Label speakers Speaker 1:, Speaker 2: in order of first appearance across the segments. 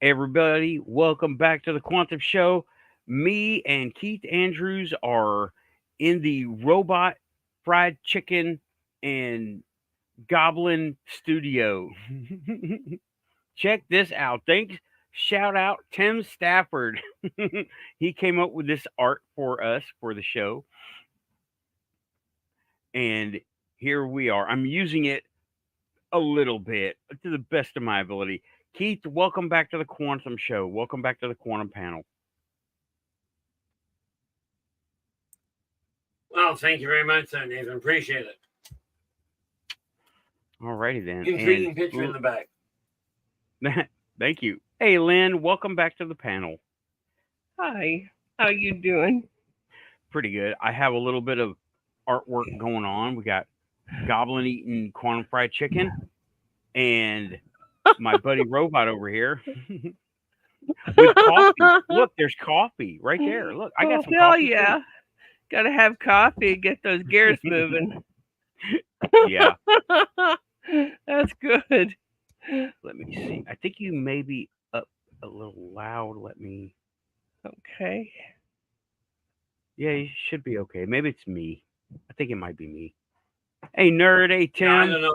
Speaker 1: Everybody, welcome back to the Quantum Show. Me and Keith Andrews are in the robot fried chicken and goblin studio. Check this out. Thanks. Shout out Tim Stafford. He came up with this art for us for the show. And here we are. I'm using it a little bit to the best of my ability. Keith, welcome back to the Quantum Show. Welcome back to the Quantum Panel.
Speaker 2: Well, thank you very much, Nathan. Appreciate it.
Speaker 1: Alrighty then.
Speaker 2: Intriguing picture in the back.
Speaker 1: Thank you. Hey, Lynn, welcome back to the panel.
Speaker 3: Hi, how you doing?
Speaker 1: Pretty good. I have a little bit of artwork going on. We got Goblin eating quantum fried chicken and my buddy Robot over here with coffee. Look, there's coffee right there. Look, I got some
Speaker 3: hell
Speaker 1: coffee.
Speaker 3: Yeah. Too. Gotta have coffee, get those gears moving.
Speaker 1: Yeah.
Speaker 3: That's good.
Speaker 1: Let me see. I think you may be up a little loud. Let me.
Speaker 3: Okay.
Speaker 1: Yeah, you should be okay. Maybe it's me. I think it might be me. Hey, nerd. Hey, Tim.
Speaker 2: Yeah, I don't know.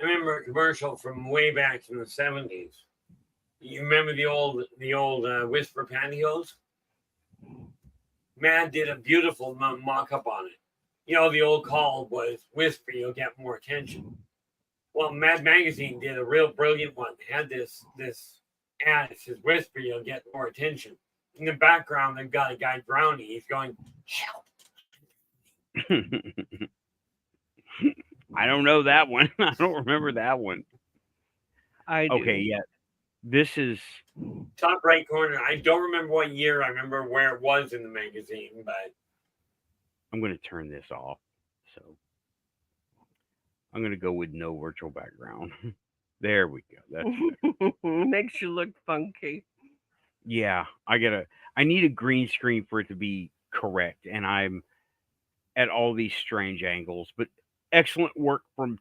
Speaker 2: I remember a commercial from way back in the 70s. You remember the old Whisper pantyhose? Mad did a beautiful mock-up on it. You know, the old call was Whisper, you'll get more attention. Well, Mad Magazine did a real brilliant one. They had this ad. It says, Whisper, you'll get more attention. In the background, they've got a guy drowning. He's going, help.
Speaker 1: I don't know that one. I don't remember that one.
Speaker 3: I do.
Speaker 1: Okay, yeah. This is
Speaker 2: top right corner. I don't remember what year. I remember where it was in the magazine, but
Speaker 1: I'm going to turn this off. So I'm going to go with no virtual background. There we go. That's
Speaker 3: makes you look funky.
Speaker 1: Yeah, I need a green screen for it to be correct, and I'm at all these strange angles. But excellent work from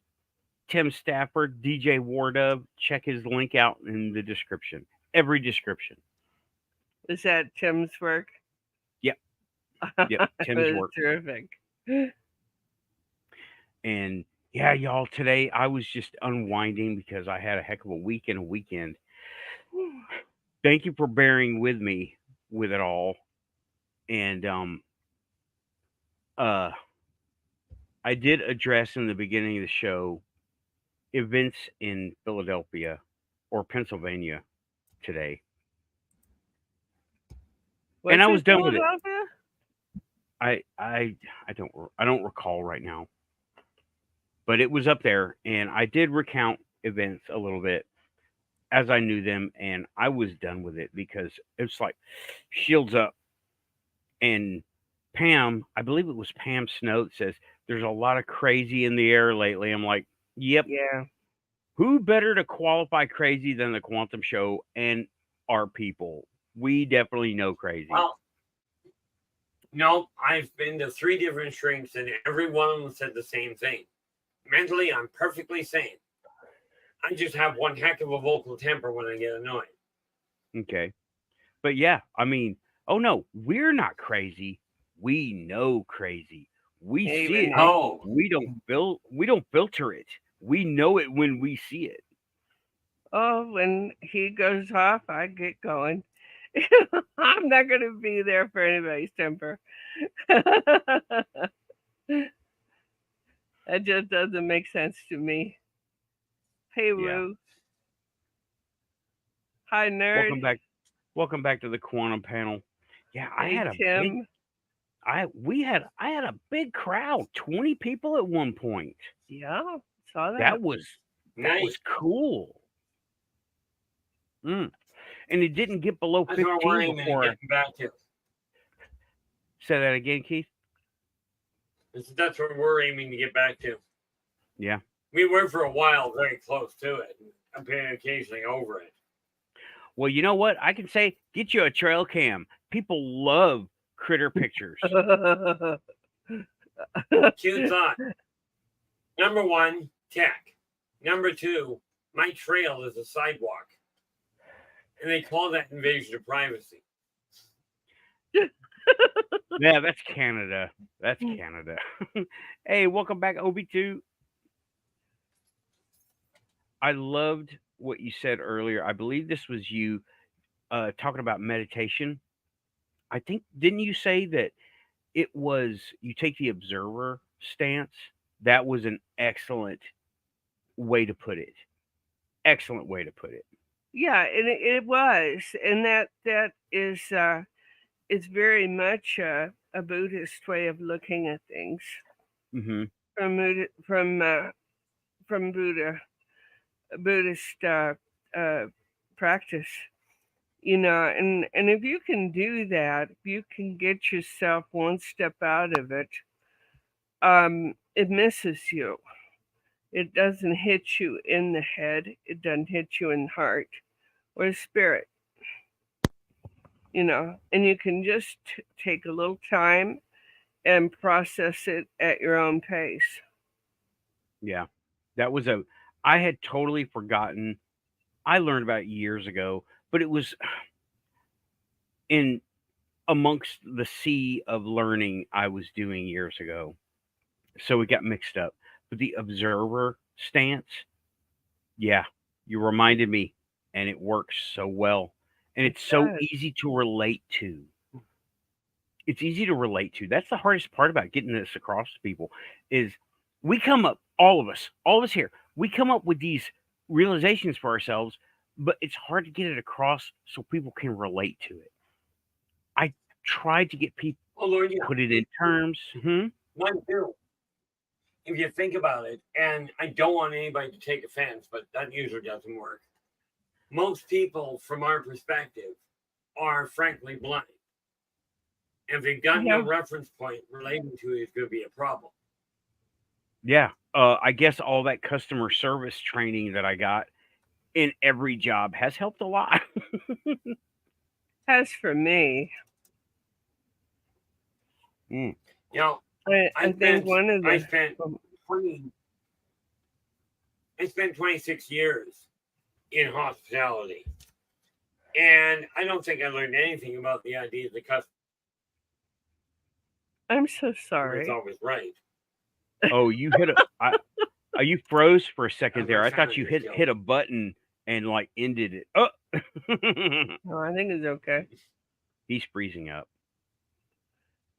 Speaker 1: Tim Stafford, DJ Wardove. Check his link out in the description. Every description.
Speaker 3: Is that Tim's work?
Speaker 1: Yep. Yep, Tim's work.
Speaker 3: Terrific.
Speaker 1: And yeah, y'all, today I was just unwinding because I had a heck of a week and a weekend. Thank you for bearing with me with it all. And I did address in the beginning of the show events in Philadelphia or Pennsylvania today. And I was done with it. I don't recall right now. But it was up there, and I did recount events a little bit as I knew them, and I was done with it because it's like shields up. And Pam, I believe it was Pam Snow that says there's a lot of crazy in the air lately. I'm like, yep.
Speaker 3: Yeah.
Speaker 1: Who better to qualify crazy than the Quantum Show and our people? We definitely know crazy.
Speaker 2: Well, no, I've been to 3 different shrinks, and every one of them said the same thing. Mentally, I'm perfectly sane. I just have one heck of a vocal temper when I get annoyed.
Speaker 1: Okay. But yeah, I mean, oh no, we're not crazy. We know crazy. We see it.
Speaker 2: Oh,
Speaker 1: we don't filter it. We know it when we see it.
Speaker 3: Oh, when he goes off, I get going. I'm not going to be there for anybody's temper. That just doesn't make sense to me. Hey, Rue. Hi, nerd.
Speaker 1: Welcome back to the Quantum Panel. Yeah,
Speaker 3: hey,
Speaker 1: I had a big crowd, 20 people at one point.
Speaker 3: Yeah, saw that.
Speaker 1: That was cool. And it didn't get below 15 before.
Speaker 2: Back to.
Speaker 1: Say that again, Keith.
Speaker 2: That's what we're aiming to get back to.
Speaker 1: Yeah.
Speaker 2: We were for a while very close to it, and occasionally over it.
Speaker 1: Well, you know what? I can say, get you a trail cam. People love critter pictures.
Speaker 2: Cute thought. Number 1, tech. Number 2, my trail is a sidewalk. And they call that invasion of privacy.
Speaker 1: Yeah, that's Canada. That's Canada. Hey, welcome back, Obi2. I loved what you said earlier. I believe this was you talking about meditation. I think, didn't you say that it was you take the observer stance? That was an excellent way to put it. Excellent way to put it.
Speaker 3: Yeah, and it was, and that is it's very much a Buddhist way of looking at things
Speaker 1: Hmm.
Speaker 3: from from Buddhist practice. And if you can do that, if you can get yourself one step out of it, it misses you. It doesn't hit you in the head. It doesn't hit you in the heart or the spirit. And you can just take a little time and process it at your own pace.
Speaker 1: Yeah. That was I had totally forgotten. I learned about it years ago, but it was in amongst the sea of learning I was doing years ago. So it got mixed up. But the observer stance, yeah, you reminded me, and it works so well. And it's so
Speaker 3: Does.
Speaker 1: easy to relate to. It's easy to relate to. That's the hardest part about getting this across to people is we come up, all of us here, we come up with these realizations for ourselves, but it's hard to get it across so people can relate to it. I tried to get people
Speaker 2: Oh, Lord, yeah.
Speaker 1: put it in terms.
Speaker 2: Mine too. If you think about it, and I don't want anybody to take offense, but that usually doesn't work. Most people, from our perspective, are frankly blind. If they've got no reference point relating to it, it's going to be a problem.
Speaker 1: Yeah. I guess all that customer service training that I got in every job has helped a lot.
Speaker 3: As for me,
Speaker 2: You know,
Speaker 3: I think one of
Speaker 2: I
Speaker 3: the
Speaker 2: spent 26 years in hospitality, and I don't think I learned anything about the idea of the customer.
Speaker 3: I'm so
Speaker 2: It's
Speaker 3: sorry.
Speaker 2: always right.
Speaker 1: Oh, you hit you froze for a second there. I thought you hit a button and like ended it. Oh,
Speaker 3: No, I think it's okay.
Speaker 1: he's freezing up.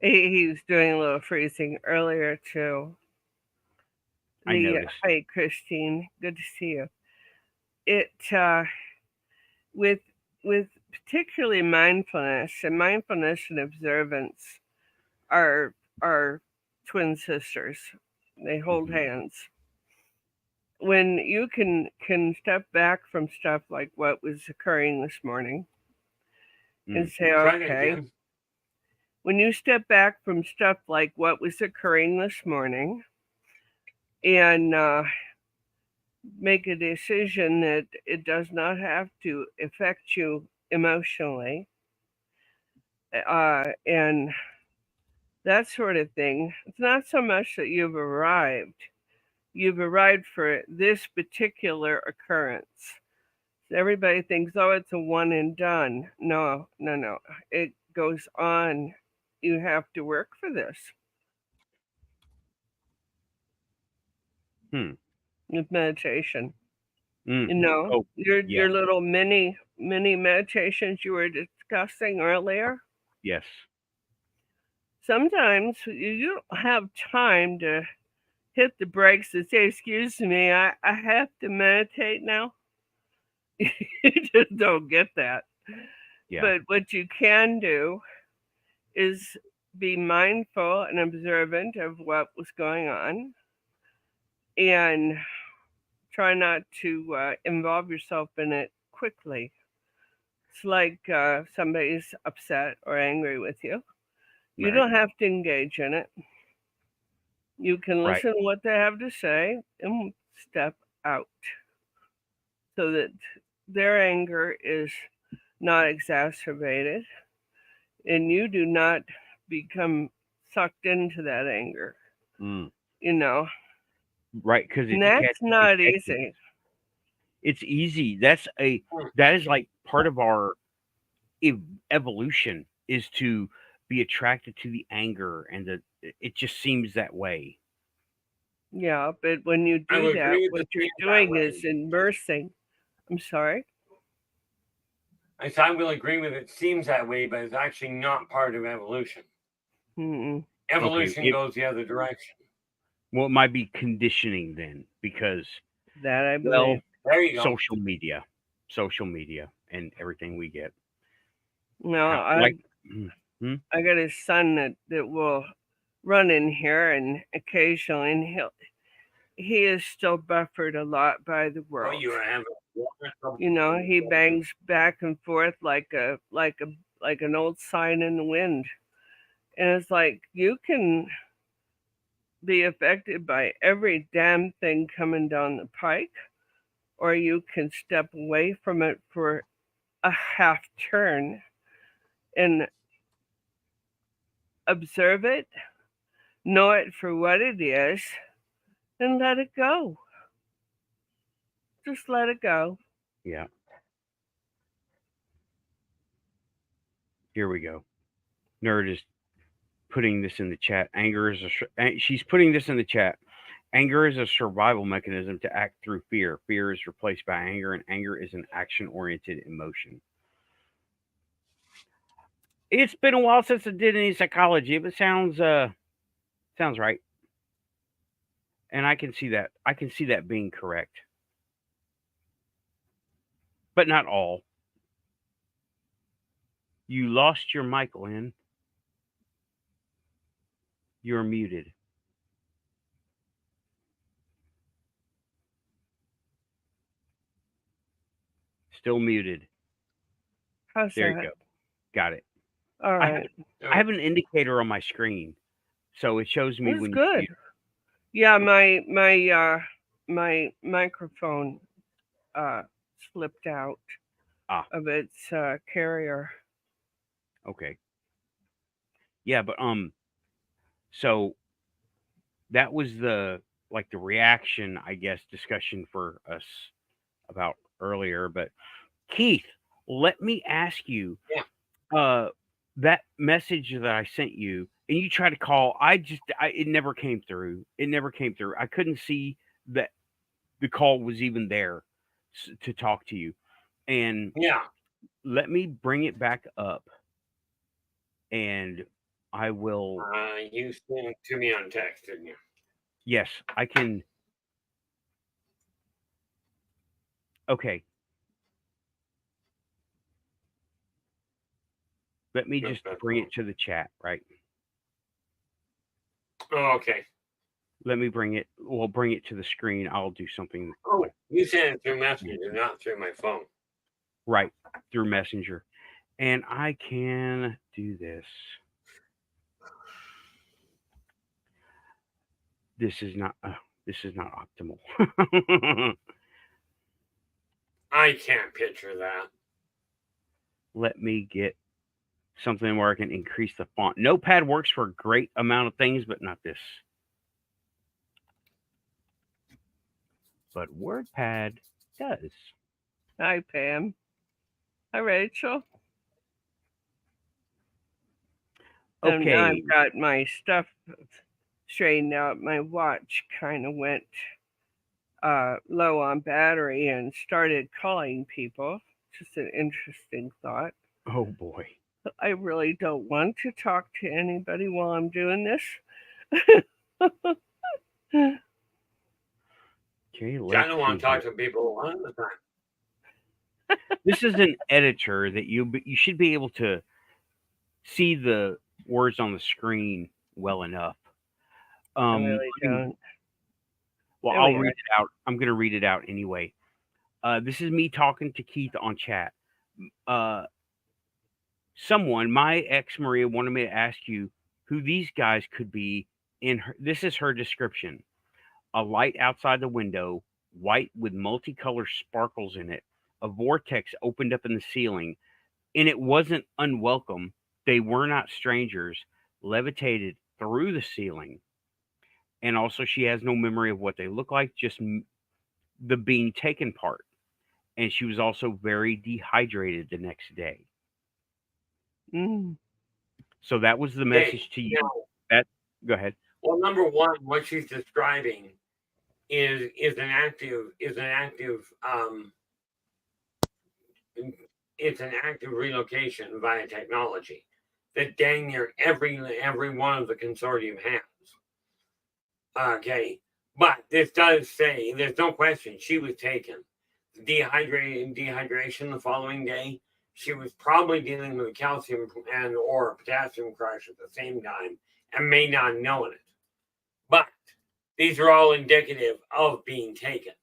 Speaker 3: He was doing a little freezing earlier too.
Speaker 1: I noticed.
Speaker 3: Hi, Christine. Good to see you. It with particularly mindfulness and observance are twin sisters. They hold hands. When you can step back from stuff like what was occurring this morning and say, okay, when you step back from stuff like what was occurring this morning and make a decision that it does not have to affect you emotionally and that sort of thing, it's not so much that you've arrived for this particular occurrence. Everybody thinks, oh, it's a one and done. No. It goes on. You have to work for this. With meditation. Your little mini meditations you were discussing earlier.
Speaker 1: Yes.
Speaker 3: Sometimes you don't have time to hit the brakes and say, excuse me, I have to meditate now. You just don't get that. Yeah. But what you can do is be mindful and observant of what was going on and try not to involve yourself in it quickly. It's like somebody's upset or angry with you. You don't have to engage in it. You can listen to what they have to say and step out so that their anger is not exacerbated and you do not become sucked into that anger.
Speaker 1: Right, because
Speaker 3: that's not easy.
Speaker 1: It's easy. That is like part of our evolution is to be attracted to the anger, and it just seems that way.
Speaker 3: Yeah, but when you
Speaker 2: I
Speaker 3: do
Speaker 2: would
Speaker 3: that,
Speaker 2: agree with
Speaker 3: what
Speaker 2: the
Speaker 3: you're
Speaker 2: theme that
Speaker 3: doing
Speaker 2: way.
Speaker 3: is immersing. I'm sorry.
Speaker 2: I will agree with it. Seems that way, but it's actually not part of evolution.
Speaker 3: Mm-mm.
Speaker 2: Evolution goes the other direction.
Speaker 1: Well, it might be conditioning then, because
Speaker 3: That I
Speaker 1: well,
Speaker 3: believe.
Speaker 2: There you go.
Speaker 1: social media, and everything we get.
Speaker 3: No,
Speaker 1: Like,
Speaker 3: I got a son that will run in here, and occasionally, and he is still buffered a lot by the
Speaker 2: Oh,
Speaker 3: world.
Speaker 2: you have.
Speaker 3: You know, he bangs back and forth like an old sign in the wind, and it's like you can be affected by every damn thing coming down the pike, or you can step away from it for a half turn and observe it, know it for what it is, and let it go. Just let it go.
Speaker 1: yeah. Here we go. Nerd is putting this in the chat. She's putting this in the chat. Anger is a survival mechanism to act through fear. Fear is replaced by anger, and anger is an action-oriented emotion. It's been a while since I did any psychology, but sounds right. And I can see that. I can see that being correct. But not all. You lost your mic, Lynn. You're muted. Still muted.
Speaker 3: How's
Speaker 1: There
Speaker 3: that?
Speaker 1: you go. Got it.
Speaker 3: All right.
Speaker 1: I have an indicator on my screen, so it shows me
Speaker 3: That's
Speaker 1: when
Speaker 3: good. Yeah, my microphone slipped out of its carrier.
Speaker 1: Okay. Yeah, but so that was the reaction, I guess, discussion for us about earlier. But Keith, let me ask you, that message that I sent you, and you tried to call, it never came through. It never came through. I couldn't see that the call was even there to talk to you. And let me bring it back up, and I will.
Speaker 2: You sent it to me on text, didn't you?
Speaker 1: Yes, I can. Okay. Let me just bring it to the chat, right?
Speaker 2: Oh, okay.
Speaker 1: Let me bring it. We'll bring it to the screen. I'll do something.
Speaker 2: Oh, you sent it through Messenger, not through my phone.
Speaker 1: Right, through Messenger. And I can do this. This is not optimal.
Speaker 2: I can't picture that.
Speaker 1: Let me get something where I can increase the font. Notepad works for a great amount of things, but not this. But WordPad does.
Speaker 3: Hi, Pam. Hi, Rachel.
Speaker 1: Okay.
Speaker 3: And I've got my stuff straightened out. My watch kind of went low on battery and started calling people. Just an interesting thought.
Speaker 1: Oh boy.
Speaker 3: I really don't want to talk to anybody while I'm doing this.
Speaker 1: Okay,
Speaker 2: I don't want to talk to people all the time.
Speaker 1: This is an editor that you should be able to see the words on the screen well enough.
Speaker 3: I really don't.
Speaker 1: Well, I'll read it out. I'm going to read it out anyway. This is me talking to Keith on chat. My ex Maria, wanted me to ask you who these guys could be. This is her description: a light outside the window, white with multicolor sparkles in it. A vortex opened up in the ceiling, and it wasn't unwelcome. They were not strangers. Levitated through the ceiling. And also, she has no memory of what they look like, just the being taken part. and she was also very dehydrated the next day.
Speaker 3: Mm.
Speaker 1: So that was the
Speaker 2: Okay,
Speaker 1: message to you.
Speaker 2: now,
Speaker 1: That Go ahead.
Speaker 2: well, number one, what she's describing is an active it's an active relocation via technology that dang near every one of the consortium has. Okay, but this does say there's no question she was taken. Dehydration the following day. She was probably dealing with a calcium and or potassium crush at the same time and may not have known it. But these are all indicative of being taken.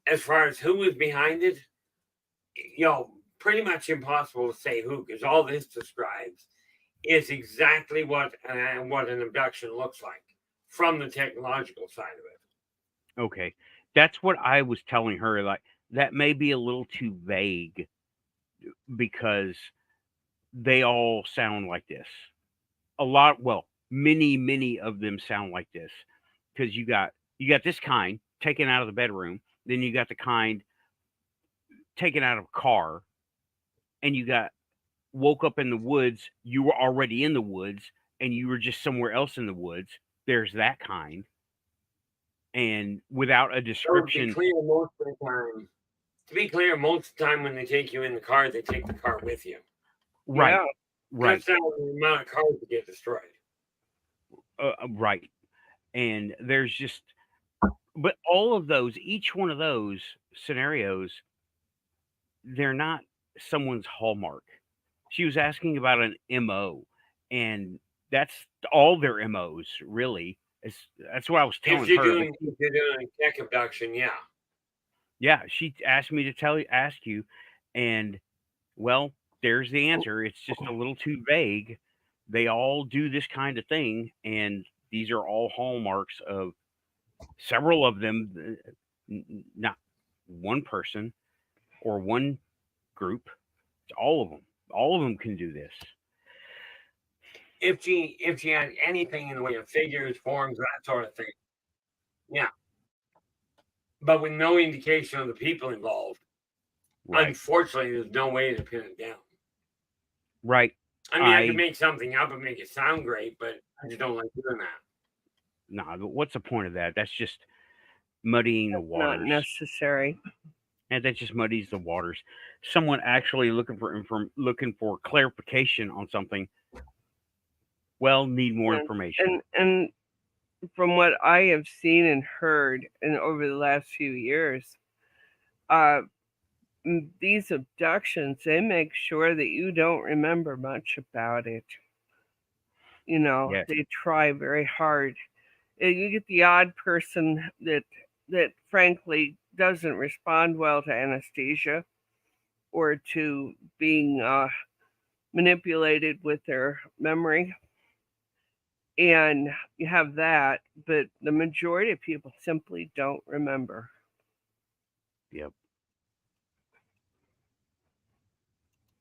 Speaker 2: As far as who was behind it, pretty much impossible to say who, because all this describes is exactly what an abduction looks like from the technological side of it.
Speaker 1: Okay. That's what I was telling her. Like, that may be a little too vague because they all sound like this. Many of them sound like this because you got this kind taken out of the bedroom, then you got the kind taken out of a car, and you got woke up in the woods. You were already in the woods, and you were just somewhere else in the woods. There's that kind, and without a
Speaker 2: So
Speaker 1: description.
Speaker 2: to be clear, most of the time when they take you in the car, they take the car with you.
Speaker 1: Right,
Speaker 3: Yeah.
Speaker 1: right,
Speaker 2: Cuts down the amount of cars that get destroyed.
Speaker 1: right. And there's just, but all of those, each one of those scenarios, they're not someone's hallmark. She was asking about an MO, and that's all their MOs, really. That's what I was telling her.
Speaker 2: If you're doing a tech abduction, yeah.
Speaker 1: Yeah, she asked me to ask you, and well, there's the answer. It's just a little too vague. They all do this kind of thing, and these are all hallmarks of several of them, not one person or one group. It's all of them. All of them can do this.
Speaker 2: If she had anything in the way of figures, forms, that sort of thing, yeah. But with no indication of the people involved,
Speaker 1: Right.
Speaker 2: Unfortunately, there's no way to pin it down.
Speaker 1: Right.
Speaker 2: I mean, I can make something up and make it sound great, but I just don't like doing that.
Speaker 1: Nah, but what's the point of that? That's just muddying the waters.
Speaker 3: Not necessary.
Speaker 1: And that just muddies the waters. Someone actually looking for clarification on something, well, need more information.
Speaker 3: And from what I have seen and heard and over the last few years, these abductions, they make sure that you don't remember much about it.
Speaker 1: Yes.
Speaker 3: They try very hard. You get the odd person that frankly doesn't respond well to anesthesia or to being manipulated with their memory. And you have that, but the majority of people simply don't remember.
Speaker 1: Yep.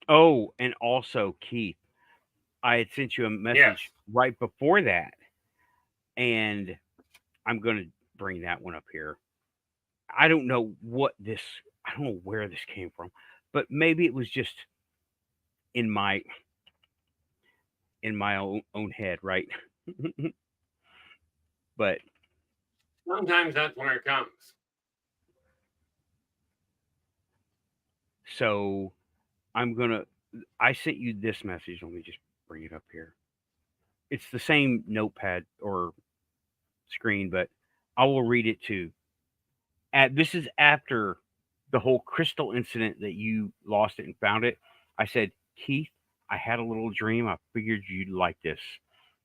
Speaker 1: Oh, and also, Keith, I had sent you a message right before that, and I'm going to bring that one up here. I don't know where this came from, but maybe it was just in my own head, right? But
Speaker 2: sometimes that's where it comes.
Speaker 1: So I sent you this message. Let me just bring it up here. It's the same notepad or screen, but I will read it too. This is after the whole crystal incident that you lost it and found it. I said, Keith, I had a little dream. I figured you'd like this.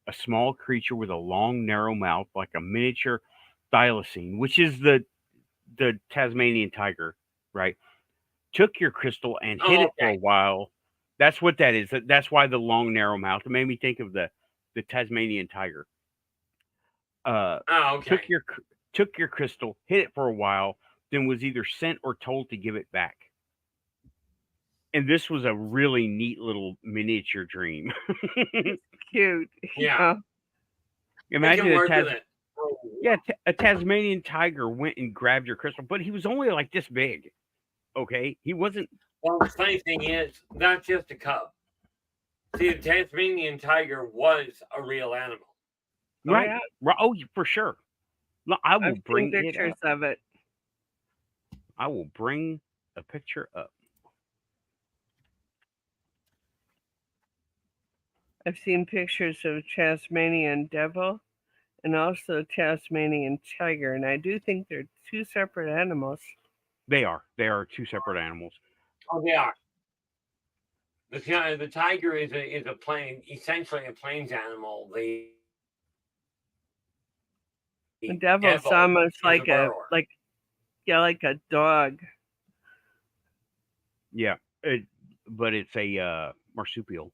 Speaker 1: A small creature with a long, narrow mouth, like a miniature thylacine, which is the Tasmanian tiger, right? Took your crystal and hid it for a while. That's what that is. That's why the long, narrow mouth. It made me think of the Tasmanian tiger. Took your crystal, hid it for a while, then was either sent or told to give it back. And this was a really neat little miniature dream.
Speaker 3: Cute.
Speaker 2: Yeah.
Speaker 1: Imagine a Tasmanian tiger went and grabbed your crystal, but he was only like this big. Okay, he wasn't.
Speaker 2: Well, the funny thing is, that's just a cub. See, the Tasmanian tiger was a real animal.
Speaker 1: Right.
Speaker 3: yeah.
Speaker 1: Right. Oh, for sure. No, I will
Speaker 3: I've seen
Speaker 1: bring it
Speaker 3: pictures
Speaker 1: up.
Speaker 3: of it.
Speaker 1: I will bring a picture up.
Speaker 3: I've seen pictures of Tasmanian devil and also Tasmanian tiger, and I do think they're two separate animals.
Speaker 1: They are. They are two separate animals.
Speaker 2: Oh, they are. The tiger is a essentially a plains animal. The
Speaker 3: Devil's
Speaker 2: devil
Speaker 3: almost
Speaker 2: is a
Speaker 3: like
Speaker 2: burrower.
Speaker 3: like a dog.
Speaker 1: Yeah. But it's a marsupial.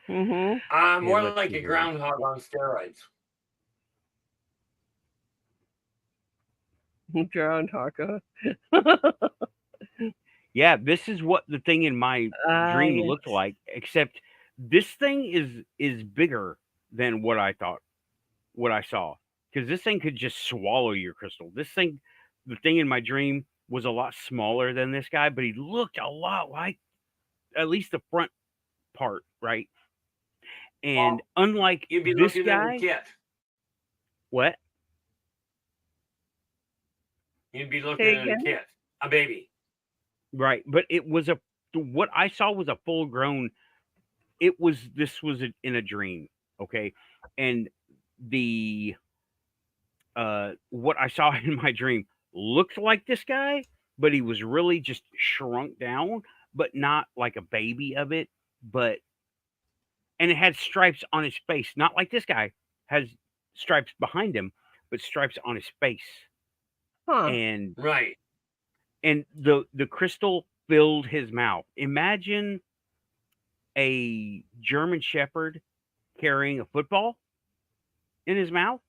Speaker 3: Mm-hmm.
Speaker 2: More
Speaker 1: let's
Speaker 2: like
Speaker 1: see
Speaker 2: a
Speaker 1: here.
Speaker 2: groundhog on steroids.
Speaker 3: Groundhog.
Speaker 1: Yeah, this is what the thing in my dream
Speaker 3: Yes.
Speaker 1: looked like, except this thing is bigger than what I thought, what I saw. Because this thing could just swallow your crystal. This thing, the thing in my dream was a lot smaller than this guy, but he looked a lot like at least the front part, right? And
Speaker 2: Well,
Speaker 1: unlike
Speaker 2: you'd be
Speaker 1: this
Speaker 2: looking at a
Speaker 1: guy,
Speaker 2: kid.
Speaker 1: what?
Speaker 2: You'd be looking
Speaker 3: Say
Speaker 2: at a
Speaker 3: again?
Speaker 2: kid, a baby.
Speaker 1: Right, but it was what I saw was a full grown. This was in a dream, okay, and the what I saw in my dream looked like this guy, but he was really just shrunk down, but not like a baby of it, but and it had stripes on his face, not like this guy has stripes behind him, but stripes on his face,
Speaker 3: Huh.
Speaker 1: and
Speaker 2: Right.
Speaker 1: the crystal filled his mouth. Imagine a German Shepherd carrying a football in his mouth.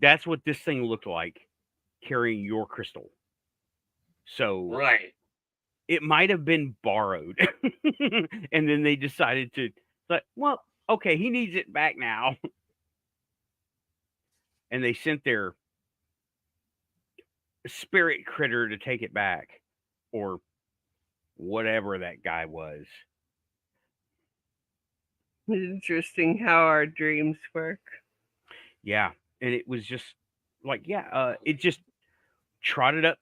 Speaker 1: That's what this thing looked like, carrying your crystal. So
Speaker 2: Right.
Speaker 1: it might have been borrowed, and then they decided to, like, well, okay, he needs it back now, and they sent their spirit critter to take it back, or whatever that guy was.
Speaker 3: Interesting how our dreams work.
Speaker 1: Yeah, and it was just like, yeah, it just trotted up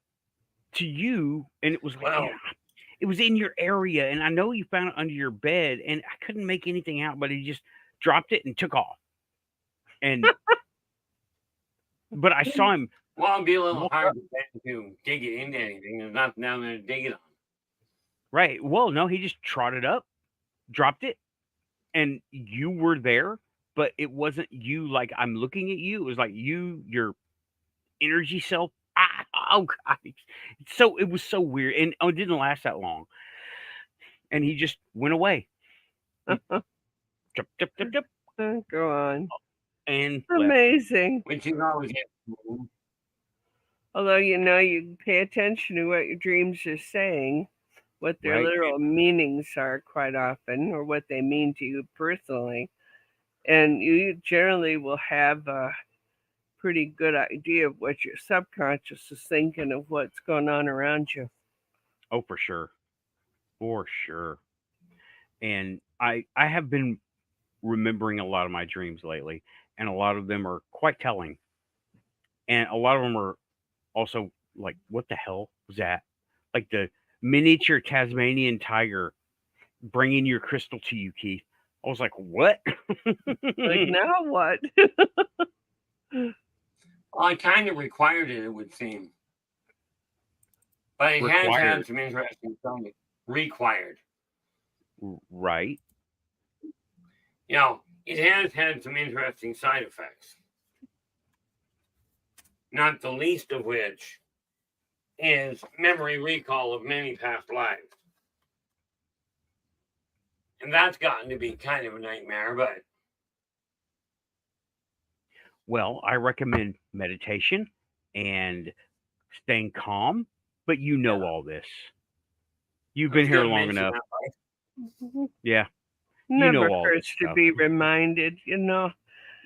Speaker 1: to you, and it was like,
Speaker 2: Well,
Speaker 1: yeah, it was in your area, and I know you found it under your bed, and I couldn't make anything out, but he just dropped it and took off. And but I saw him.
Speaker 2: well, it'd be a little
Speaker 1: walk
Speaker 2: hard
Speaker 1: up.
Speaker 2: to dig it into anything. There's nothing down there to dig it on.
Speaker 1: Right. Well, no, he just trotted up, dropped it, and you were there, but it wasn't you. Like, I'm looking at you. It was like you, your energy self. Oh God! So it was so weird, and it didn't last that long. And he just went away. Chup, chup, chup, chup,
Speaker 3: Go on.
Speaker 1: and left.
Speaker 3: Amazing.
Speaker 2: Which is always
Speaker 3: Although you pay attention to what your dreams are saying, what their
Speaker 1: Right.
Speaker 3: literal meanings are quite often, or what they mean to you personally, and you generally will have a pretty good idea of what your subconscious is thinking of what's going on around you.
Speaker 1: Oh, for sure. For sure. And I have been remembering a lot of my dreams lately, and a lot of them are quite telling. And a lot of them are also like, what the hell was that? Like the miniature Tasmanian tiger bringing your crystal to you, Keith. I was like, what?
Speaker 3: Like, now what?
Speaker 2: well, I kind of required it would seem. But it has
Speaker 1: Required.
Speaker 2: had some interesting stuff. Required.
Speaker 1: Right.
Speaker 2: It has had some interesting side effects. Not the least of which is memory recall of many past lives. And that's gotten to be kind of a nightmare, but
Speaker 1: Well, I recommend meditation and staying calm, but you know all this. You've been here long enough. Yeah.
Speaker 3: Never
Speaker 1: know all this
Speaker 3: hurts to
Speaker 1: stuff.
Speaker 3: be reminded,
Speaker 2: No,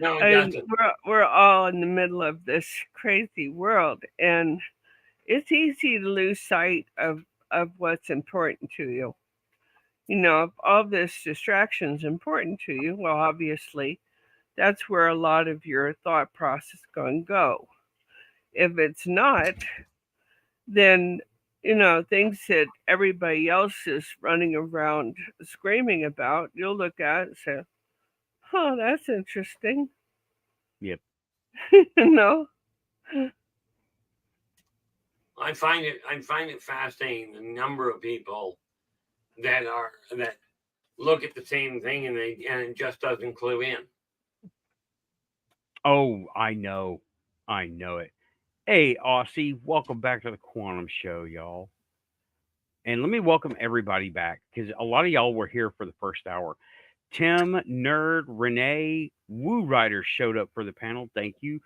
Speaker 2: it
Speaker 3: And
Speaker 2: doesn't.
Speaker 3: we're all in the middle of this crazy world, and it's easy to lose sight of what's important to you. If all this distraction is important to you, well, obviously, that's where a lot of your thought process is going to go. If it's not, then things that everybody else is running around screaming about, you'll look at it and say, "Oh, that's interesting."
Speaker 1: Yep.
Speaker 3: you know.
Speaker 2: I find it fascinating the number of people that look at the same thing and it just doesn't clue in.
Speaker 1: Oh, I know it. Hey, Aussie, welcome back to the Quantum Show, y'all. And let me welcome everybody back because a lot of y'all were here for the first hour. Tim, Nerd, Renee, Woo Rider showed up for the panel. Thank you.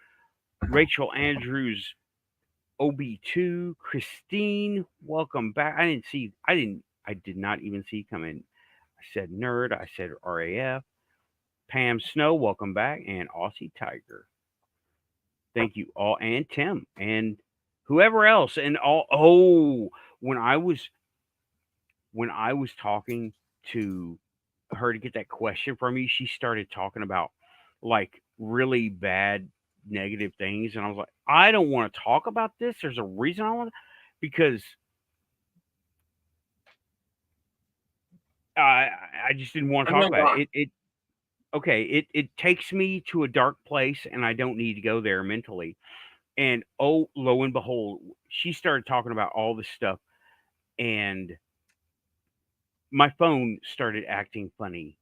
Speaker 1: Rachel Andrews, OB2, Christine, welcome back. I did not even see you come in. I said Nerd, I said RAF. Pam Snow, welcome back. And Aussie Tiger. Thank you all. And Tim and whoever else. And all. Oh, when I was talking to her to get that question from me, she started talking about like really bad negative things, and I was like, I don't want to talk about this. There's a reason I want to, because I just didn't want to talk about it. It takes me to a dark place, and I don't need to go there mentally. And oh, lo and behold, she started talking about all this stuff, and my phone started acting funny.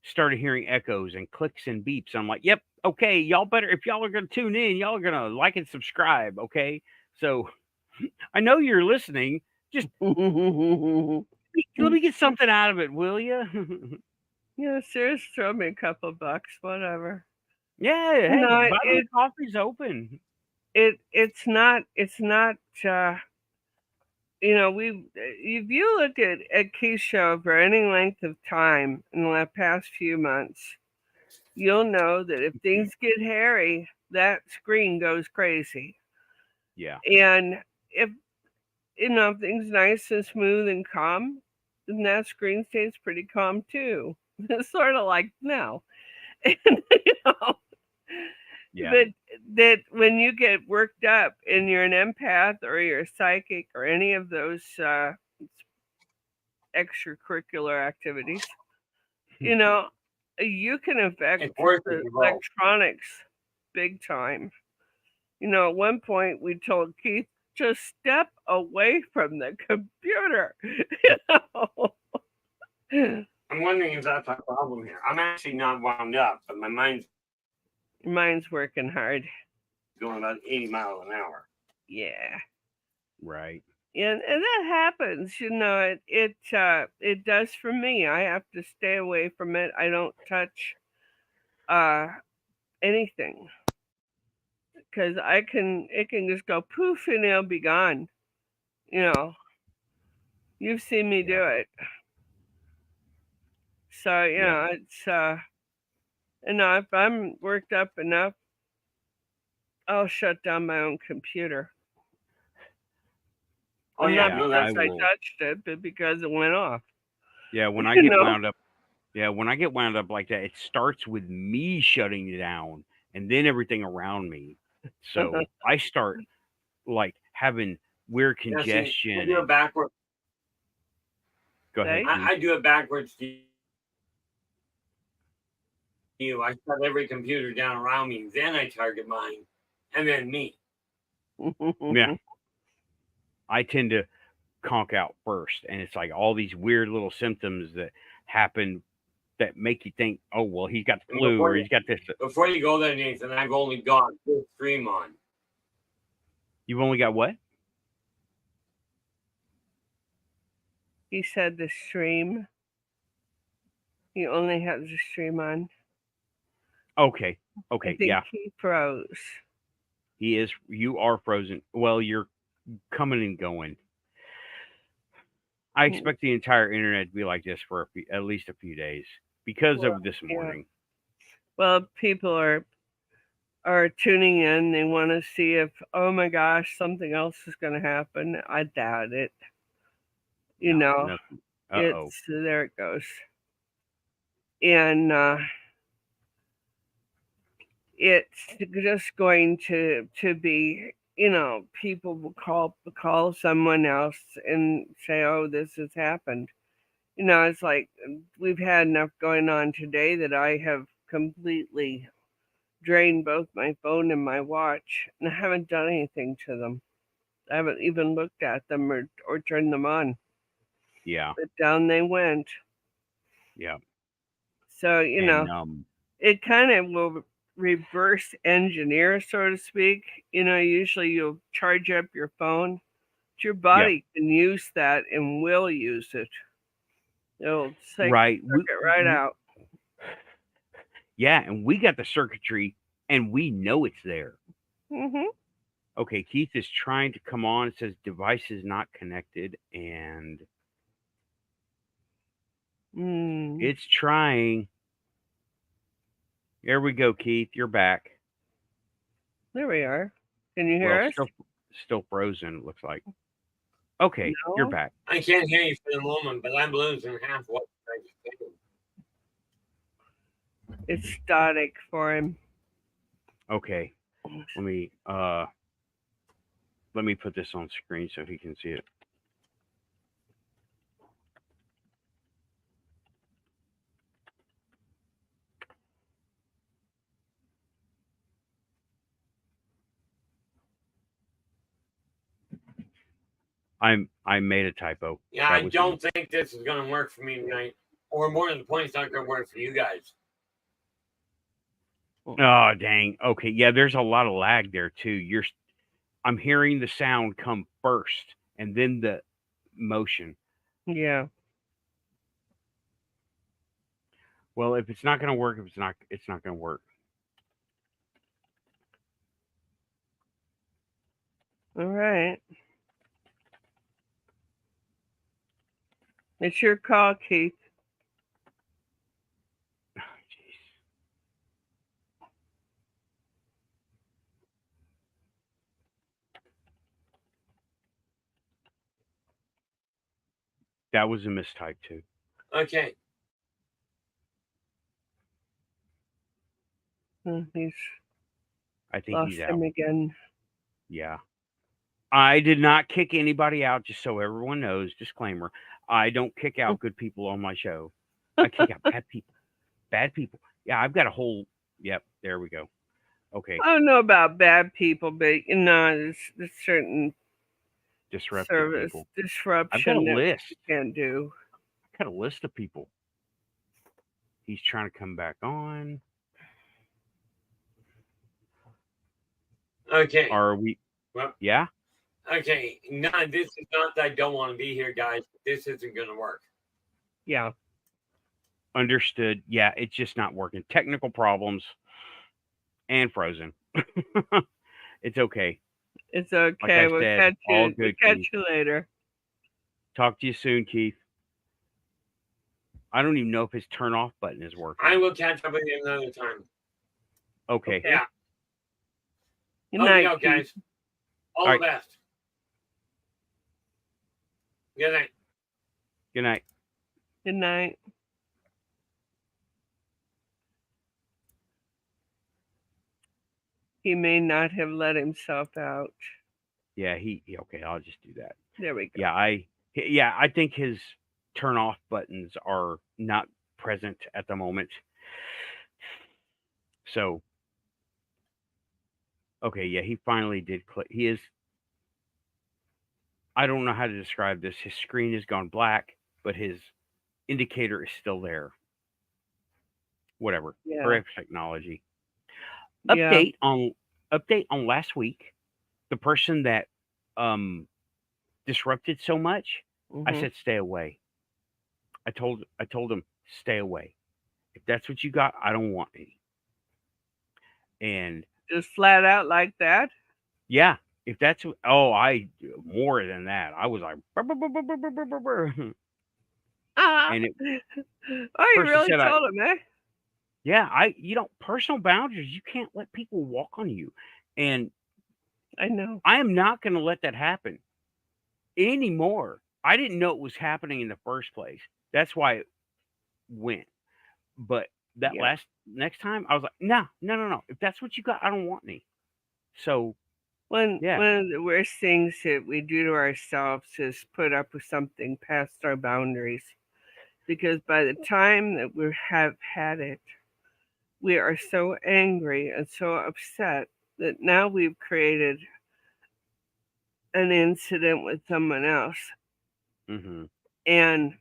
Speaker 1: Started hearing echoes and clicks and beeps. I'm like, yep, okay, y'all better, if y'all are going to tune in, y'all are going to like and subscribe, okay? So I know you're listening. Just let me get something out of it, will you?
Speaker 3: Yeah, seriously, throw me a couple bucks, whatever.
Speaker 1: Yeah, hey, bottle coffee's open.
Speaker 3: It's not if you look at Keith's show for any length of time in the past few months, you'll know that if things get hairy, that screen goes crazy.
Speaker 1: Yeah.
Speaker 3: And if things nice and smooth and calm, then that screen stays pretty calm too. It's sort of like now. And,
Speaker 1: yeah.
Speaker 3: That when you get worked up and you're an empath or you're a psychic or any of those extracurricular activities, you can affect the electronics big time. At one point we told Keith, just step away from the computer.
Speaker 2: I'm wondering if that's a problem here. I'm actually not wound up, but my
Speaker 3: mine's working hard.
Speaker 2: Going about 80 miles an hour.
Speaker 3: Yeah.
Speaker 1: Right.
Speaker 3: And that happens, it does for me. I have to stay away from it. I don't touch anything, because it can just go poof and it'll be gone. You've seen me do it. So it's if I'm worked up enough, I'll shut down my own computer.
Speaker 2: Oh,
Speaker 3: not because I touched it, but because it went off.
Speaker 1: Yeah, when I get wound up. Yeah, when I get wound up like that, it starts with me shutting it down and then everything around me. So I start like having weird congestion.
Speaker 2: I do it backwards.
Speaker 1: Go ahead.
Speaker 2: I do it backwards to you. I shut every computer down around me, then I target mine, and then me.
Speaker 1: Yeah. I tend to conk out first, and it's like all these weird little symptoms that happen that make you think, oh, well, he's got the flu or he's got this.
Speaker 2: Before you go there, Nathan, I've only got this stream on.
Speaker 1: You've only got what?
Speaker 3: He said the stream. He only has the stream on.
Speaker 1: Okay.
Speaker 3: I think he froze.
Speaker 1: He is. You are frozen. Well, you're coming and going. I expect the entire internet to be like this for at least a few days because of this morning.
Speaker 3: Well, people are tuning in. They want to see if, oh my gosh, something else is going to happen. I doubt it. You know,
Speaker 1: nothing.
Speaker 3: it's there it goes. And it's just going to be, people will call someone else and say, oh, this has happened. It's like we've had enough going on today that I have completely drained both my phone and my watch, and I haven't done anything to them. I haven't even looked at them or turned them on.
Speaker 1: Yeah.
Speaker 3: But down they went.
Speaker 1: Yeah.
Speaker 3: So,
Speaker 1: And
Speaker 3: it kind of will reverse engineer, so to speak. Usually you'll charge up your phone. But your body can use that and will use it. It'll take
Speaker 1: right.
Speaker 3: the circuit right out.
Speaker 1: Yeah, and we got the circuitry, and we know it's there.
Speaker 3: Mm-hmm.
Speaker 1: Okay, Keith is trying to come on. It says device is not connected, and it's trying. There we go, Keith. You're back.
Speaker 3: There we are. Can you hear us?
Speaker 1: Still frozen, it looks like. Okay, you're back.
Speaker 2: I can't hear you for the moment, but I'm losing half what I just said.
Speaker 3: It's static for him.
Speaker 1: Okay. Let me put this on screen so he can see it. I made a typo.
Speaker 2: Yeah, I don't think this is going to work for me tonight. Or more to the point, it's not going to work for you guys.
Speaker 1: Oh, dang. Okay, yeah, there's a lot of lag there too. I'm hearing the sound come first and then the motion.
Speaker 3: Yeah.
Speaker 1: Well, if it's not going to work, it's not going to work.
Speaker 3: All right. It's your call, Keith.
Speaker 1: That was a mistype too.
Speaker 2: Okay.
Speaker 1: I think
Speaker 3: lost
Speaker 1: he's out.
Speaker 3: him again.
Speaker 1: Yeah. I did not kick anybody out, just so everyone knows. Disclaimer. I don't kick out good people on my show. I kick out bad people. Bad people. Yeah, I've got a whole... Yep, there we go. Okay.
Speaker 3: I don't know about bad people, but there's certain
Speaker 1: disruptive people.
Speaker 3: Disruption
Speaker 1: I've got a list.
Speaker 3: You can't do.
Speaker 1: I've got a list of people. He's trying to come back on.
Speaker 2: Okay.
Speaker 1: Are we?
Speaker 2: Well,
Speaker 1: yeah.
Speaker 2: Okay. No, this is not that I don't want to be here, guys. This isn't going to work.
Speaker 3: Yeah.
Speaker 1: Understood. Yeah, it's just not working. Technical problems and frozen. It's okay.
Speaker 3: It's okay.
Speaker 1: Like I said, all good,
Speaker 3: we'll catch you later.
Speaker 1: Talk to you soon, Keith. I don't even know if his turn off button is working.
Speaker 2: I will catch up with you another time.
Speaker 1: Okay.
Speaker 2: Yeah.
Speaker 3: Good night,
Speaker 2: okay, guys. All the best. Good night.
Speaker 1: Good night.
Speaker 3: Good night. He may not have let himself out.
Speaker 1: Yeah, okay, I'll just do that.
Speaker 3: There we go.
Speaker 1: Yeah, I think his turn off buttons are not present at the moment. So, okay, yeah, he finally did click. He is... I don't know how to describe this. His screen has gone black, but his indicator is still there. Whatever.
Speaker 3: Yeah.
Speaker 1: Perhaps technology. Update on last week. The person that disrupted so much, I said stay away. I told him stay away. If that's what you got, I don't want any. And
Speaker 3: just flat out like that?
Speaker 1: Yeah. If that's I more than that. I was like and it,
Speaker 3: you really told him, eh?
Speaker 1: Yeah, personal boundaries, you can't let people walk on you. And
Speaker 3: I know.
Speaker 1: I am not going to let that happen anymore. I didn't know it was happening in the first place. That's why it went. But that
Speaker 3: Yeah.
Speaker 1: next time, I was like, no, no, no, no. If that's what you got, I don't want any. So yeah,
Speaker 3: One of the worst things that we do to ourselves is put up with something past our boundaries. Because by the time that we have had it, we are so angry and so upset that now we've created an incident with someone else.
Speaker 1: hmm
Speaker 3: And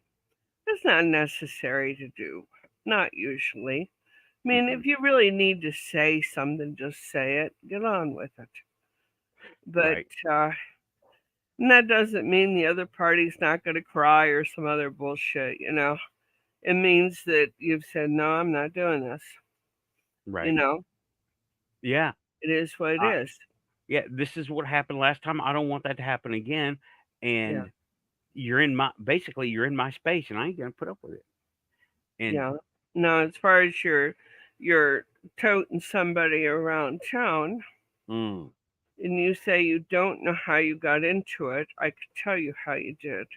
Speaker 3: it's not necessary to do. Not usually. I mean,
Speaker 1: hmm
Speaker 3: if you really need to say something, just say it. Get on with it. But
Speaker 1: right,
Speaker 3: and that doesn't mean the other party's not going to cry or some other bullshit, It means that you've said, no, I'm not doing this. You
Speaker 1: right,
Speaker 3: know,
Speaker 1: yeah,
Speaker 3: it is what it
Speaker 1: I,
Speaker 3: is.
Speaker 1: yeah. This is what happened last time. I don't want that to happen again.
Speaker 3: Yeah.
Speaker 1: And you're in my space, and I ain't gonna put up with it. And
Speaker 3: Yeah. Now, as far as you're toting somebody around town
Speaker 1: mm,
Speaker 3: and you say you don't know how you got into it, I could tell you how you did.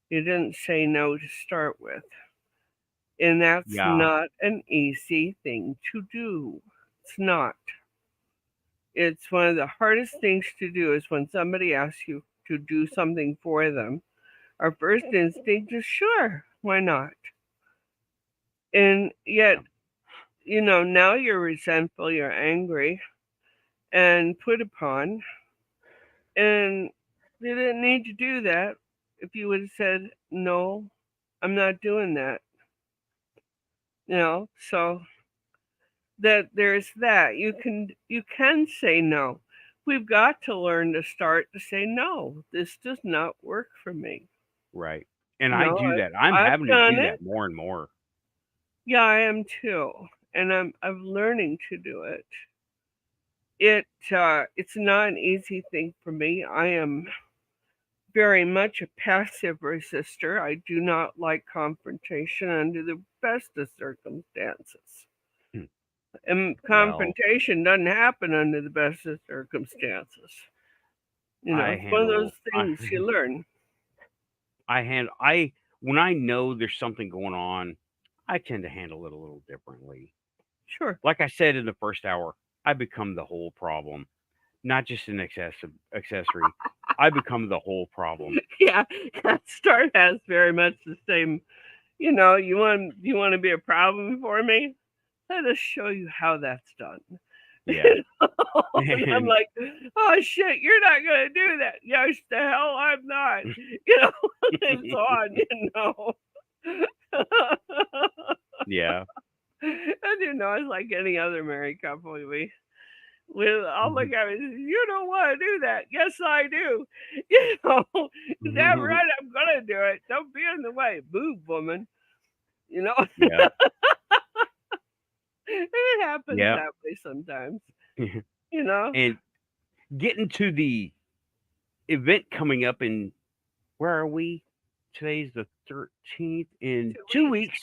Speaker 3: You didn't say no to start with. And that's
Speaker 1: yeah,
Speaker 3: not an easy thing to do. It's not. It's one of the hardest things to do is when somebody asks you to do something for them. Our first instinct is sure, why not? And yet, now you're resentful, you're angry and put upon. And they didn't need to do that if you would have said, no, I'm not doing that. So that there's that. You can say no. We've got to learn to start to say no. This does not work for me.
Speaker 1: right. And
Speaker 3: You
Speaker 1: I
Speaker 3: know,
Speaker 1: do that. I'm
Speaker 3: I've
Speaker 1: having to
Speaker 3: done
Speaker 1: do
Speaker 3: it.
Speaker 1: that more and more.
Speaker 3: Yeah, I am too. And I'm learning to do it. It's not an easy thing for me. I am very much a passive resistor. I do not like confrontation under the best of circumstances.
Speaker 1: Hmm.
Speaker 3: And
Speaker 1: Well,
Speaker 3: confrontation doesn't happen under the best of circumstances.
Speaker 1: I
Speaker 3: It's one of those
Speaker 1: handle I
Speaker 3: things you learn.
Speaker 1: I hand I when I know there's something going on, I tend to handle it a little differently.
Speaker 3: Sure.
Speaker 1: Like I said in the first hour, I become the whole problem, not just an accessory. I become the whole problem.
Speaker 3: Yeah, that start has very much the same. You want to be a problem for me? Let us show you how that's done.
Speaker 1: Yeah.
Speaker 3: And I'm
Speaker 1: And
Speaker 3: like, oh shit, you're not gonna do that. Yes, the hell I'm not. You know, and so on.
Speaker 1: yeah.
Speaker 3: It's like any other married couple. I'll look at it. You don't want to do that. Yes, I do. Damn right, I'm gonna do it. Don't be in the way, boob woman. You know,
Speaker 1: Yeah.
Speaker 3: it happens
Speaker 1: Yeah.
Speaker 3: that way sometimes. You know,
Speaker 1: And getting to the event coming up in where are we? Today's the 13th. In
Speaker 3: 2 weeks.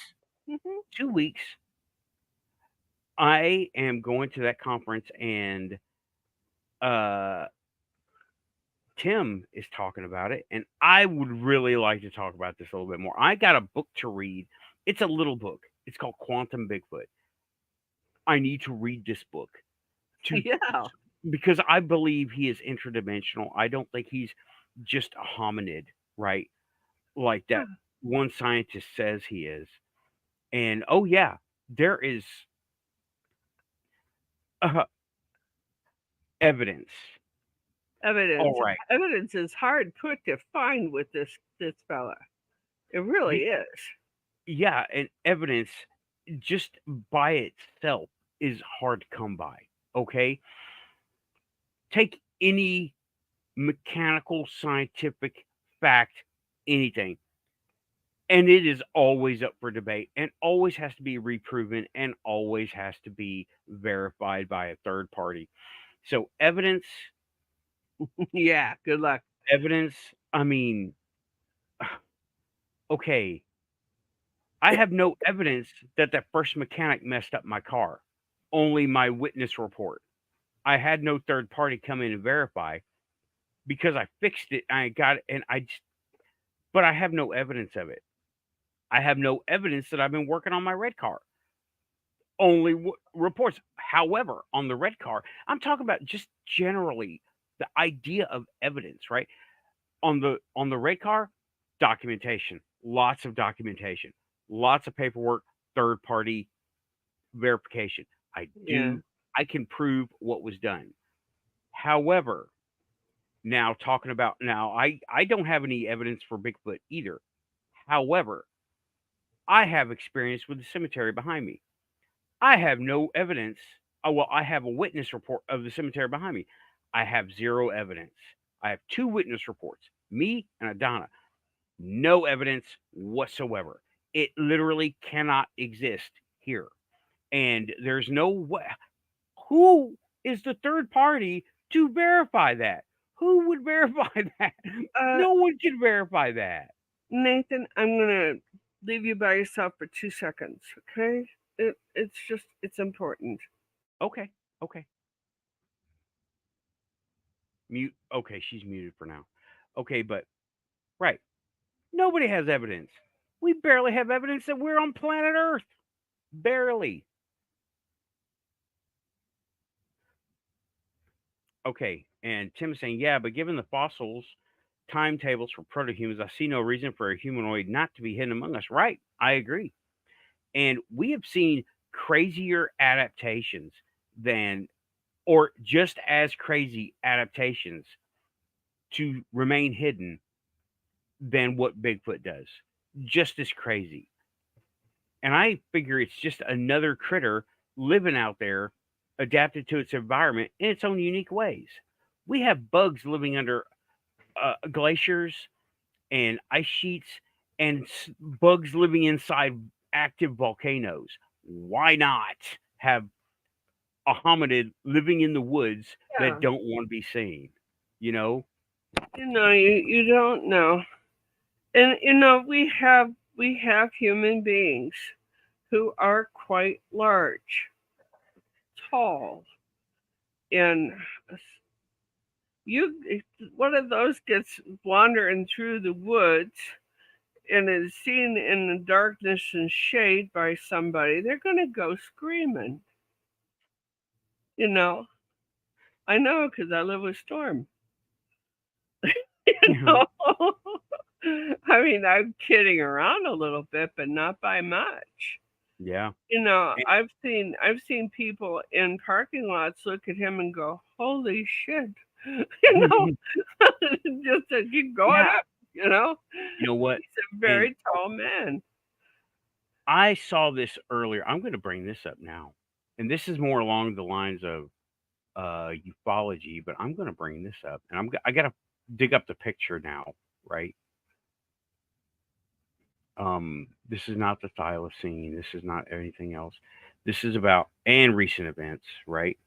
Speaker 1: 2 weeks,
Speaker 3: Hmm.
Speaker 1: 2 weeks, I am going to that conference, and uh Tim is talking about it, and I would really like to talk about this a little bit more. I got a book to read. It's a little book. It's called Quantum Bigfoot. I need to read this book to
Speaker 3: Yeah.
Speaker 1: because I believe he is interdimensional. I don't think he's just a hominid, right? Like that one scientist says he is. And oh yeah, there is uh, evidence.
Speaker 3: Evidence.
Speaker 1: All right.
Speaker 3: Evidence is hard put to find with this fella. It really
Speaker 1: Be-
Speaker 3: is.
Speaker 1: yeah, and evidence just by itself is hard to come by. Okay? Take any mechanical, scientific fact, anything, and it is always up for debate and always has to be reproven and always has to be verified by a third party. So
Speaker 3: Yeah. Good luck.
Speaker 1: evidence, I mean, okay, I have no evidence that that first mechanic messed up my car, only my witness report. I had no third party come in and verify because I fixed it. I got it, and but I have no evidence of it. I have no evidence that I've been working on my red car. Only reports. However, on the red car, I'm talking about just generally the idea of evidence, right? On the red car, documentation, lots of documentation, lots of paperwork, third party verification. I
Speaker 3: Yeah.
Speaker 1: do I can prove what was done. However, now talking about now I don't have any evidence for Bigfoot either. However, I have experience with the cemetery behind me. I have no evidence. Oh, well, I have a witness report of the cemetery behind me. I have zero evidence. I have two witness reports, me and Adana. No evidence whatsoever. It literally cannot exist here. And there's no way. Who is the third party to verify that? Who would verify that?
Speaker 3: Uh,
Speaker 1: No one can verify that.
Speaker 3: Nathan, I'm gonna leave you by yourself for 2 seconds, okay? It's important.
Speaker 1: Okay. Okay. Mute. Okay, she's muted for now. Okay, but right. Nobody has evidence. We barely have evidence that we're on planet Earth. Barely. Okay, and Tim is saying, yeah, but given the fossils timetables for proto-humans, I see no reason for a humanoid not to be hidden among us. Right, I agree. And we have seen crazier adaptations than, or just as crazy adaptations to remain hidden than what Bigfoot does. Just as crazy. And I figure it's just another critter living out there, adapted to its environment in its own unique ways. We have bugs living under glaciers and ice sheets, and bugs living inside active volcanoes. Why not have a hominid living in the woods
Speaker 3: Yeah.
Speaker 1: that don't want to be seen? You know?
Speaker 3: You don't know. And we have human beings who are quite large, tall, and you one of those gets wandering through the woods and is seen in the darkness and shade by somebody, they're gonna go screaming. You know, I know because I live with Storm. you know, I mean, I'm kidding around a little bit, but not by much.
Speaker 1: Yeah.
Speaker 3: I've seen people in parking lots look at him and go, "Holy shit!" you know, just to keep going
Speaker 1: Yeah.
Speaker 3: up. You know,
Speaker 1: You know what?
Speaker 3: he's a very tall man.
Speaker 1: I saw this earlier. I'm going to bring this up now. And this is more along the lines of ufology, but I'm going to bring this up. And I got to dig up the picture now, right? This is not the thylacine. This is not anything else. This is about and recent events, right?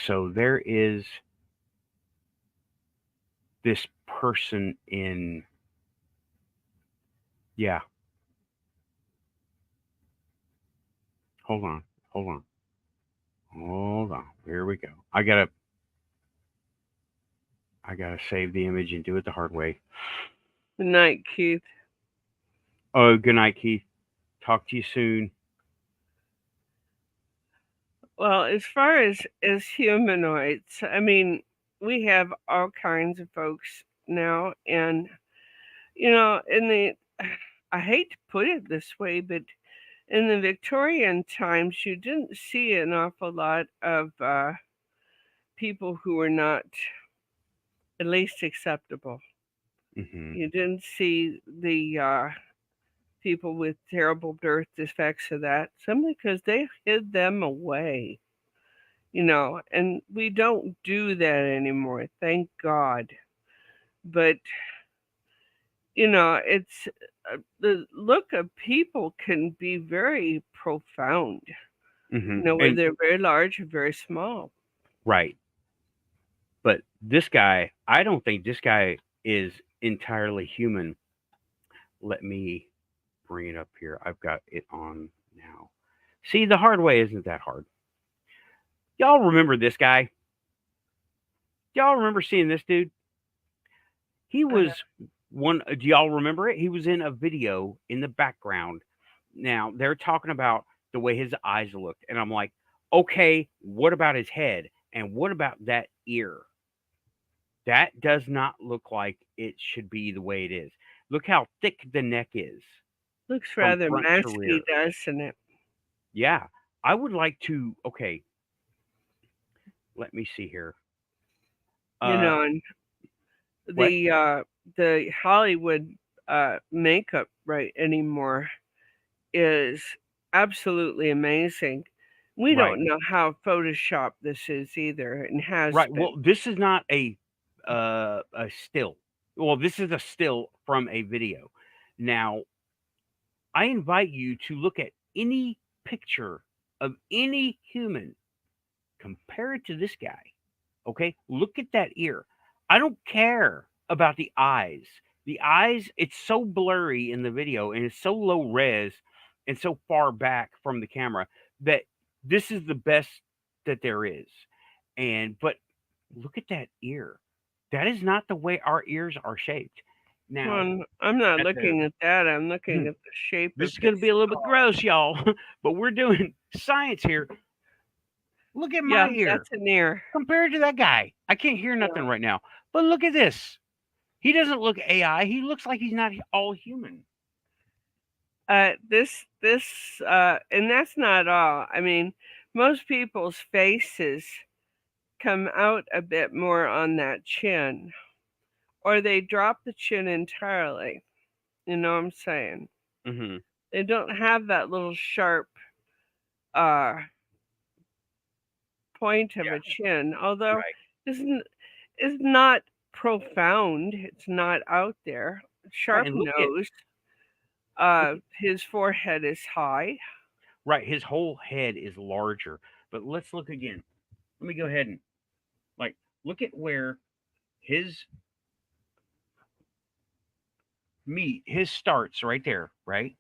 Speaker 1: So there is this person in, yeah. Hold on. Here we go. I gotta save the image and do it the hard way.
Speaker 3: Good night, Keith.
Speaker 1: Oh, good night, Keith. Talk to you soon.
Speaker 3: Well, as far as humanoids, I mean, we have all kinds of folks now, and in the I hate to put it this way, but in the Victorian times, you didn't see an awful lot of people who were not at least acceptable.
Speaker 1: Hmm.
Speaker 3: You didn't see the people with terrible birth defects or that, simply because they hid them away. And we don't do that anymore, thank God. But it's the look of people can be very profound.
Speaker 1: Hmm.
Speaker 3: Where they're very large or very small.
Speaker 1: Right. But this guy, I don't think this guy is entirely human. Let me bring it up here. I've got it on now. See, the hard way isn't that hard. Y'all remember this guy? Y'all remember seeing this dude? He was one. Do y'all remember it? He was in a video in the background. Now they're talking about the way his eyes looked, and I'm like, okay, what about his head? And what about that ear? That does not look like it should be the way it is. Look how thick the neck is
Speaker 3: Looks
Speaker 1: from
Speaker 3: rather
Speaker 1: front to rear.
Speaker 3: messy, doesn't it?
Speaker 1: Yeah, I would like to. Okay, let me see here.
Speaker 3: You know, and
Speaker 1: what?
Speaker 3: the Hollywood makeup right anymore is absolutely amazing. We
Speaker 1: Right.
Speaker 3: don't know how Photoshop this is either, and has
Speaker 1: Right.
Speaker 3: been.
Speaker 1: Well, this is not a still. Well, this is a still from a video. Now, I invite you to look at any picture of any human, compare it to this guy. Okay? Look at that ear. I don't care about the eyes. The eyes, it's so blurry in the video and it's so low res and so far back from the camera that this is the best that there is. But look at that ear. That is not the way our ears are shaped. Now,
Speaker 3: Well, I'm not
Speaker 1: at the
Speaker 3: looking at that. I'm looking at the shape
Speaker 1: this
Speaker 3: of
Speaker 1: is going to be
Speaker 3: his
Speaker 1: a little bit
Speaker 3: skull.
Speaker 1: gross, y'all, but we're doing science here. Look at my
Speaker 3: Yeah,
Speaker 1: ear
Speaker 3: that's an ear.
Speaker 1: compared to that guy. I can't hear nothing right now. But look at this. He doesn't look AI. He looks like he's not all human.
Speaker 3: This, and that's not all. I mean, most people's faces come out a bit more on that chin, or they drop the chin entirely. You know what I'm saying?
Speaker 1: Mm-hmm.
Speaker 3: They don't have that little sharp uh, point of a chin, although
Speaker 1: Right.
Speaker 3: isn't is not profound. It's not out there.
Speaker 1: Right.
Speaker 3: Sharp
Speaker 1: And look at
Speaker 3: nose. His forehead is high.
Speaker 1: right. His whole head is larger. But let's look again. Let me go ahead and look at where his his starts right there, right?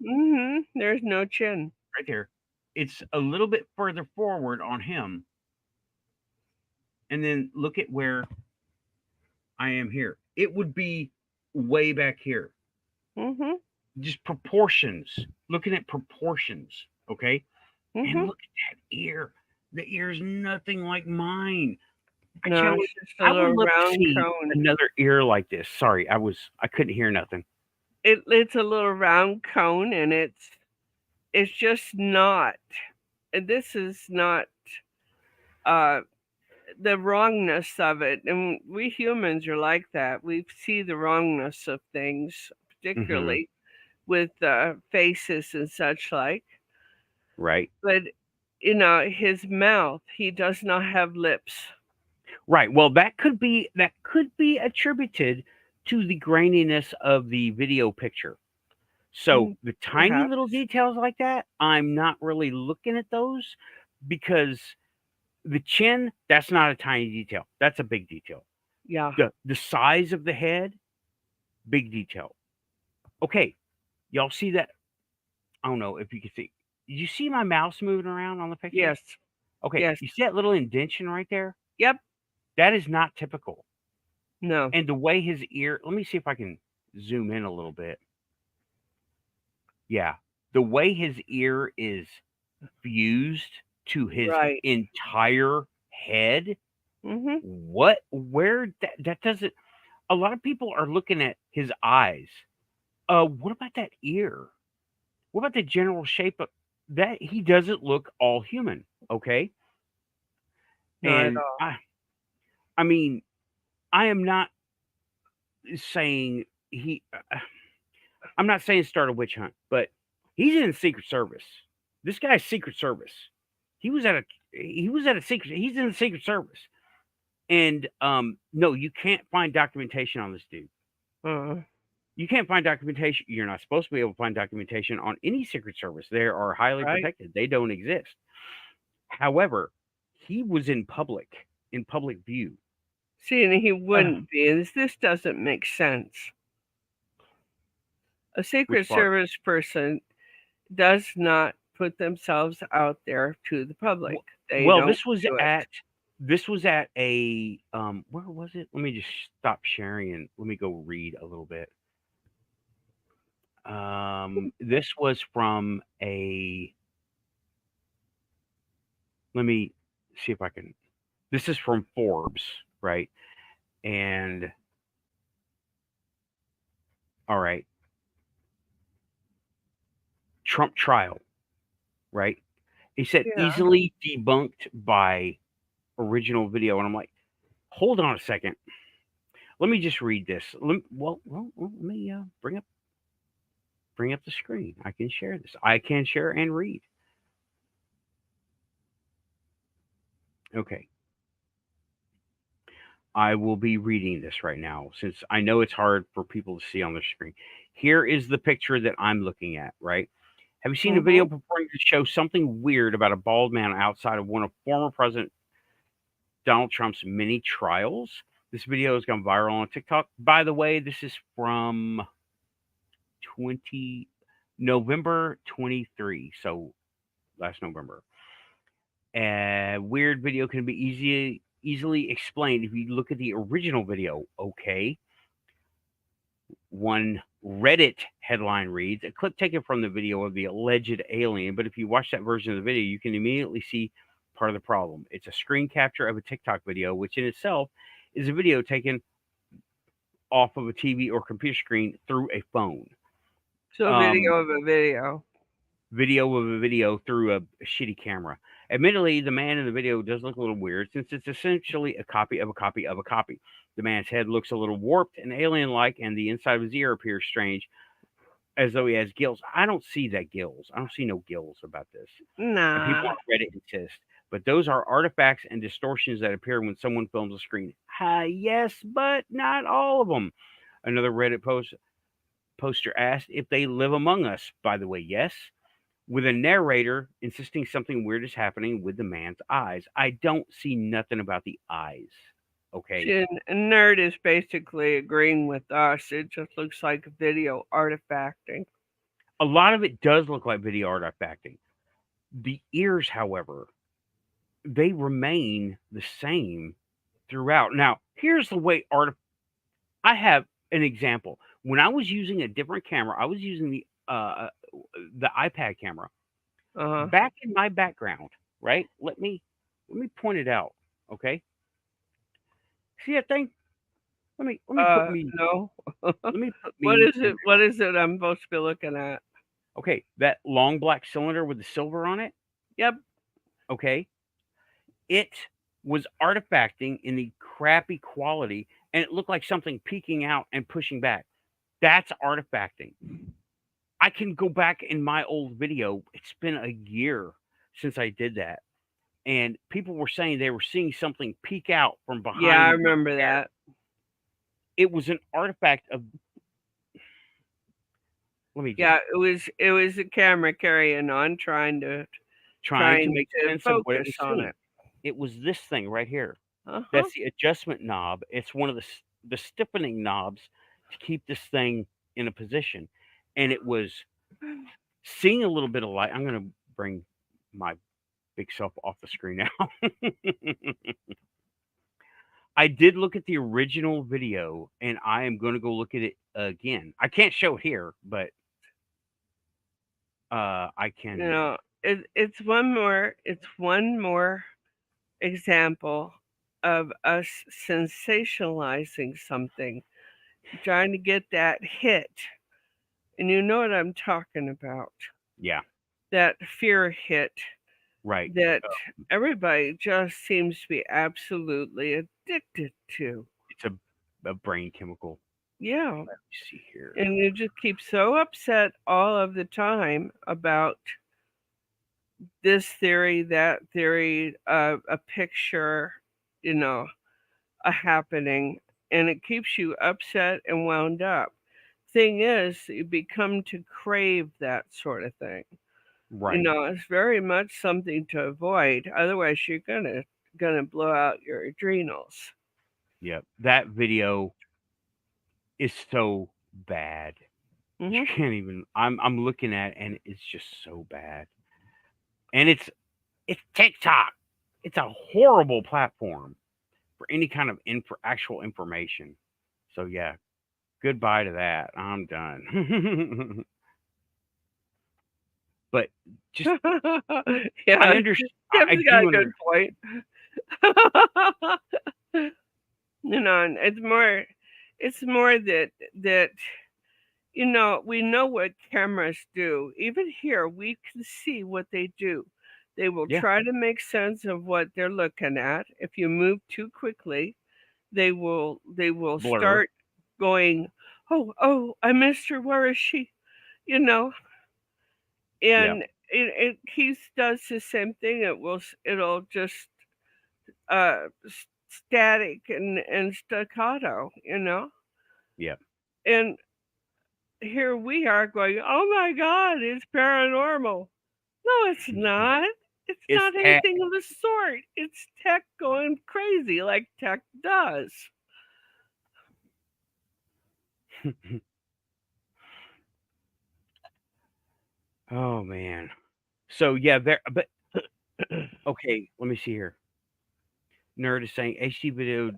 Speaker 3: There's no chin.
Speaker 1: Right there. It's a little bit further forward on him. And then look at where I am here. It would be way back here. Just proportions. Looking at proportions. Okay. And look at that ear. The ear's nothing like mine.
Speaker 3: No, it's just a
Speaker 1: I would
Speaker 3: little
Speaker 1: love to
Speaker 3: round
Speaker 1: see
Speaker 3: cone.
Speaker 1: another ear like this. Sorry, I couldn't hear nothing.
Speaker 3: It's a little round cone, and it's just not. This is not the wrongness of it, and we humans are like that. We see the wrongness of things, particularly with faces and such like.
Speaker 1: Right.
Speaker 3: But his mouth, he does not have lips.
Speaker 1: Right. Well, that could be attributed to the graininess of the video picture. So the tiny little details like that, I'm not really looking at those because the chin, that's not a tiny detail. That's a big detail.
Speaker 3: Yeah.
Speaker 1: The size of the head, big detail. Okay. Y'all see that? I don't know if you can see. Did you see my mouse moving around on the picture?
Speaker 3: Yes.
Speaker 1: Okay.
Speaker 3: Yes.
Speaker 1: You see that little indentation right there?
Speaker 3: Yep.
Speaker 1: That is not typical.
Speaker 3: No.
Speaker 1: And the way his ear, let me see if I can zoom in a little bit. Yeah. The way his ear is fused to his entire head. Where that doesn't, a lot of people are looking at his eyes. What about that ear? What about the general shape of that? He doesn't look all human. Okay.
Speaker 3: Not
Speaker 1: And
Speaker 3: at all.
Speaker 1: I mean, I am not saying I'm not saying start a witch hunt, but he's in the Secret Service. This guy's Secret Service. He's in the Secret Service. And no, you can't find documentation on this dude. You can't find documentation. You're not supposed to be able to find documentation on any Secret Service. They are highly protected. They don't exist. However, he was in public view.
Speaker 3: See, and he wouldn't be. This doesn't make sense. A Secret Service person does not put themselves out there to the public. They
Speaker 1: Well,
Speaker 3: don't do it.
Speaker 1: this was at a where was it? Let me just stop sharing and let me go read a little bit. This was from a let me see if I can. This is from Forbes, right? And all right, Trump trial, right? He said
Speaker 3: Yeah.
Speaker 1: easily debunked by original video, and I'm like, hold on a second. Let me just read this. Let me bring up the screen. I can share this. I can share and read. Okay. I will be reading this right now since I know it's hard for people to see on the screen. Here is the picture that I'm looking at, right? Have you seen a video purporting to show something weird about a bald man outside of one of former President Donald Trump's mini trials? This video has gone viral on TikTok. By the way, this is from November 23, so last November. Weird video can be easily explained if you look at the original video. Okay. One Reddit headline reads, a clip taken from the video of the alleged alien, but if you watch that version of the video, you can immediately see part of the problem. It's a screen capture of a TikTok video, which in itself is a video taken off of a TV or computer screen through a phone.
Speaker 3: So a video of a video.
Speaker 1: Video of a video through a shitty camera. Admittedly, the man in the video does look a little weird since it's essentially a copy of a copy of a copy. The man's head looks a little warped and alien-like, and the inside of his ear appears strange, as though he has gills. I don't see that gills. I don't see no gills about this.
Speaker 3: Nah.
Speaker 1: And people on Reddit insist. But those are artifacts and distortions that appear when someone films a screen. Yes, but not all of them. Another Reddit poster asked if they live among us. By the way, yes. With a narrator insisting something weird is happening with the man's eyes. I don't see nothing about the eyes. Okay.
Speaker 3: A nerd is basically agreeing with us. It just looks like video artifacting.
Speaker 1: A lot of it does look like video artifacting. The ears, however, they remain the same throughout. Now, here's the way I have an example. When I was using a different camera, I was using the iPad camera. Back in my background, right? Let me point it out. Okay. See that thing? Let me put me.
Speaker 3: No.
Speaker 1: Let me put me.
Speaker 3: What is it? What is it I'm supposed to be looking at?
Speaker 1: Okay, that long black cylinder with the silver on it.
Speaker 3: Yep.
Speaker 1: Okay. It was artifacting in the crappy quality, and it looked like something peeking out and pushing back. That's artifacting. I can go back in my old video. It's been a year since I did that. And people were saying they were seeing something peek out from behind.
Speaker 3: Yeah, I remember that.
Speaker 1: It was an artifact of.
Speaker 3: Yeah, it was the camera carrying on, trying to
Speaker 1: make sense of what it was on it. It was this thing right here. That's the adjustment knob. It's one of the stiffening knobs to keep this thing in a position. And it was seeing a little bit of light. I'm going to bring my big self off the screen now. I did look at the original video, and I am going to go look at it again. I can't show it here, but I can.
Speaker 3: You know, it's one more example of us sensationalizing something, trying to get that hit. And you know what I'm talking about.
Speaker 1: Yeah.
Speaker 3: That fear hit.
Speaker 1: Right.
Speaker 3: That everybody just seems to be absolutely addicted to.
Speaker 1: It's a brain chemical.
Speaker 3: Yeah.
Speaker 1: Let me see here.
Speaker 3: And you just keep so upset all of the time about this theory, that theory, a picture, you know, a happening, and it keeps you upset and wound up. Thing is, you become to crave that sort of thing.
Speaker 1: Right.
Speaker 3: You know, it's very much something to avoid. Otherwise, you're gonna blow out your adrenals.
Speaker 1: Yep. That video is so bad. You can't even. I'm looking at it, and it's just so bad. and it's TikTok. It's a horrible platform for any kind of actual information. So yeah, goodbye to that. I'm done. But just I
Speaker 3: Yeah,
Speaker 1: understand. I
Speaker 3: Tim's got
Speaker 1: do
Speaker 3: a good
Speaker 1: under.
Speaker 3: point. And it's more that we know what cameras do. Even here, we can see what they do. They will
Speaker 1: Yeah,
Speaker 3: try to make sense of what they're looking at. If you move too quickly, they will
Speaker 1: blur.
Speaker 3: start going, oh, I missed her. Where is she? You know,
Speaker 1: Yeah,
Speaker 3: and he does the same thing. It'll just static and staccato.
Speaker 1: yeah.
Speaker 3: And here we are going, oh my God, it's paranormal. No, it's not. It's
Speaker 1: It's
Speaker 3: not anything of the sort. It's tech going crazy like tech does.
Speaker 1: Oh man. So yeah, there. But okay, let me see here. Nerd is saying HD video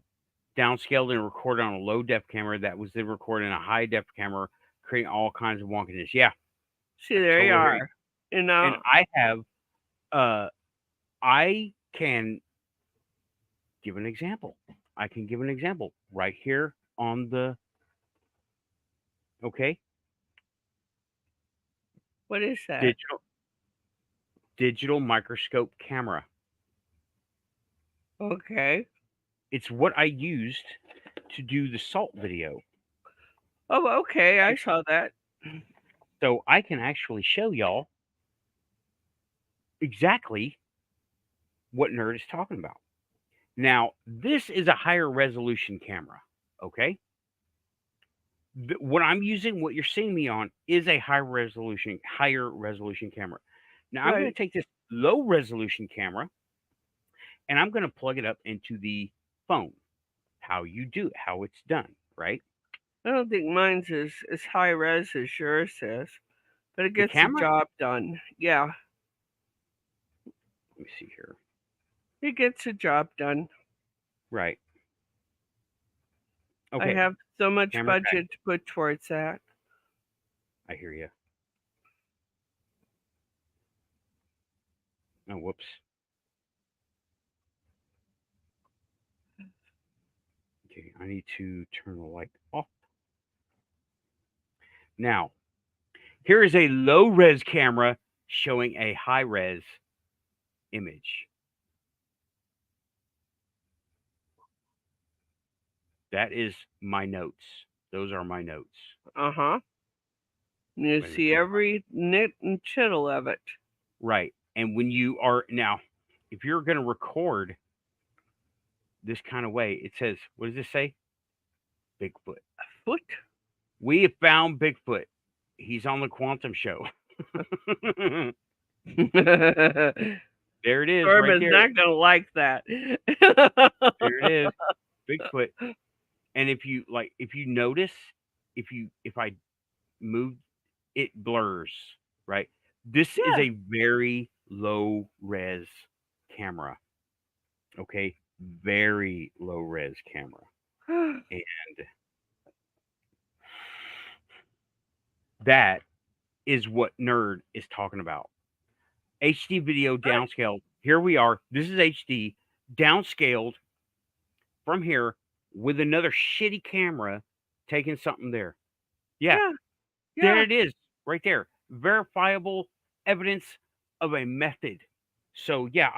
Speaker 1: downscaled and recorded on a low def camera that was then recorded in a high def camera, creating all kinds of wonkiness. Yeah,
Speaker 3: See,
Speaker 1: I
Speaker 3: there you
Speaker 1: totally hear you.
Speaker 3: are. You
Speaker 1: And
Speaker 3: know,
Speaker 1: I have, uh, I can give an example. I can give an example right here on the, okay,
Speaker 3: what is that?
Speaker 1: digital microscope camera.
Speaker 3: Okay.
Speaker 1: It's what I used to do the salt video.
Speaker 3: Oh, okay. I saw that.
Speaker 1: So I can actually show y'all exactly what Nerd is talking about. Now, this is a higher resolution camera, okay? What I'm using, what you're seeing me on, is a higher resolution camera. Now, I'm going
Speaker 3: Right.
Speaker 1: to take this low resolution camera and I'm going to plug it up into the phone. How you do it, how it's done, right?
Speaker 3: I don't think mine's as high res as yours is, but it
Speaker 1: The
Speaker 3: gets the
Speaker 1: camera,
Speaker 3: job done. Yeah,
Speaker 1: let me see here.
Speaker 3: it gets the job done.
Speaker 1: Right.
Speaker 3: I
Speaker 1: Okay.
Speaker 3: have so much
Speaker 1: Camera's back.
Speaker 3: budget to put towards that.
Speaker 1: I hear you. Oh, whoops. Okay, I need to turn the light off. Now, here is a low res camera showing a high res image. That is my notes. Those are my notes.
Speaker 3: Uh huh. You
Speaker 1: Wait a minute.
Speaker 3: see every nit and tittle of it.
Speaker 1: Right. And when you are now, if you're going to record this kind of way, it says, what does this say? Bigfoot.
Speaker 3: Foot.
Speaker 1: We have found Bigfoot. He's on the Quantum Show. There it is,
Speaker 3: Norm
Speaker 1: right
Speaker 3: is
Speaker 1: there.
Speaker 3: not gonna like that.
Speaker 1: There it is, Bigfoot. And if you notice, if I move, it blurs, right? This is
Speaker 3: Yeah.
Speaker 1: a very low res camera. Okay, very low res camera, and that is what Nerd is talking about. HD video
Speaker 3: Right.
Speaker 1: downscaled. Here we are. This is HD downscaled from here with another shitty camera taking something there. Yeah,
Speaker 3: Yeah.
Speaker 1: there
Speaker 3: Yeah.
Speaker 1: it is, right there. Verifiable evidence of a method. So yeah,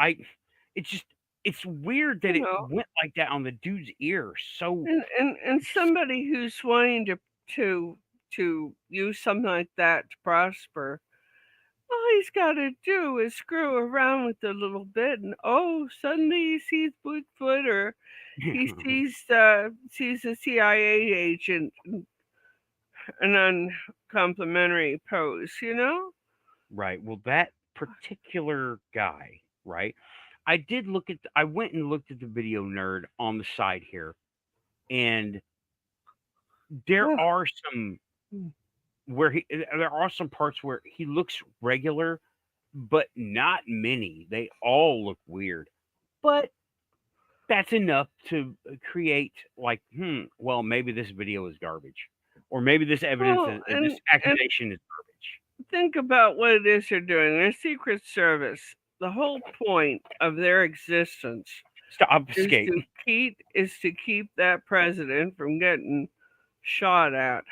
Speaker 1: it's just it's weird that
Speaker 3: You
Speaker 1: it
Speaker 3: know,
Speaker 1: went like that on the dude's ear. So
Speaker 3: and somebody who's wanting to to use something like that to prosper, all he's got to do is screw around with it a little bit, and oh, suddenly he sees Bigfoot, or he sees a CIA agent in an uncomplimentary pose.
Speaker 1: right. Well, that particular guy, right? I went and looked at the video Nerd on the side here, and there
Speaker 3: Oh,
Speaker 1: are some there are some parts where he looks regular, but not many. They all look weird. But that's enough to create like, well, maybe this video is garbage, or maybe this evidence,
Speaker 3: Well,
Speaker 1: this
Speaker 3: and
Speaker 1: accusation is garbage.
Speaker 3: think about what it is they're doing. They're Secret Service. The whole point of their existence
Speaker 1: To
Speaker 3: is
Speaker 1: obfuscate.
Speaker 3: to keep that president from getting shot at.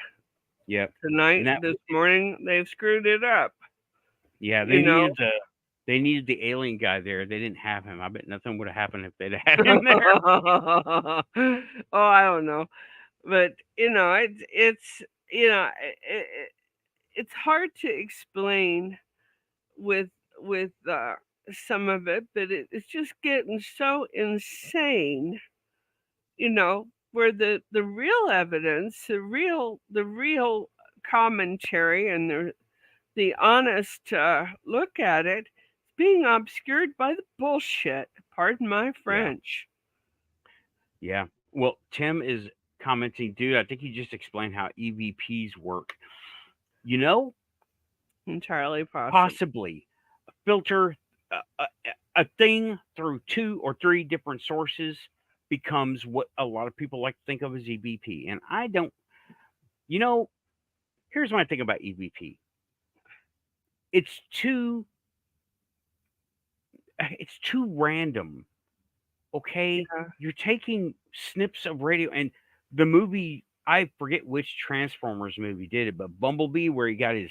Speaker 1: Yep.
Speaker 3: Tonight,
Speaker 1: And that,
Speaker 3: this morning, they've screwed it up.
Speaker 1: yeah,
Speaker 3: You know.
Speaker 1: they needed the alien guy there. They didn't have him. I bet nothing would have happened if they'd had him there.
Speaker 3: Oh, I don't know, but it's it's hard to explain with some of it, but it's just getting so insane. Where the real evidence, the real commentary, and the honest look at it is being obscured by the bullshit. Pardon my
Speaker 1: Yeah.
Speaker 3: French.
Speaker 1: Yeah. Well, Tim is commenting, dude, I think you just explained how EVPs work. You know,
Speaker 3: Entirely possible.
Speaker 1: possibly filter a thing through 2 or 3 different sources becomes what a lot of people like to think of as EVP. And I don't, you know, here's my thing about EVP. It's too random. Okay,
Speaker 3: Yeah.
Speaker 1: you're taking snips of radio, and the movie, I forget which Transformers movie did it, but Bumblebee, where he got his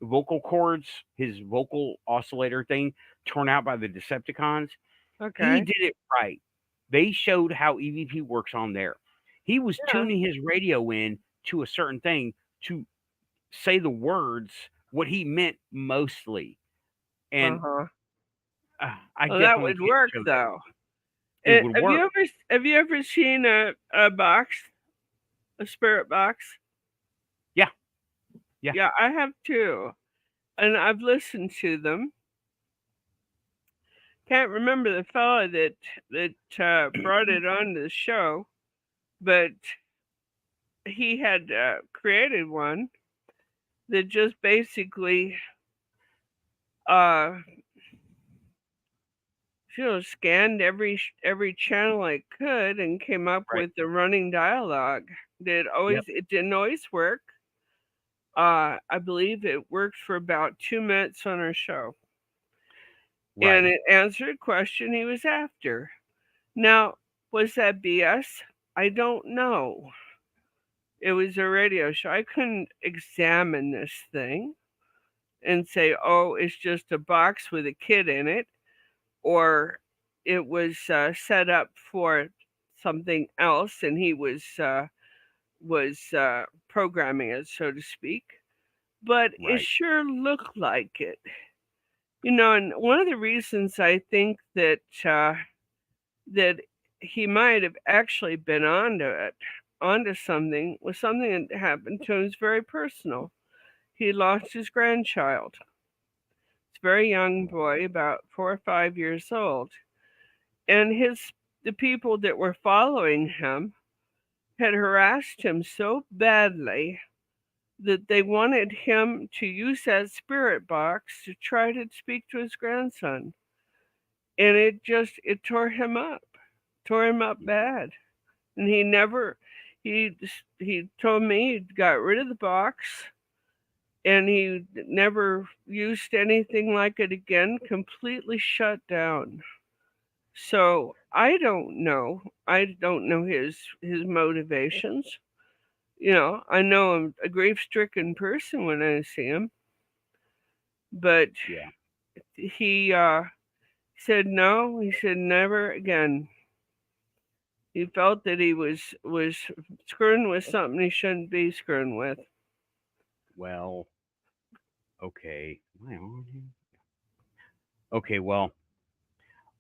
Speaker 1: vocal cords, his vocal oscillator thing torn out by the Decepticons. He
Speaker 3: Okay.
Speaker 1: did it right. They showed how EVP works on there. He was
Speaker 3: Yeah.
Speaker 1: tuning his radio in to a certain thing to say the words, what he meant mostly. And
Speaker 3: Uh-huh.
Speaker 1: I
Speaker 3: Well, that
Speaker 1: definitely
Speaker 3: would
Speaker 1: can't
Speaker 3: work
Speaker 1: show that.
Speaker 3: though.
Speaker 1: It would
Speaker 3: Have
Speaker 1: work.
Speaker 3: you ever seen a box, a spirit box?
Speaker 1: Yeah. Yeah.
Speaker 3: Yeah, I have too, and I've listened to them. Can't remember the fella that brought it on the show, but he had created one that just basically uh scanned every channel it could and came up
Speaker 1: Right.
Speaker 3: with the running dialogue.
Speaker 1: Yep.
Speaker 3: It didn't always work. I believe it worked for about 2 minutes on our show, and
Speaker 1: Right.
Speaker 3: it answered a question he was after. Now, was that BS? I don't know. It was a radio show. I couldn't examine this thing and say, oh, it's just a box with a kid in it, or it was set up for something else, and he was programming it, so to speak. But it
Speaker 1: Right.
Speaker 3: sure looked like it. And one of the reasons I think that that he might have actually been onto something, was something that happened to him. It's very personal. He lost his grandchild. It's a very young boy, about 4 or 5 years old. And the people that were following him had harassed him so badly that they wanted him to use that spirit box to try to speak to his grandson. And it tore him up bad. And he told me he got rid of the box, and he never used anything like it again, completely shut down. So I don't know. I don't know his motivations. I know I'm a grief-stricken person when I see him, but
Speaker 1: Yeah.
Speaker 3: he said no. He said never again. He felt that he was screwing with something he shouldn't be screwing with.
Speaker 1: Well, okay. Am I on here? Okay, well,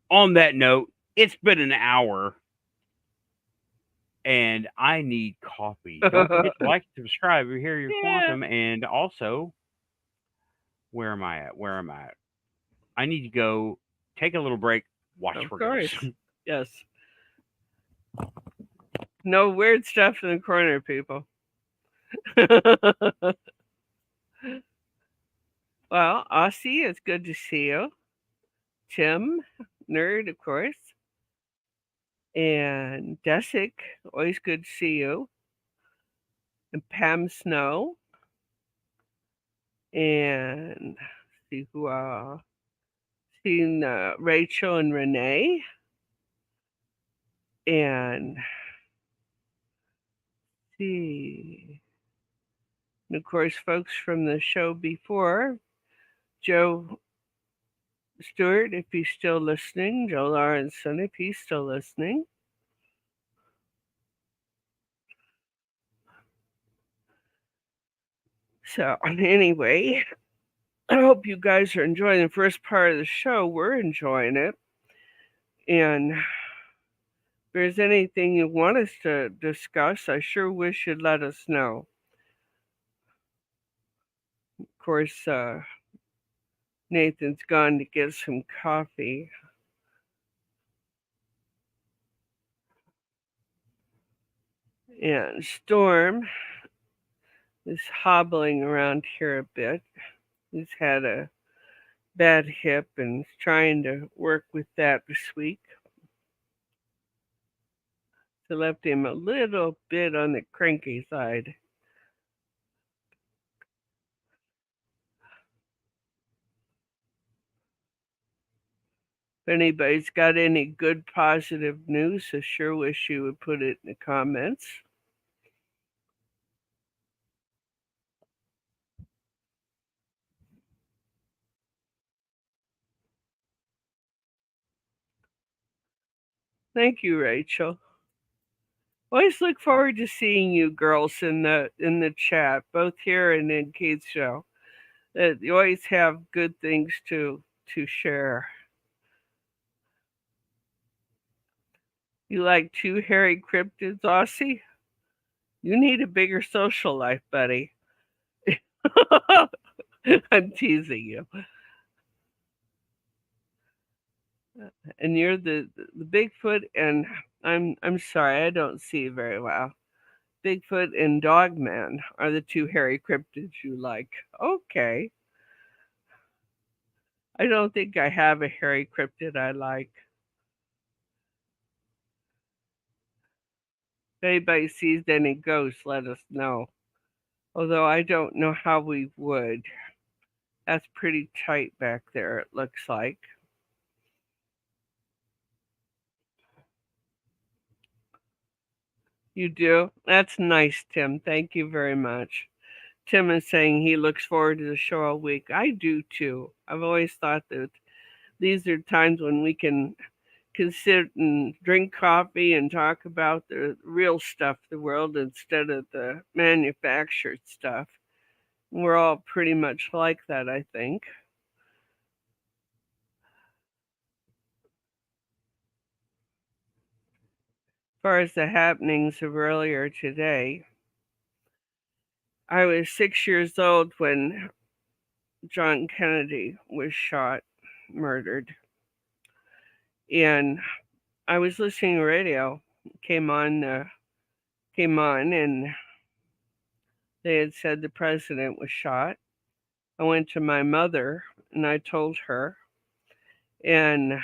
Speaker 1: on that note, it's been an hour and I need coffee. Don't forget to like, subscribe, you hear your
Speaker 3: Yeah.
Speaker 1: quantum, and also, where am I at? I need to go take a little break, watch
Speaker 3: Of
Speaker 1: for
Speaker 3: course.
Speaker 1: ghosts.
Speaker 3: Yes. No weird stuff in the corner, people. Well, Aussie, it's good to see you. Tim, nerd, of course. And Desic, always good to see you. And Pam Snow. And see who seen Rachel and Renee. And see. And of course, folks from the show before, Joe Stewart, if he's still listening, Joe Lawrenson, if he's still listening. So, anyway, I hope you guys are enjoying the first part of the show. We're enjoying it. And if there's anything you want us to discuss, I sure wish you'd let us know. Of course, Nathan's gone to get some coffee. And Storm is hobbling around here a bit. He's had a bad hip and is trying to work with that this week. So left him a little bit on the cranky side. If anybody's got any good positive news, I sure wish you would put it in the comments. Thank you, Rachel. Always look forward to seeing you girls in the chat, both here and in Keith's show. You always have good things to share. You like 2 hairy cryptids, Aussie? You need a bigger social life, buddy. I'm teasing you. And you're the Bigfoot, and I'm sorry, I don't see very well. Bigfoot and Dogman are the 2 hairy cryptids you like. Okay. I don't think I have a hairy cryptid I like. If anybody sees any ghosts, let us know. Although I don't know how we would. That's pretty tight back there, it looks like. You do? That's nice, Tim. Thank you very much. Tim is saying he looks forward to the show all week. I do too. I've always thought that these are times when we can sit and drink coffee and talk about the real stuff of the world instead of the manufactured stuff. We're all pretty much like that, I think. As far as the happenings of earlier today, I was 6 years old when John Kennedy was shot, murdered. And I was listening to radio, came on, and they had said the president was shot. I went to my mother and I told her, and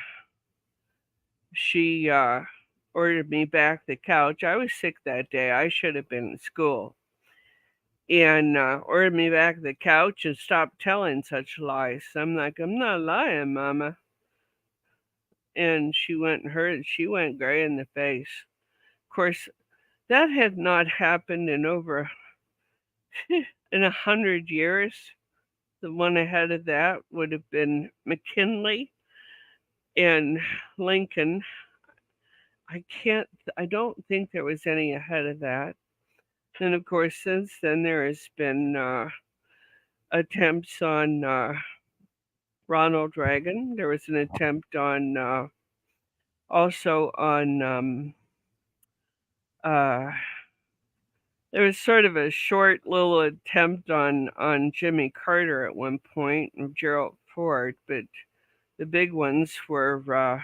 Speaker 3: she ordered me back the couch. I was sick that day. I should have been in school. And ordered me back the couch and stopped telling such lies. I'm like, I'm not lying, Mama. And she went and heard it. She went gray in the face. Of course, that had not happened in over in 100 years. The one ahead of that would have been McKinley and Lincoln. I don't think there was any ahead of that. And of course, since then, there has been attempts on Ronald Reagan. There was an attempt on also on there was sort of a short little attempt on Jimmy Carter at one point and Gerald Ford, but the big ones were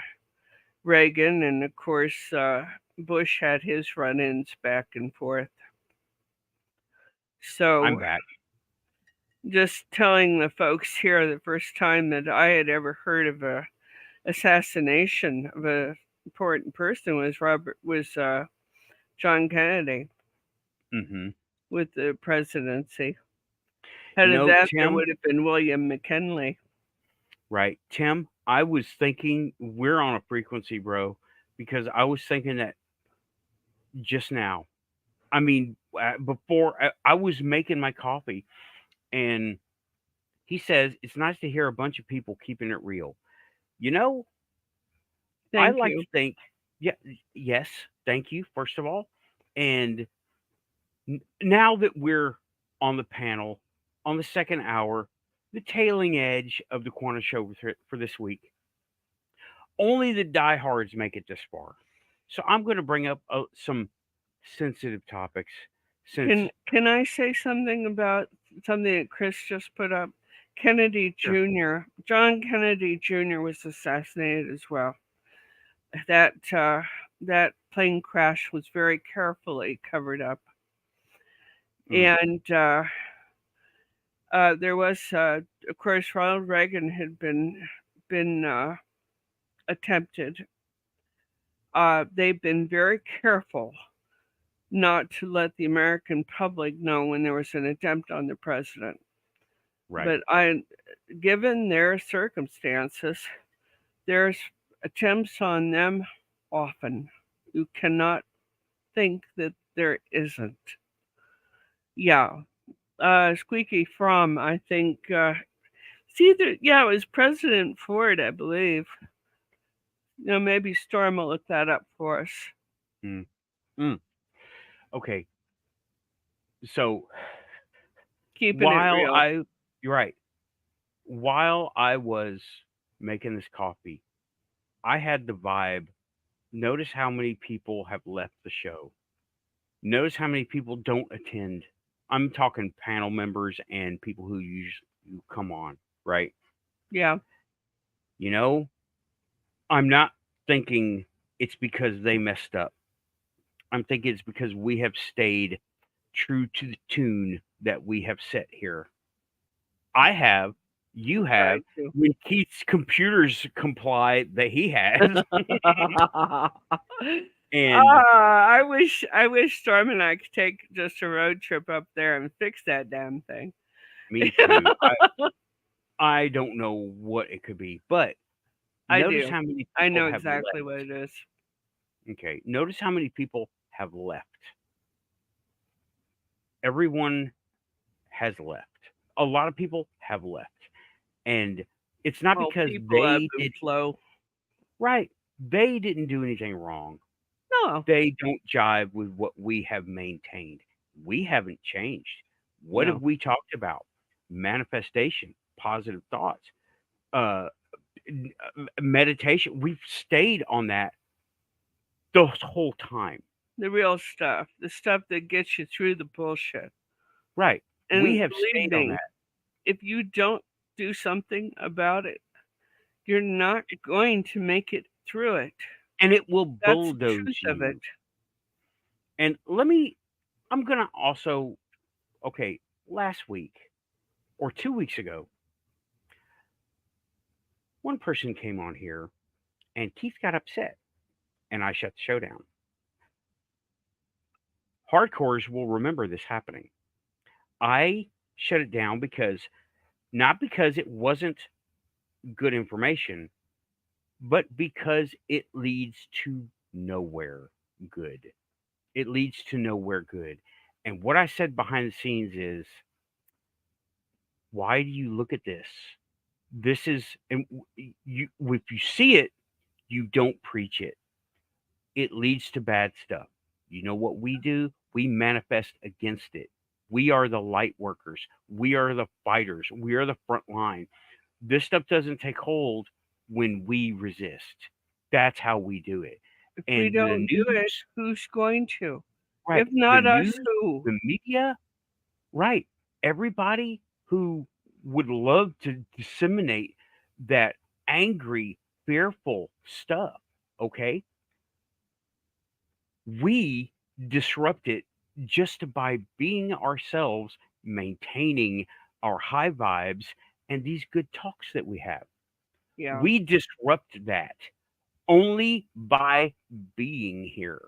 Speaker 3: Reagan, and of course Bush had his run-ins back and forth. So
Speaker 1: I'm back.
Speaker 3: just telling the folks here the first time that I had ever heard of a assassination of a important person was John Kennedy
Speaker 1: Mm-hmm.
Speaker 3: with the presidency. Had of that, there
Speaker 1: Tim,
Speaker 3: would have been William McKinley.
Speaker 1: right? Tim, I was thinking we're on a frequency, bro, because I was thinking that just now. I mean, before I was making my coffee, and he says it's nice to hear a bunch of people keeping it real. You know, I
Speaker 3: Thank
Speaker 1: like
Speaker 3: you.
Speaker 1: to think, yeah, yes, thank you, first of all. And now that we're on the panel, on the second hour, the tailing edge of the Quantum Show for this week, only the diehards make it this far. So I'm going to bring up some sensitive topics since,
Speaker 3: Can I say something about something that Chris just put up? Kennedy
Speaker 1: sure,
Speaker 3: Jr. John Kennedy Jr. was assassinated as well. That that plane crash was very carefully covered up,
Speaker 1: mm,
Speaker 3: and there was, of course, Ronald Reagan had been attempted. They've been very careful not to let the American public know when there was an attempt on the president.
Speaker 1: right.
Speaker 3: But given their circumstances, there's attempts on them often. You cannot think that there isn't. Yeah. Squeaky Fromm, I think, it's either, yeah, it was President Ford, I believe. Maybe Storm will look that up for us.
Speaker 1: Mm, mm. Okay. So
Speaker 3: Keeping it
Speaker 1: while
Speaker 3: real.
Speaker 1: I, you're right, while I was making this coffee, I had the vibe. Notice how many people have left the show. Notice how many people don't attend. I'm talking panel members and people who usually come on, right?
Speaker 3: Yeah.
Speaker 1: You know, I'm not thinking it's because they messed up. I'm thinking it's because we have stayed true to the tune that we have set here. I have, you
Speaker 3: Try
Speaker 1: have,
Speaker 3: to.
Speaker 1: when Keith's computers comply that he has. And
Speaker 3: I wish Storm and I could take just a road trip up there and fix that damn thing.
Speaker 1: me too. I don't know what it could be, but
Speaker 3: I
Speaker 1: notice
Speaker 3: do.
Speaker 1: how many
Speaker 3: I
Speaker 1: people
Speaker 3: know
Speaker 1: have
Speaker 3: exactly
Speaker 1: left.
Speaker 3: what it is.
Speaker 1: Okay, notice how many people have left. Everyone has left. A lot of people have left. And it's not
Speaker 3: Well,
Speaker 1: because
Speaker 3: people ebb
Speaker 1: they
Speaker 3: and
Speaker 1: did
Speaker 3: flow.
Speaker 1: right. They didn't do anything wrong.
Speaker 3: No,
Speaker 1: They don't jive with what we have maintained. We haven't changed. What have
Speaker 3: no.
Speaker 1: we talked about? Manifestation, positive thoughts, uh, meditation. We've stayed on that the whole time.
Speaker 3: The real stuff, the stuff that gets you through the bullshit.
Speaker 1: Right. We
Speaker 3: And
Speaker 1: have
Speaker 3: believe
Speaker 1: stayed on
Speaker 3: me,
Speaker 1: that.
Speaker 3: if you don't do something about it, you're not going to make it through it.
Speaker 1: And it will
Speaker 3: That's the
Speaker 1: bulldoze
Speaker 3: truth of it.
Speaker 1: you. And I'm going to also, okay, last week or 2 weeks ago, one person came on here and Keith got upset and I shut the show down. Hardcores will remember this happening. I shut it down not because it wasn't good information, but because it leads to nowhere good. It leads to nowhere good. And what I said behind the scenes is, why do you look at this? This is, and you, if you see it, you don't preach it. It leads to bad stuff. You know what we do? We manifest against it. We are the light workers. We are the fighters. We are the front line. This stuff doesn't take hold when we resist. That's how we do it.
Speaker 3: If we
Speaker 1: And the
Speaker 3: don't do it,
Speaker 1: news,
Speaker 3: who's going to?
Speaker 1: right?
Speaker 3: If
Speaker 1: The
Speaker 3: not us,
Speaker 1: news,
Speaker 3: who?
Speaker 1: the media, right? Everybody who would love to disseminate that angry, fearful stuff, okay? We disrupt it just by being ourselves, maintaining our high vibes, and these good talks that we have.
Speaker 3: Yeah.
Speaker 1: We disrupt that only by being here.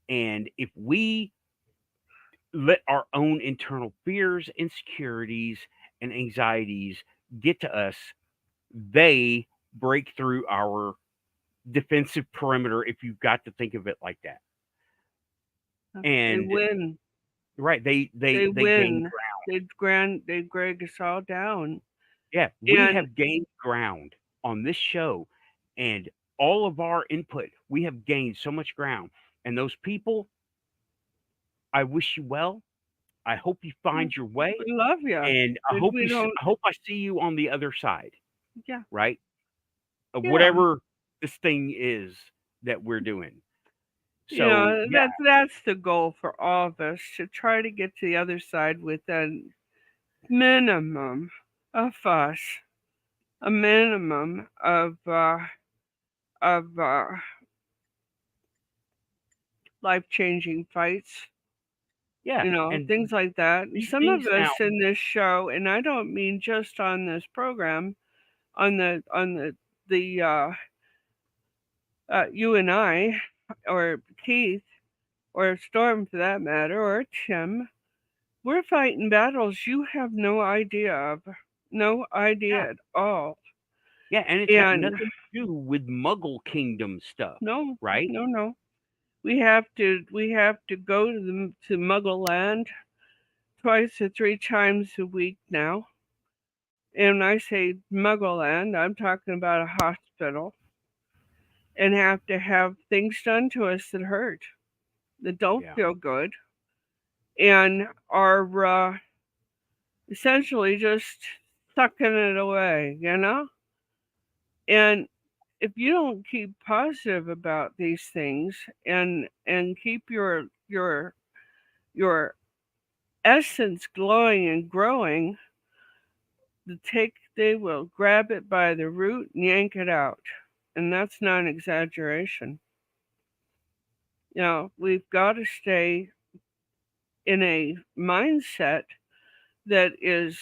Speaker 1: And if we let our own internal fears, insecurities, and anxieties get to us, they break through our defensive perimeter, if you've got to think of it like that.
Speaker 3: They
Speaker 1: And
Speaker 3: win.
Speaker 1: right,
Speaker 3: They
Speaker 1: they gain
Speaker 3: win. They drag us all down.
Speaker 1: yeah, we
Speaker 3: And
Speaker 1: have gained ground on this show, and all of our input, we have gained so much ground. And those people, I wish you well. I hope you find your way,
Speaker 3: we love you.
Speaker 1: and
Speaker 3: But we don't.
Speaker 1: I hope I see you on the other side,
Speaker 3: Yeah.
Speaker 1: right? Of
Speaker 3: Yeah.
Speaker 1: whatever this thing is that we're doing.
Speaker 3: You
Speaker 1: So
Speaker 3: know,
Speaker 1: yeah,
Speaker 3: that's the goal for all of us, to try to get to the other side with a minimum of us, a minimum of of uh, life-changing fights,
Speaker 1: yeah, and
Speaker 3: things like that. And
Speaker 1: these
Speaker 3: some of
Speaker 1: things now,
Speaker 3: us in this show, and I don't mean just on this program, on the you and I, or Keith, or Storm for that matter, or Tim, we're fighting battles you have no idea of, no
Speaker 1: yeah,
Speaker 3: idea at all.
Speaker 1: yeah, and it's got
Speaker 3: And
Speaker 1: nothing to do with Muggle Kingdom stuff,
Speaker 3: no,
Speaker 1: right?
Speaker 3: no, no. We have to go to Muggle Land twice or three times a week now. And when I say Muggle Land, I'm talking about a hospital, and have to have things done to us that hurt, that don't
Speaker 1: Yeah,
Speaker 3: feel good, and are essentially just sucking it away. And if you don't keep positive about these things, and keep your essence glowing and growing, they will grab it by the root and yank it out. And that's not an exaggeration. We've got to stay in a mindset that is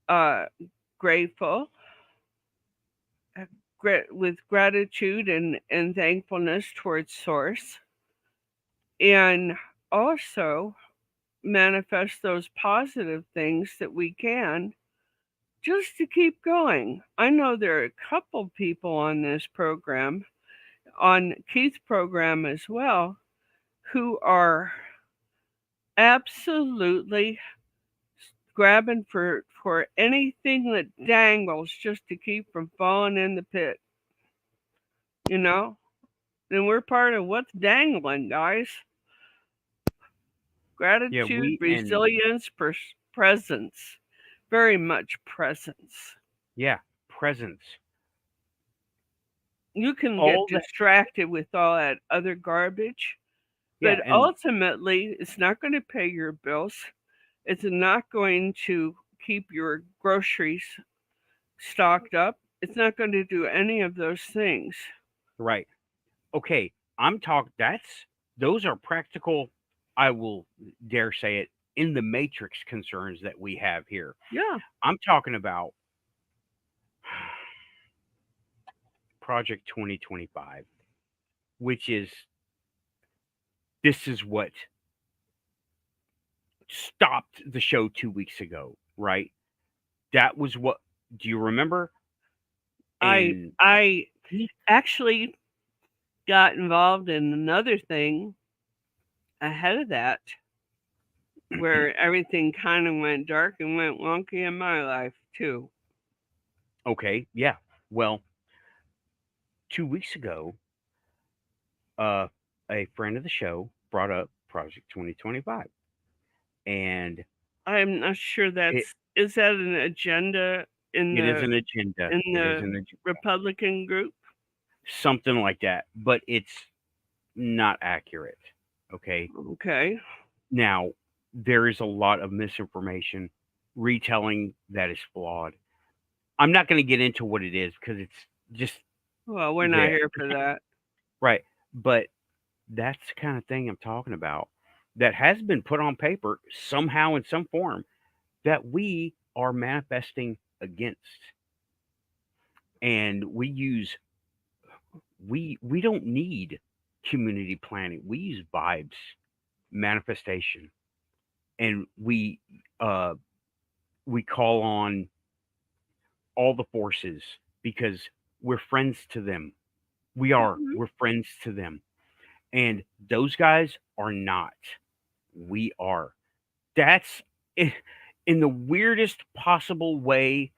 Speaker 3: uh, grateful, with gratitude and thankfulness towards Source, and also manifest those positive things that we can, just to keep going. I know there are a couple people on this program, on Keith's program as well, who are absolutely grabbing for anything that dangles, just to keep from falling in the pit. You know, and we're part of what's dangling, guys.
Speaker 1: yeah,
Speaker 3: Gratitude, resilience, presence, very much presence.
Speaker 1: yeah, presence,
Speaker 3: You can get
Speaker 1: all that,
Speaker 3: distracted with all that other garbage,
Speaker 1: yeah,
Speaker 3: but
Speaker 1: and
Speaker 3: ultimately, it's not going to pay your bills. It's not going to keep your groceries stocked up. It's not going to do any of those things.
Speaker 1: right. Okay, I'm talking. Those are practical. I will dare say it, in the matrix concerns that we have here.
Speaker 3: Yeah.
Speaker 1: I'm talking about Project 2025, which is this is what stopped the show 2 weeks ago, right? That was what. Do you remember? And
Speaker 3: I actually got involved in another thing ahead of that, where everything kind of went dark and went wonky in my life too.
Speaker 1: okay, yeah. Well, 2 weeks ago, uh, a friend of the show brought up Project 2025, and
Speaker 3: I'm not sure
Speaker 1: it
Speaker 3: is that an agenda in
Speaker 1: it is
Speaker 3: the
Speaker 1: an agenda.
Speaker 3: in
Speaker 1: It is
Speaker 3: the
Speaker 1: an agenda,
Speaker 3: Republican group?
Speaker 1: something like that, but it's not accurate. Okay.
Speaker 3: Okay.
Speaker 1: Now, there is a lot of misinformation, retelling that is flawed. I'm not going to get into what it is because it's just
Speaker 3: Well, we're not
Speaker 1: there.
Speaker 3: here for that.
Speaker 1: Right. But that's the kind of thing I'm talking about that has been put on paper somehow in some form. that we are manifesting against. And we don't need community planning. We use vibes, manifestation, and uh we call on all the forces because we're friends to them.
Speaker 3: Mhm.
Speaker 1: We're friends to them. And those guys are not. We are. That's in the weirdest possible way.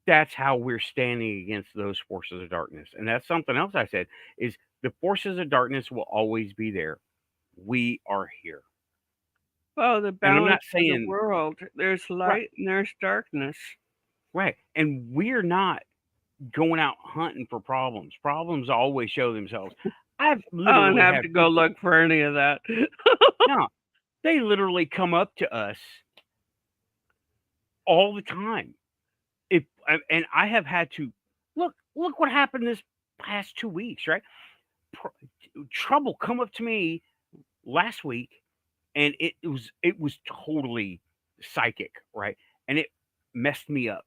Speaker 1: That's how we're standing against those forces of darkness. And that's something else I said is the forces of darkness will always be there. We are here.
Speaker 3: Well, the
Speaker 1: And I'm not
Speaker 3: balance of the
Speaker 1: saying
Speaker 3: world, there's
Speaker 1: right,
Speaker 3: light and there's darkness.
Speaker 1: right. And we're not going out hunting for problems. Problems always show themselves. I've
Speaker 3: I don't
Speaker 1: literally
Speaker 3: have
Speaker 1: had
Speaker 3: to go
Speaker 1: people,
Speaker 3: look for any of that.
Speaker 1: no, they literally come up to us all the time. And I have had to look what happened this past 2 weeks, right? Pr- Trouble come up to me last week, and it was totally psychic, right? And it messed me up.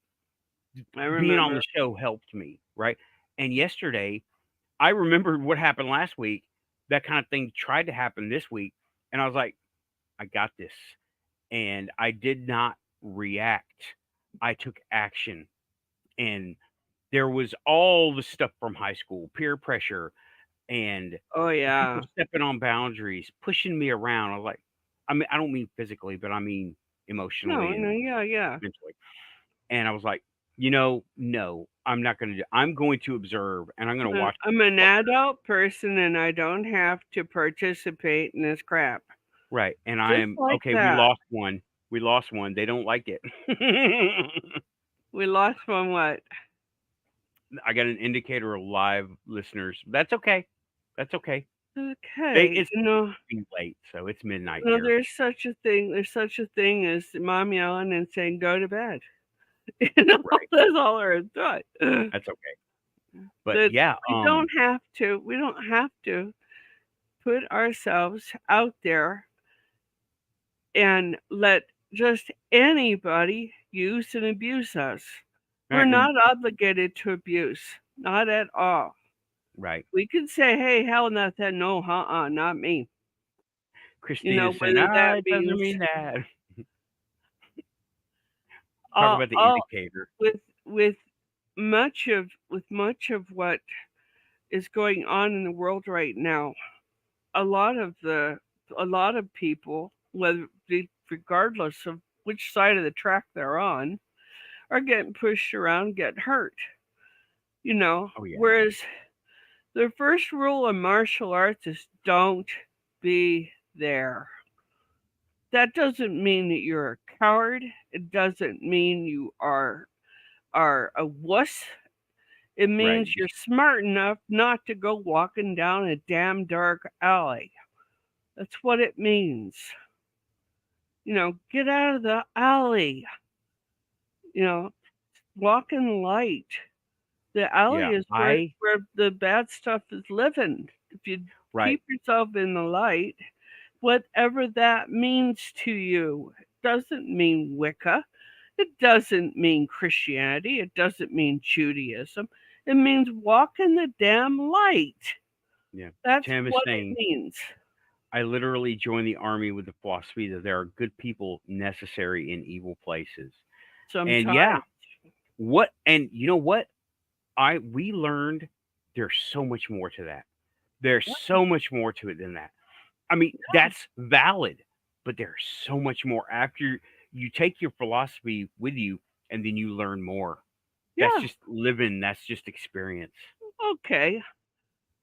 Speaker 3: I
Speaker 1: Being on the
Speaker 3: remember.
Speaker 1: show helped me, right? And yesterday, I remembered what happened last week. That kind of thing tried to happen this week, and I was like, I got this. And I did not react. I took action. And there was all the stuff from high school, peer pressure and
Speaker 3: Oh
Speaker 1: people
Speaker 3: yeah.
Speaker 1: stepping on boundaries, pushing me around. I was like, I mean, I don't mean physically, but I mean
Speaker 3: No,
Speaker 1: emotionally
Speaker 3: no,
Speaker 1: and
Speaker 3: yeah, yeah.
Speaker 1: mentally. And I was like, no, I'm not going to do. I'm going to observe, and I'm going to watch.
Speaker 3: I'm an
Speaker 1: What-
Speaker 3: adult person and I don't have to participate in this crap.
Speaker 1: Right, and
Speaker 3: Just
Speaker 1: I'm
Speaker 3: like
Speaker 1: okay. We
Speaker 3: that.
Speaker 1: lost one. We lost one. They don't like it.
Speaker 3: We lost one what?
Speaker 1: I got an indicator of live listeners. That's okay. That's okay.
Speaker 3: Okay.
Speaker 1: It's getting late, so it's midnight here.
Speaker 3: There's such a thing as mom yelling and saying, go to bed. You know,
Speaker 1: Right.
Speaker 3: that's all there is to it.
Speaker 1: That's okay. But
Speaker 3: That
Speaker 1: yeah,
Speaker 3: we don't have to put ourselves out there and let just anybody use and abuse us. We're
Speaker 1: right, and
Speaker 3: not obligated to abuse, not at all.
Speaker 1: right.
Speaker 3: We can say, hey, hell nothing, no, not me. You
Speaker 1: Christina
Speaker 3: know,
Speaker 1: saying,
Speaker 3: whether that
Speaker 1: it doesn't
Speaker 3: means
Speaker 1: mean that. Talk
Speaker 3: all,
Speaker 1: about the
Speaker 3: all
Speaker 1: indicator.
Speaker 3: with with much of what is going on in the world right now, a lot of people, regardless of which side of the track they're on, are getting pushed around, get hurt. You know,
Speaker 1: Oh yeah,
Speaker 3: whereas the first rule of martial arts is don't be there. That doesn't mean that you're a coward. It doesn't mean you are a wuss. It
Speaker 1: right.
Speaker 3: means you're smart enough not to go walking down a damn dark alley. That's what it means. You know, get out of the alley. You know, walk in light. The alley
Speaker 1: Yeah,
Speaker 3: is where the bad stuff is living. If you
Speaker 1: right.
Speaker 3: keep yourself in the light, whatever that means to you, it doesn't mean Wicca. It doesn't mean Christianity. It doesn't mean Judaism. It means walk in the damn light.
Speaker 1: Yeah.
Speaker 3: That's
Speaker 1: Tim is
Speaker 3: what it
Speaker 1: saying,
Speaker 3: means.
Speaker 1: I literally joined the army with the philosophy that there are good people necessary in evil places. And yeah,
Speaker 3: Sometimes.
Speaker 1: and you know what? We learned there's so much more to that. There's so much more to it than that. I mean, that's valid, but there's so much more after you take your philosophy with you and then you learn more. That's
Speaker 3: Yeah.
Speaker 1: just living, that's just experience.
Speaker 3: Okay.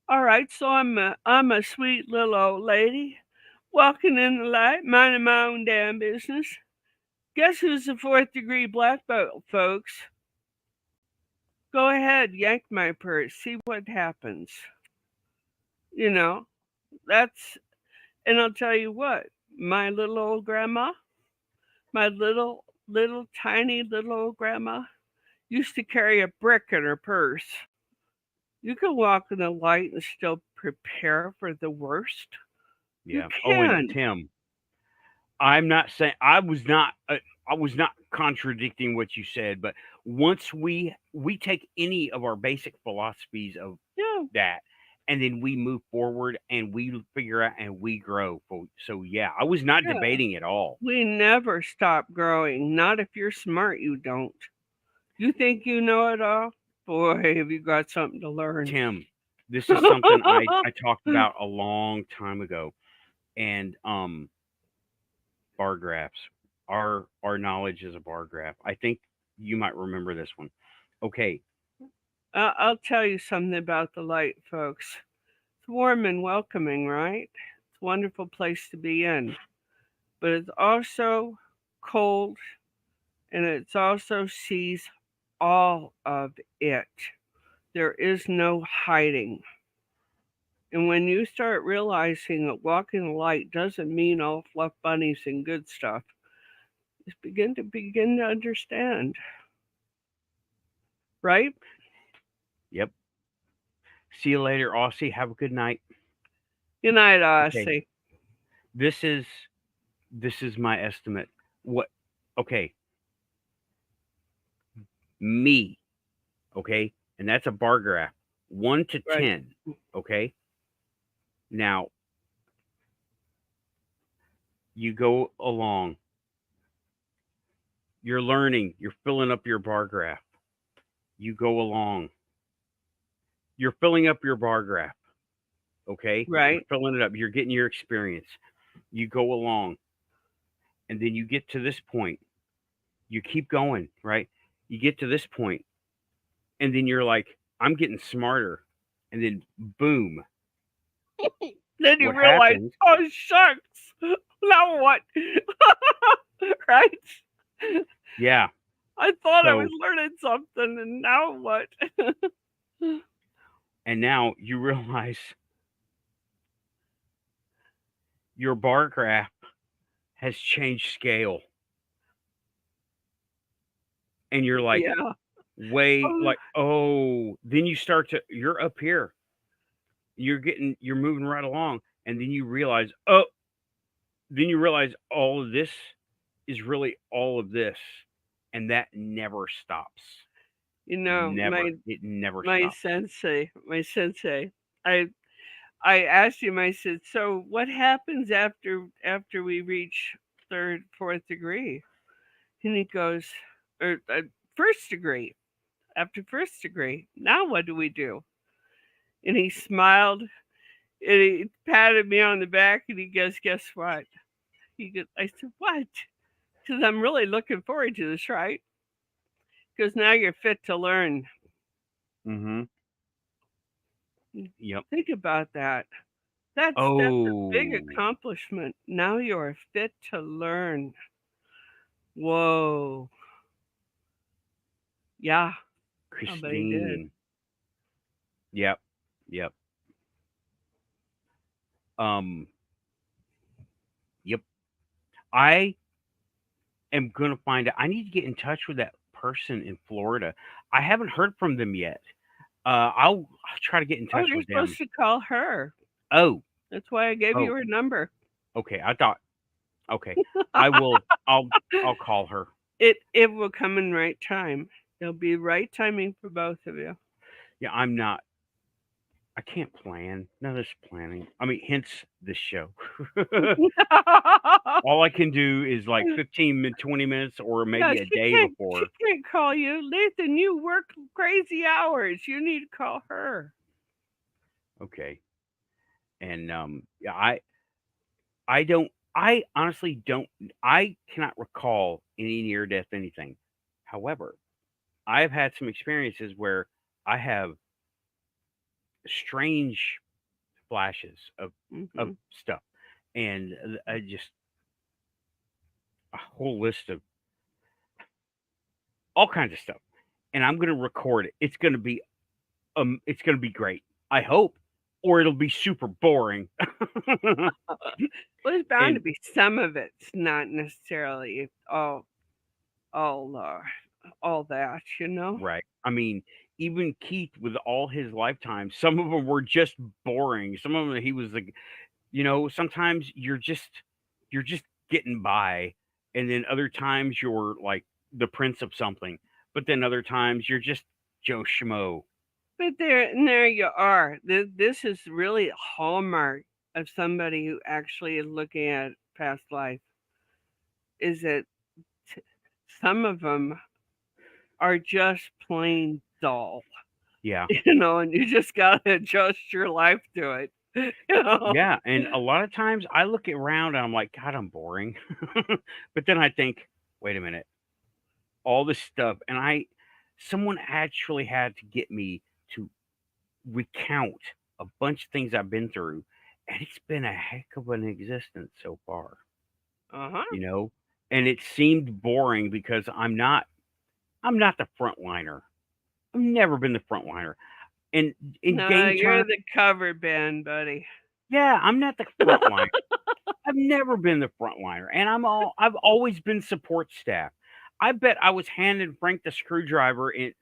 Speaker 3: All right. So I'm a sweet little old lady walking in the light, minding my own damn business. Guess who's the fourth degree black belt, folks? Go ahead, yank my purse, see what happens. You know, that's, and I'll tell you what, my little old grandma, my little tiny little old grandma used to carry a brick in her purse. You can walk in the light and still prepare for the worst. You
Speaker 1: Yeah. Oh, and
Speaker 3: can.
Speaker 1: Tim, I'm not saying I was not contradicting what you said, but once we take any of our basic philosophies of
Speaker 3: Yeah,
Speaker 1: that, and then we move forward and we figure out and we grow. So yeah, I was not
Speaker 3: yeah.
Speaker 1: debating at all.
Speaker 3: We never stop growing. Not if you're smart, you don't. You think you know it all? Boy, have you got something to learn.
Speaker 1: Tim, this is something I talked about a long time ago, and bar graphs. Our knowledge is a bar graph. I think you might remember this one. Okay,
Speaker 3: I'll tell you something about the light, folks. It's warm and welcoming, right? It's a wonderful place to be in. But it's also cold, and it's also sees all of it. There is no hiding. And when you start realizing that walking the light doesn't mean all fluff bunnies and good stuff, you begin to understand, right?
Speaker 1: yep. See you later, Aussie. Have a good night.
Speaker 3: Good night,
Speaker 1: Okay,
Speaker 3: Aussie.
Speaker 1: this is my estimate. What? Okay, me. Okay, and that's a bar graph, 1 to
Speaker 3: Right.
Speaker 1: 10. Okay, now you go along. You're learning. You're filling up your bar graph. You go along. You're filling up your bar graph. Okay, you're
Speaker 3: Right.
Speaker 1: filling it up. You're getting your experience. You go along, and then you get to this point. You keep going, right? You get to this point, and then you're like, I'm getting smarter. And then boom,
Speaker 3: Then you
Speaker 1: what
Speaker 3: realize,
Speaker 1: happens?
Speaker 3: oh shucks, now what? Right?
Speaker 1: Yeah.
Speaker 3: I thought I
Speaker 1: So,
Speaker 3: was learning something, and now what?
Speaker 1: and now you realize your bar graph has changed scale. And you're like,
Speaker 3: Yeah.
Speaker 1: way,
Speaker 3: Oh,
Speaker 1: like, oh, then you start to, you're up here. You're moving right along. And then you realize, oh, then you realize all of this is really all of this. And that never stops. Never.
Speaker 3: my
Speaker 1: It never
Speaker 3: my
Speaker 1: stops.
Speaker 3: sensei. I I asked him. I said, "So what happens after we reach third, fourth degree?" And he goes, "Or first degree. After first degree, now what do we do?" And he smiled and he patted me on the back and he goes, "Guess what?" I said, "What?" Because I'm really looking forward to this, right? Because now you're fit to learn.
Speaker 1: Mm-hmm. Yep.
Speaker 3: Think about that. That's a big
Speaker 1: Oh,
Speaker 3: accomplishment. Now you are fit to learn. Whoa. Yeah, somebody did.
Speaker 1: Christine. Yep. Yep. Um, yep. I am gonna find out. I need to get in touch with that person in Florida. I haven't heard from them yet. I'll try to get in
Speaker 3: Oh,
Speaker 1: touch
Speaker 3: you're
Speaker 1: with them.
Speaker 3: supposed to call her.
Speaker 1: Oh,
Speaker 3: That's why I gave you
Speaker 1: oh,
Speaker 3: her number.
Speaker 1: okay. I thought, okay. I will. I'll call her.
Speaker 3: It will come in right time. It'll be right timing for both of you.
Speaker 1: Yeah, I'm not. I can't plan. None of this planning. I mean, hence this show. All I can do is like 20 minutes or
Speaker 3: Yeah,
Speaker 1: maybe a day
Speaker 3: she
Speaker 1: before.
Speaker 3: can't call you. Nathan, you work crazy hours. You need to call her.
Speaker 1: Okay. And yeah, I don't. I honestly don't. I cannot recall any near death anything. However, I've had some experiences where I have strange flashes of
Speaker 3: Hmm.
Speaker 1: stuff, and I just a whole list of all kinds of stuff. And I'm gonna record it. It's gonna be great. I hope, or it'll be super boring.
Speaker 3: Well, there's bound to
Speaker 1: And
Speaker 3: be some of it's not necessarily all all that, you know.
Speaker 1: right, I mean, even Keith with all his lifetime, some of them were just boring. Some of them he was like, sometimes you're just getting by, and then other times you're like the prince of something, but then other times you're just Joe Schmo.
Speaker 3: But there you are. This is really a hallmark of somebody who actually is looking at past life. Is that some of them are just plain dull,
Speaker 1: Yeah.
Speaker 3: and you just gotta adjust your life to it.
Speaker 1: Yeah, and a lot of times I look around and I'm like, God, I'm boring. But then I think, wait a minute, all this stuff, and someone actually had to get me to recount a bunch of things I've been through, and it's been a heck of an existence so far,
Speaker 3: Uh-huh.
Speaker 1: you know? And it seemed boring because I'm not the frontliner. I've never been the frontliner. And in
Speaker 3: No,
Speaker 1: game
Speaker 3: you're
Speaker 1: terms,
Speaker 3: the cover band, buddy.
Speaker 1: yeah, I'm not the frontliner. I've never been the frontliner, and I've always been support staff. I bet I was handing Frank the screwdriver in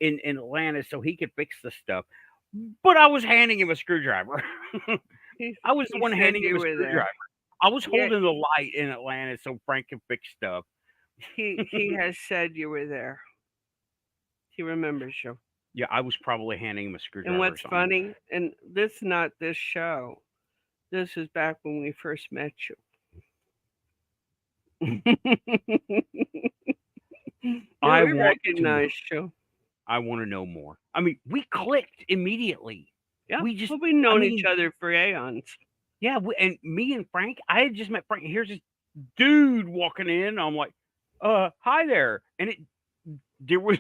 Speaker 1: Atlanta so he could fix the stuff, but I was handing him a screwdriver. I was the
Speaker 3: He
Speaker 1: one
Speaker 3: said
Speaker 1: handing him
Speaker 3: you
Speaker 1: a
Speaker 3: were there.
Speaker 1: screwdriver. I was
Speaker 3: Yeah,
Speaker 1: holding the light in Atlanta so Frank could fix stuff.
Speaker 3: he has said you were there. He remembers you.
Speaker 1: Yeah, I was probably handing him a
Speaker 3: And
Speaker 1: screwdriver or
Speaker 3: what's
Speaker 1: something.
Speaker 3: funny, and this not this show. This is back when we first met you.
Speaker 1: I
Speaker 3: We
Speaker 1: want to.
Speaker 3: recognized you.
Speaker 1: I want to know more. I mean, we clicked immediately.
Speaker 3: Yeah,
Speaker 1: We just,
Speaker 3: we've known each other for aeons.
Speaker 1: yeah, and me and Frank, I had just met Frank. Here's this dude walking in. I'm like, hi there. And there was,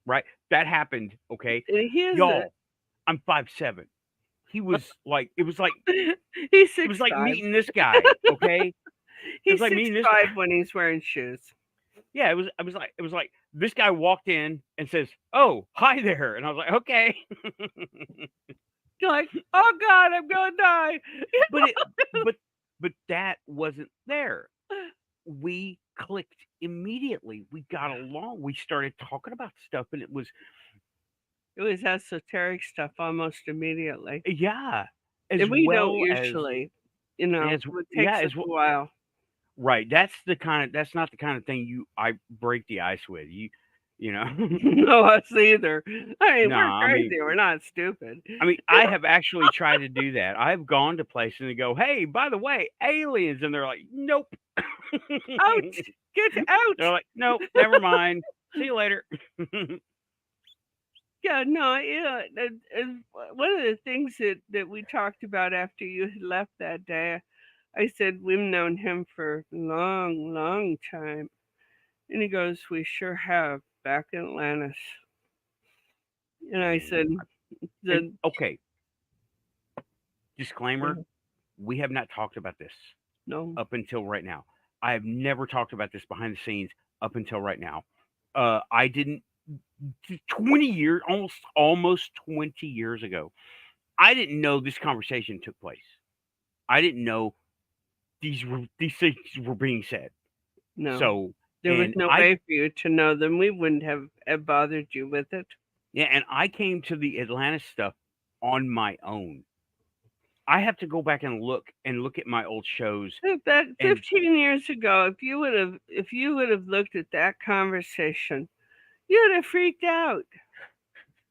Speaker 1: right, that happened. Okay.
Speaker 3: And he is
Speaker 1: Y'all, I'm 5'7". He was like, it was like,
Speaker 3: he's
Speaker 1: it was like
Speaker 3: 6'5".
Speaker 1: meeting this guy. Okay. It was
Speaker 3: He's
Speaker 1: like meeting this guy.
Speaker 3: 6'5" when he's wearing shoes.
Speaker 1: Yeah. It was like this guy walked in and says, oh, hi there. And I was like, okay.
Speaker 3: You're like, oh God, I'm gonna die.
Speaker 1: but but that wasn't there. We clicked immediately. We got along. We started talking about stuff, and it was
Speaker 3: esoteric stuff almost immediately.
Speaker 1: yeah, as
Speaker 3: And we
Speaker 1: well
Speaker 3: don't usually,
Speaker 1: as
Speaker 3: it takes us a while.
Speaker 1: right. That's not the kind of thing I break the ice with. You know.
Speaker 3: No, us either. I mean,
Speaker 1: Nah,
Speaker 3: we're crazy. We're not stupid.
Speaker 1: I mean, I have actually tried to do that. I've gone to places and they go, "Hey, by the way, aliens," and they're like, "Nope."
Speaker 3: Out, get out.
Speaker 1: They're like, "Nope, never mind. See you later."
Speaker 3: Yeah, no, yeah. And one of the things that we talked about after you had left that day, I said we've known him for a long, long time, and he goes, "We sure have back in Atlantis." And I said,
Speaker 1: okay. Disclaimer: we have not talked about this up until right now. I have never talked about this behind the scenes up until right now. I didn't 20 years, almost 20 years ago. I didn't know this conversation took place. I didn't know these things were being said.
Speaker 3: No.
Speaker 1: So
Speaker 3: there was no way for you to know them. We wouldn't have bothered you with it.
Speaker 1: Yeah, and I came to the Atlanta stuff on my own. I have to go back and look at my old shows.
Speaker 3: Back 15 years ago, if you would have looked at that conversation, you'd have freaked out.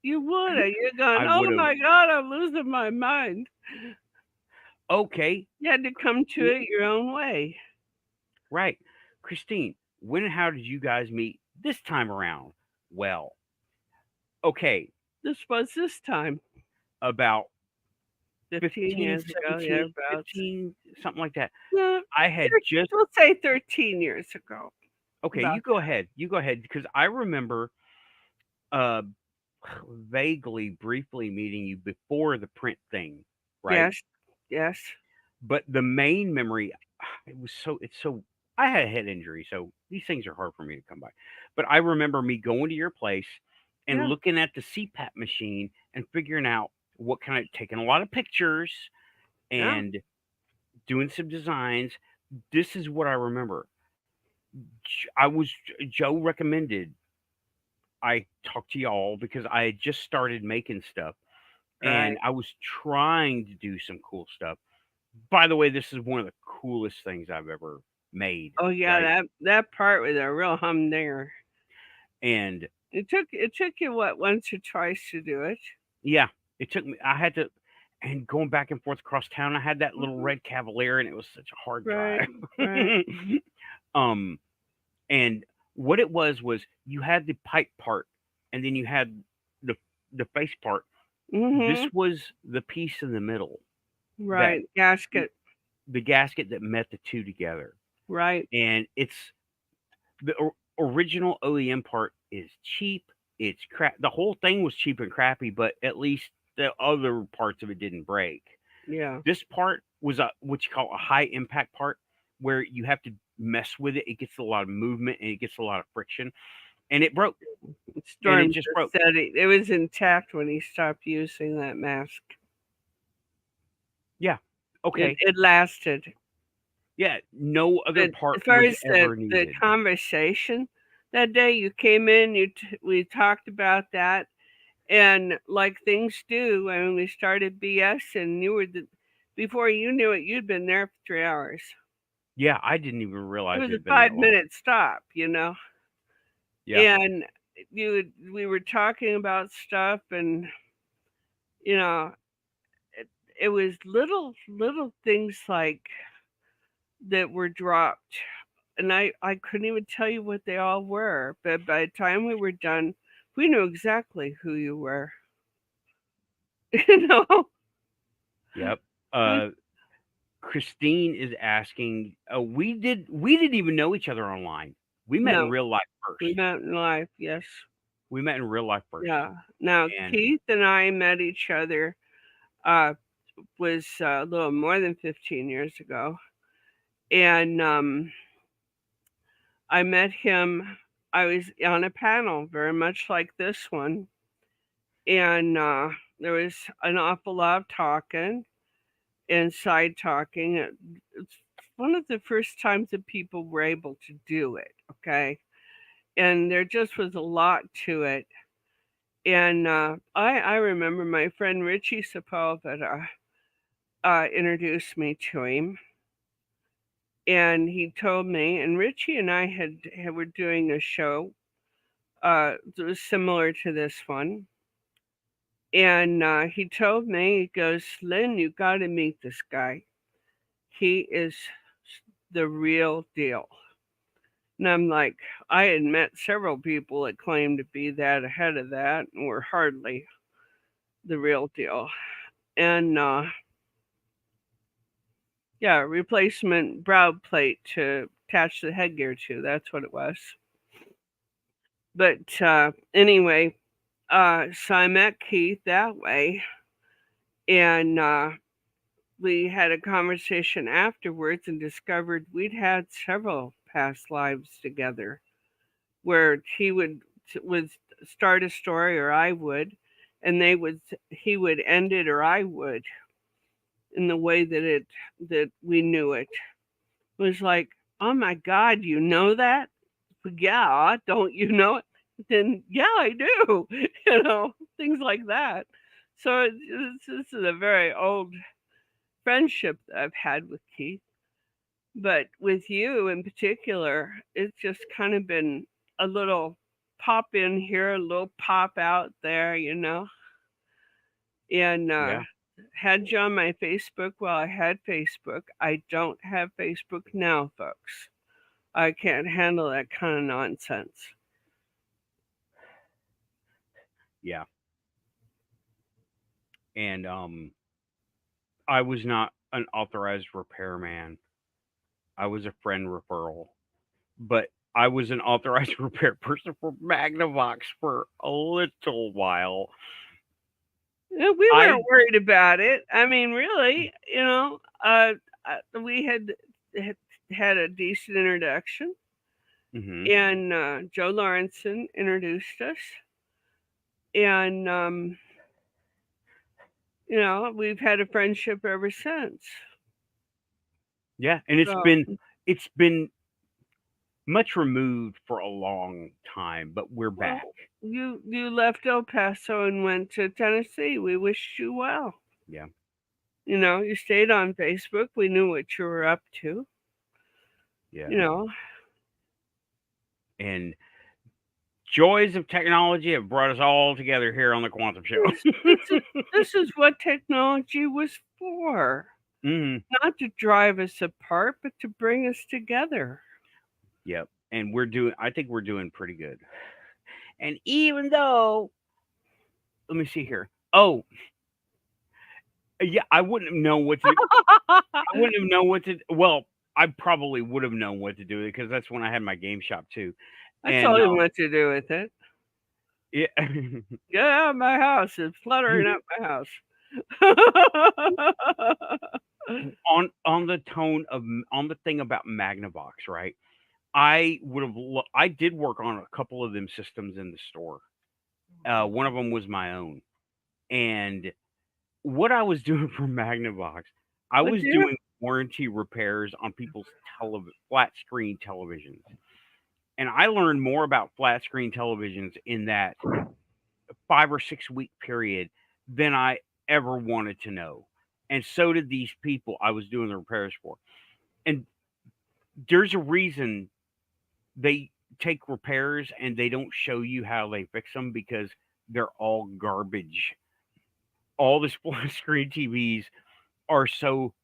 Speaker 3: You would have. You're going, oh my God, I'm losing my mind.
Speaker 1: Okay.
Speaker 3: You had to come to it your own way.
Speaker 1: Right. Christine, when and how did you guys meet this time around? Well, okay.
Speaker 3: This was this time.
Speaker 1: About
Speaker 3: 15 years ago, yeah,
Speaker 1: 15, something like that.
Speaker 3: Yeah,
Speaker 1: I had
Speaker 3: we'll say 13 years ago.
Speaker 1: Okay, you go ahead. You go ahead, because I remember vaguely, briefly meeting you before the print thing, right?
Speaker 3: Yes.
Speaker 1: But the main memory, I had a head injury, so these things are hard for me to come by. But I remember me going to your place and looking at the CPAP machine and figuring out taking a lot of pictures and doing some designs. This is what I remember. Joe recommended I talk to y'all because I had just started making stuff and I was trying to do some cool stuff. By the way, this is one of the coolest things I've ever made,
Speaker 3: Oh yeah,
Speaker 1: right?
Speaker 3: that part was a real humdinger.
Speaker 1: And
Speaker 3: It took you what, once or twice to do it?
Speaker 1: yeah, it took me. I had to, and going back and forth across town. I had that little
Speaker 3: Mhm.
Speaker 1: red Cavalier, and it was such a hard
Speaker 3: Right,
Speaker 1: drive.
Speaker 3: right.
Speaker 1: um, and what it was you had the pipe part, and then you had the the face part. This
Speaker 3: Mhm.
Speaker 1: was the piece in the middle that
Speaker 3: Right. Gasket.
Speaker 1: the gasket that met the two together,
Speaker 3: Right.
Speaker 1: and it's the original OEM part is cheap. It's crap. The whole thing was cheap and crappy, but at least the other parts of it didn't break.
Speaker 3: Yeah.
Speaker 1: This part was a what you call a high impact part, where you have to mess with it. It gets a lot of movement and it gets a lot of friction, and it broke, and it
Speaker 3: Storm
Speaker 1: just
Speaker 3: just
Speaker 1: broke.
Speaker 3: said it was intact when he stopped using that mask.
Speaker 1: Yeah.
Speaker 3: It
Speaker 1: Okay.
Speaker 3: it lasted.
Speaker 1: Yeah. No other
Speaker 3: But
Speaker 1: part
Speaker 3: as far
Speaker 1: was
Speaker 3: as
Speaker 1: ever
Speaker 3: the
Speaker 1: needed.
Speaker 3: conversation that day, you came in, we talked about that, and like things do, I mean, we started BS, and before you knew it, you'd been there for 3 hours.
Speaker 1: Yeah, I didn't even
Speaker 3: It
Speaker 1: realize
Speaker 3: was
Speaker 1: it
Speaker 3: a
Speaker 1: had been that long.
Speaker 3: 5 minute stop,
Speaker 1: Yeah.
Speaker 3: and we were talking about stuff, and you know, it, it was little things like that were dropped, and I couldn't even tell you what they all were, but by the time we were done, we knew exactly who you were. you know
Speaker 1: Yep.
Speaker 3: we,
Speaker 1: Uh, Christine is asking. We didn't even know each other online. We met in
Speaker 3: no,
Speaker 1: real life
Speaker 3: we
Speaker 1: first.
Speaker 3: met in life, yes.
Speaker 1: We met in real life first,
Speaker 3: Yeah. Now
Speaker 1: and
Speaker 3: Keith and I met each other, uh was a little more than 15 years ago, and I met him. I was on a panel very much like this one, and there was an awful lot of talking and side talking. It's one of the first times that people were able to do it, okay? And there just was a lot to it. And I remember my friend Richie Sepulveda introduced me to him, and he told me. And Richie and I were doing a show that was similar to this one. And he told me, he goes, Lynn, you got to meet this guy. He is the real deal. And I'm like, I had met several people that claimed to be that ahead of that and were hardly the real deal. And yeah, replacement brow plate to attach the headgear to. That's what it was. But anyway, so I met Keith that way, and we had a conversation afterwards and discovered we'd had several past lives together, where he would start a story, or I would, and he would end it, or I would, in the way that we knew it. It was like, oh my God, you know that? Yeah, don't you know it? Then yeah, I do. Things like that. So this is a very old friendship that I've had with Keith. But with you in particular, it's just kind of been a little pop in here, a little pop out there. And
Speaker 1: yeah,
Speaker 3: had you on my Facebook while I had Facebook. I don't have Facebook now, folks. I can't handle that kind of nonsense.
Speaker 1: yeah. And I was not an authorized repairman. I was a friend referral, but I was an authorized repair person for Magnavox for a little while.
Speaker 3: We
Speaker 1: I
Speaker 3: weren't worried about it. I mean, really, we had had a decent introduction,
Speaker 1: hmm
Speaker 3: and Joe Lawrenson introduced us, and we've had a friendship ever since.
Speaker 1: yeah, and
Speaker 3: So,
Speaker 1: it's been much removed for a long time, but we're
Speaker 3: well,
Speaker 1: back.
Speaker 3: you left El Paso and went to Tennessee. We wish you well.
Speaker 1: Yeah.
Speaker 3: You stayed on Facebook. We knew what you were up to.
Speaker 1: Yeah.
Speaker 3: You know,
Speaker 1: And joys of technology have brought us all together here on the Quantum Show.
Speaker 3: this is what technology was for.
Speaker 1: Mhm.
Speaker 3: Not to drive us apart, but to bring us together.
Speaker 1: Yep. And I think we're doing pretty good. And even though, let me see here. Oh, yeah, I wouldn't have known what to. I wouldn't have known what to. Well, I probably would have known what to do because that's when I had my game shop too.
Speaker 3: I
Speaker 1: And
Speaker 3: told him what to do with it.
Speaker 1: yeah,
Speaker 3: Get out of my house. It's fluttering up my house.
Speaker 1: on the tone of on the thing about Magnavox, right? I would have. I did work on a couple of them systems in the store. One of them was my own, and what I was doing for Magnavox, I
Speaker 3: What
Speaker 1: was
Speaker 3: dear?
Speaker 1: doing warranty repairs on people's flat screen televisions. And I learned more about flat screen televisions in that 5 or 6 week period than I ever wanted to know. And so did these people I was doing the repairs for. And there's a reason they take repairs and they don't show you how they fix them because they're all garbage. All the split screen TVs are so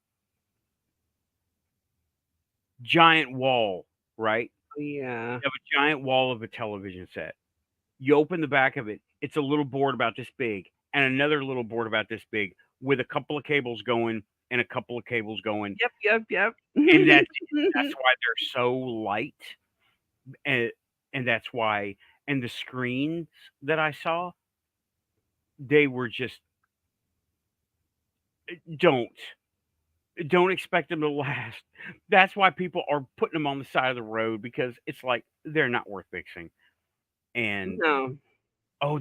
Speaker 1: giant wall, right?
Speaker 3: Yeah.
Speaker 1: You have a giant wall of a television set. You open the back of it, it's a little board about this big and another little board about this big with a couple of cables going and a couple of cables going.
Speaker 3: Yep.
Speaker 1: And that's why they're so light. And that's why and the screens that I saw, they were just don't don't expect them to last. That's why people are putting them on the side of the road because it's like they're not worth fixing. And
Speaker 3: No.
Speaker 1: oh,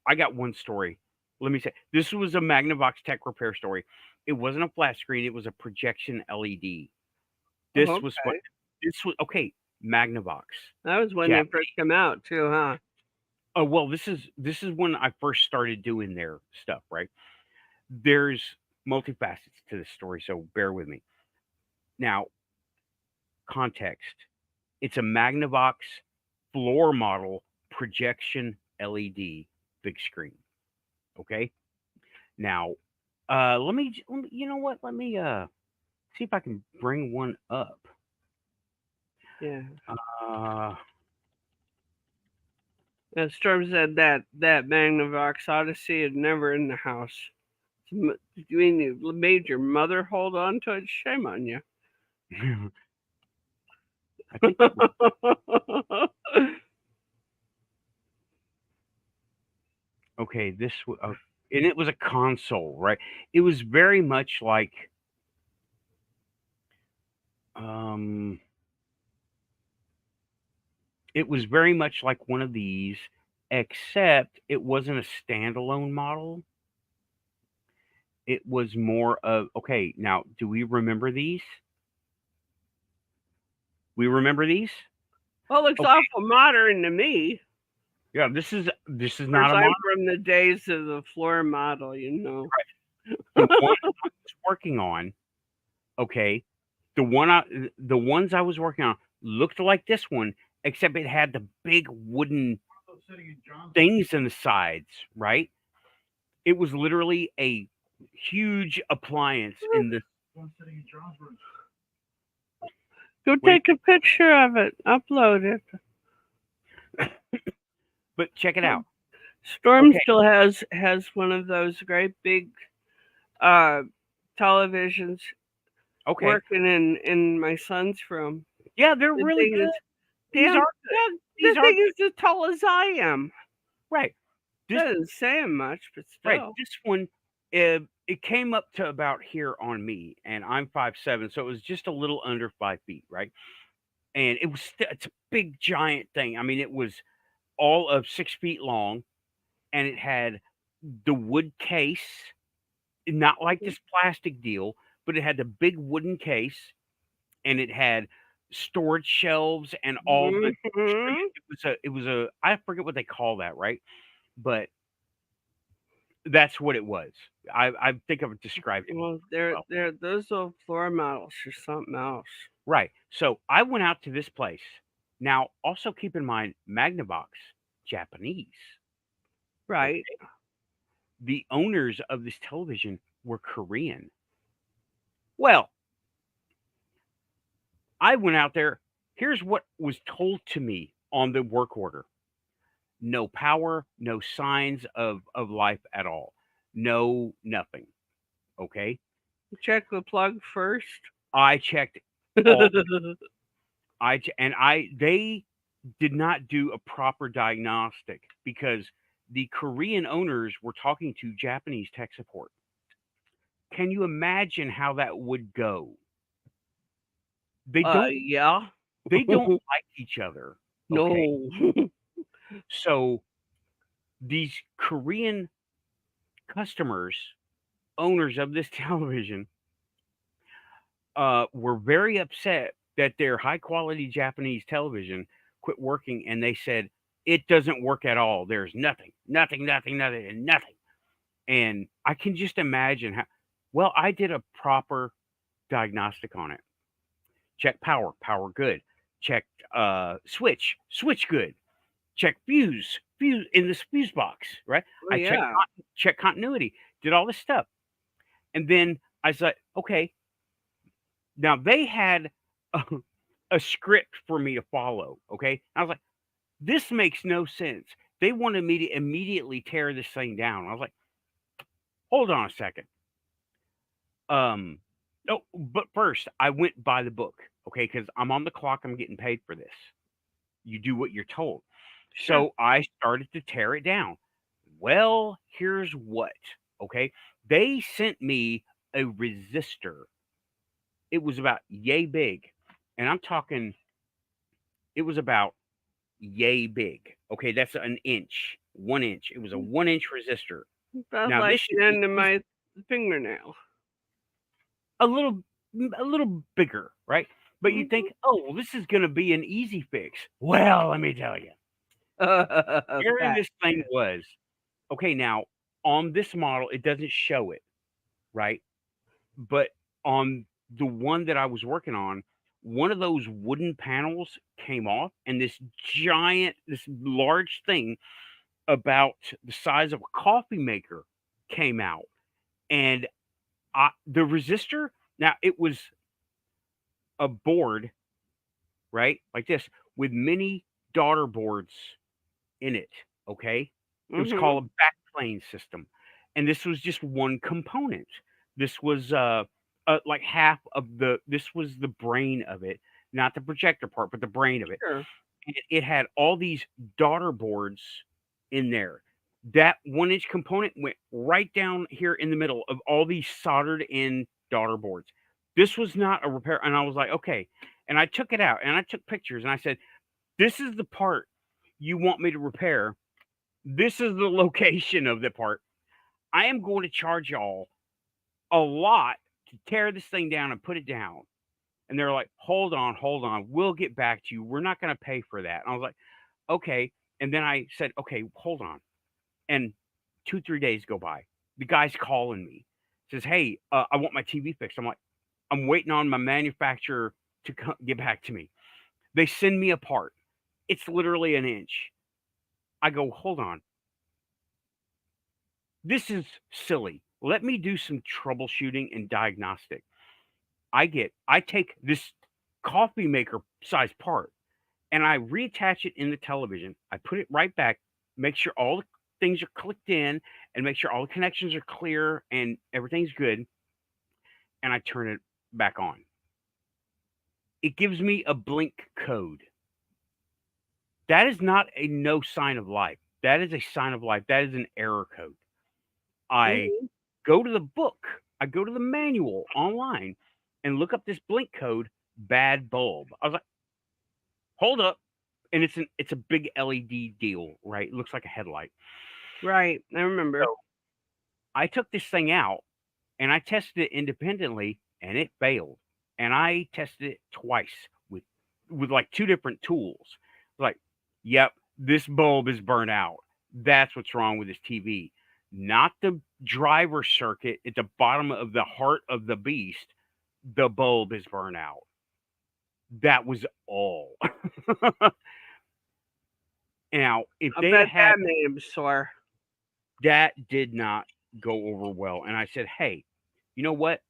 Speaker 1: I got one story. Let me say, this was a Magnavox Tech repair story. It wasn't a flat screen, it was a projection LED. This was what
Speaker 3: Okay.
Speaker 1: this was okay, Magnavox.
Speaker 3: That was when
Speaker 1: Yeah.
Speaker 3: they first come out too, huh?
Speaker 1: Oh, well, this is when I first started doing their stuff, right? There's multifacets to this story, so bear with me. Now, context. It's a Magnavox floor model projection LED big screen. Okay? Now, you know what? Let me see if I can bring one up.
Speaker 3: Yeah.
Speaker 1: Uh,
Speaker 3: As Storm said, that Magnavox Odyssey is never in the house. You mean you made your mother hold on to it? Shame on you.
Speaker 1: I think okay, and it was a console, right? It was very much like um it was very much like one of these, except it wasn't a standalone model. It was more of okay, now do we remember these? We remember these?
Speaker 3: Well, it looks
Speaker 1: Okay.
Speaker 3: awful modern to me.
Speaker 1: Yeah, this is
Speaker 3: Of
Speaker 1: not
Speaker 3: course,
Speaker 1: a
Speaker 3: I'm
Speaker 1: model.
Speaker 3: from the days of the floor model,
Speaker 1: The one I was working on, okay, the ones I was working on looked like this one, except it had the big wooden things in the sides, right? It was literally a huge appliance in the
Speaker 3: Go
Speaker 1: wait,
Speaker 3: take a picture of it. Upload it.
Speaker 1: but check it out.
Speaker 3: Storm
Speaker 1: Okay,
Speaker 3: still has one of those great big uh televisions
Speaker 1: okay.
Speaker 3: working in my son's room.
Speaker 1: Yeah, they're
Speaker 3: The
Speaker 1: really
Speaker 3: thing
Speaker 1: good.
Speaker 3: is
Speaker 1: These
Speaker 3: damn
Speaker 1: are good. These
Speaker 3: the
Speaker 1: are
Speaker 3: thing is as tall as I am.
Speaker 1: right. This
Speaker 3: That isn't saying much, but
Speaker 1: right.
Speaker 3: still.
Speaker 1: This one it came up to about here on me, and I'm 5'7", so it was just a little under 5 feet, right? And it's a big giant thing. I mean, it was all of 6 feet long, and it had the wood case, not like this plastic deal, but it had the big wooden case, and it had storage shelves and all the
Speaker 3: Mhm.
Speaker 1: it was a I forget what they call that, right? But That's what it was. I think I've described it
Speaker 3: Well,
Speaker 1: well.
Speaker 3: those old floor models are something else.
Speaker 1: Right. So I went out to this place. Now, also keep in mind, Magnavox, Japanese.
Speaker 3: Right.
Speaker 1: Okay. The owners of this television were Korean. Well, I went out there. Here's what was told to me on the work order: no power, no signs of life at all, no nothing. Okay.
Speaker 3: Check the plug first.
Speaker 1: I checked all. They did not do a proper diagnostic because the Korean owners were talking to Japanese tech support. Can you imagine how that would go? They don't
Speaker 3: Yeah.
Speaker 1: they don't like each other. Okay.
Speaker 3: No.
Speaker 1: So these Korean customers, owners of this television, were very upset that their high quality Japanese television quit working, and they said it doesn't work at all. There's nothing, nothing, nothing, nothing, and nothing. And I can just imagine how. Well, I did a proper diagnostic on it. Check power, power good. Check switch good. Check fuse in this fuse box, right?
Speaker 3: Oh,
Speaker 1: I
Speaker 3: yeah.
Speaker 1: check continuity, did all this stuff, and then I said, okay, now they had a, a script for me to follow. Okay, I was like, this makes no sense. They wanted me to immediately tear this thing down. I was like, hold on a second. Oh, but first I went by the book, okay, because I'm on the clock. I'm getting paid for this. You do what you're told.
Speaker 3: Sure.
Speaker 1: So I started to tear it down. Well, here's what. Okay, they sent me a resistor. It was about yay big, and I'm talking. It was about yay big. Okay, that's an inch, 1 inch. It was a 1 inch resistor.
Speaker 3: About
Speaker 1: Now
Speaker 3: like
Speaker 1: this should
Speaker 3: the
Speaker 1: be
Speaker 3: end of my fingernail.
Speaker 1: a little a little bigger, right? But you think, oh, well, this is going to be an easy fix. Well, let me tell you, here
Speaker 3: That.
Speaker 1: this thing was. Okay, now on this model, it doesn't show it, right? But on the one that I was working on, one of those wooden panels came off, and this large thing about the size of a coffee maker came out. And the resistor, now it was a board, right? Like this, with many daughter boards in it. Okay. It was
Speaker 3: Mm-hmm.
Speaker 1: called a backplane system. And this was just one component. This was like half of this was the brain of it, not the projector part, but the brain of it.
Speaker 3: Sure.
Speaker 1: And it had all these daughter boards in there. That 1 inch component went right down here in the middle of all these soldered in daughter boards. This was not a repair. And I was like, okay. And I took it out and I took pictures and I said, this is the part you want me to repair. This is the location of the part. I am going to charge y'all a lot to tear this thing down and put it down. And they're like, hold on. We'll get back to you. We're not going to pay for that. And I was like, okay. And then I said, okay, hold on. And 2-3 days go by. The guy's calling me, says, hey, I want my TV fixed. I'm like, I'm waiting on my manufacturer to get back to me. They send me a part. It's literally an inch. I go, hold on. This is silly. Let me do some troubleshooting and diagnostic. I take this coffee maker size part and I reattach it in the television. I put it right back, make sure all the things are clicked in and make sure all the connections are clear and everything's good. And I turn it back on. It gives me a blink code. That is not a no sign of life. That is a sign of life. That is an error code. I
Speaker 3: Mm-hmm.
Speaker 1: go to the book, I go to the manual online and look up this blink code, bad bulb. I was like, hold up. And it's a big LED deal, right? It looks like a headlight.
Speaker 3: Right. I remember.
Speaker 1: So I took this thing out and I tested it independently and it failed. And I tested it twice with like two different tools. Like, yep, this bulb is burnt out. That's what's wrong with this TV. not the driver circuit at the bottom of the heart of the beast. The bulb is burned out. That was all. Now, if
Speaker 3: I
Speaker 1: they'd
Speaker 3: bet
Speaker 1: had
Speaker 3: that made him sore.
Speaker 1: that, did not go over well. And I said, hey, you know what?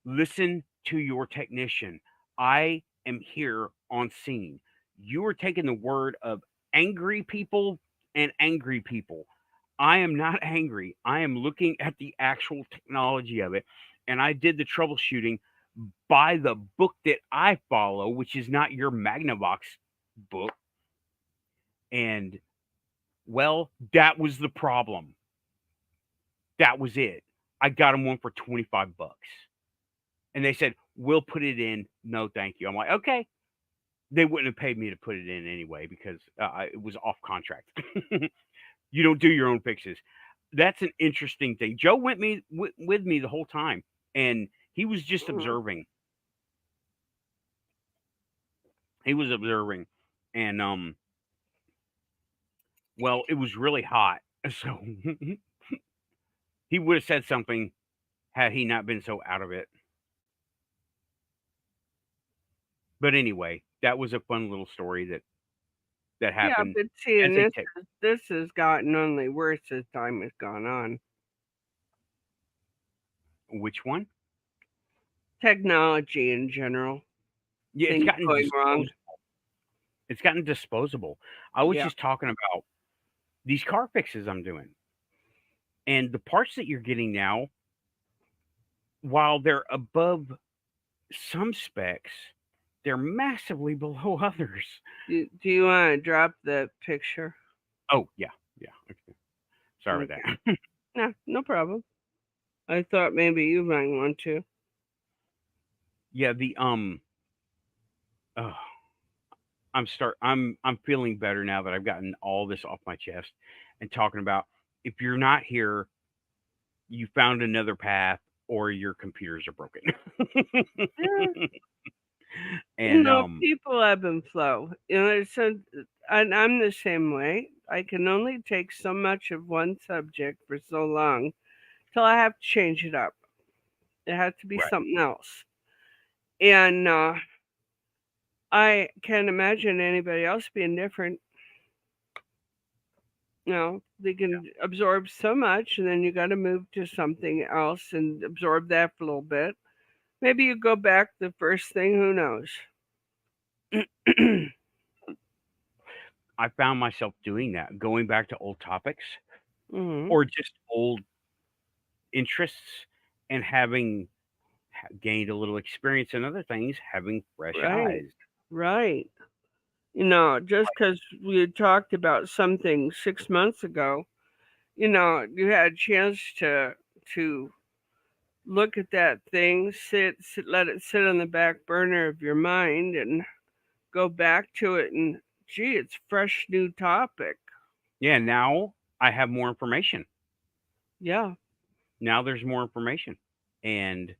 Speaker 1: Listen to your technician. I am here on scene. You are taking the word of angry people and angry people. I am not angry. I am looking at the actual technology of it. And I did the troubleshooting by the book that I follow, which is not your Magnavox book. And, well, that was the problem. That was it. I got them one for $25. And they said, we'll put it in. No, thank you. I'm like, okay. They wouldn't have paid me to put it in anyway because it was off contract. You don't do your own fixes. That's an interesting thing. Joe went with me the whole time, and he was just observing. He was observing, and well, it was really hot, so he would have said something had he not been so out of it. But anyway, that was a fun little story that
Speaker 3: Yeah,
Speaker 1: happened.
Speaker 3: but see,
Speaker 1: as
Speaker 3: and
Speaker 1: a
Speaker 3: this has gotten only worse as time has gone on.
Speaker 1: Which one?
Speaker 3: Technology in general.
Speaker 1: Yeah, it's
Speaker 3: Things
Speaker 1: gotten
Speaker 3: going wrong.
Speaker 1: disposable. It's gotten disposable. I was
Speaker 3: Yeah.
Speaker 1: just talking about these car fixes I'm doing. And the parts that you're getting now, while they're above some specs, they're massively below others.
Speaker 3: Do you want to drop the picture?
Speaker 1: Oh, yeah. Okay. Sorry
Speaker 3: Okay.
Speaker 1: about that.
Speaker 3: Nah, no problem. I thought maybe you might want to.
Speaker 1: Yeah, I'm feeling better now that I've gotten all this off my chest and talking about if you're not here, you found another path or your computers are broken.
Speaker 3: Yeah.
Speaker 1: And
Speaker 3: People ebb and flow. And I'm the same way. I can only take so much of one subject for so long till I have to change it up. It has to be
Speaker 1: right.
Speaker 3: something else. And I can't imagine anybody else being different. They can absorb so much, and then you got to move to something else and absorb that for a little bit. Maybe you go back to the first thing. Who knows?
Speaker 1: I found myself doing that, going back to old topics
Speaker 3: Hmm.
Speaker 1: or just old interests and having gained a little experience in other things, having fresh
Speaker 3: Right,
Speaker 1: eyes.
Speaker 3: right. Just because we talked about something 6 months ago, you had a chance to look at that thing, let it sit on the back burner of your mind, and go back to it. And gee, it's fresh new topic.
Speaker 1: Yeah, now I have more information.
Speaker 3: Yeah.
Speaker 1: Now there's more information. And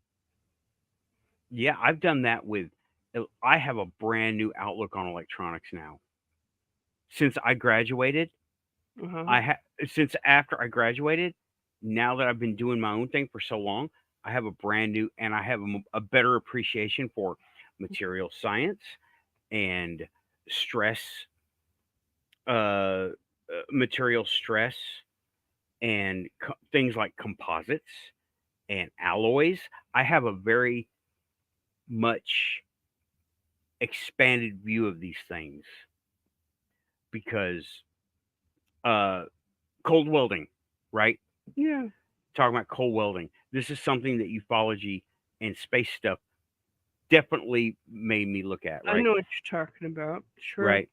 Speaker 1: yeah, I've done that with I have a brand new outlook on electronics now. Since I graduated,
Speaker 3: Uh-huh.
Speaker 1: since after I graduated, now that I've been doing my own thing for so long, I have a brand new and I have a better appreciation for material science and stress, uh, material stress, and things like composites and alloys. I have a very much expanded view of these things because cold welding, right?
Speaker 3: Yeah.
Speaker 1: Talking about cold welding. This is something that ufology and space stuff definitely made me look at,
Speaker 3: I
Speaker 1: right?
Speaker 3: know what you're talking about. Sure.
Speaker 1: Right.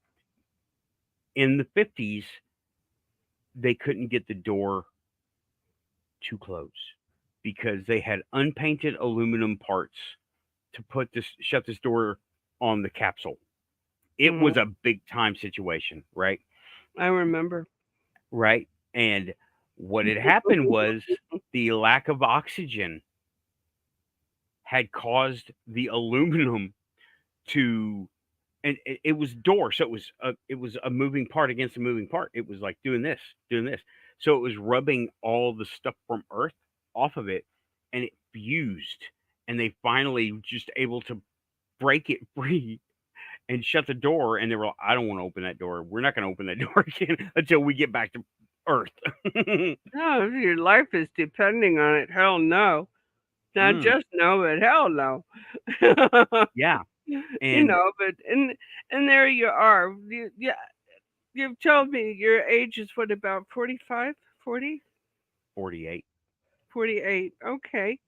Speaker 1: In the 50s, they couldn't get the door to close because they had unpainted aluminum parts to shut this door on the capsule. It was a big time situation, right?
Speaker 3: I remember.
Speaker 1: Right. And what had happened was the lack of oxygen had caused the aluminum to, and it was door, so it was a moving part against a moving part. It was like doing this, So it was rubbing all the stuff from Earth off of it, and it fused. And they finally just able to break it free and shut the door. And they were like, I don't want to open that door. We're not going to open that door again until we get back to Earth.
Speaker 3: No, if your life is depending on it, hell no. Not
Speaker 1: Mm,
Speaker 3: just no, but hell no.
Speaker 1: yeah.
Speaker 3: You
Speaker 1: And
Speaker 3: know, but and there you are. Yeah, you've told me your age is what, about 45, 40,
Speaker 1: 48.
Speaker 3: 48. Okay.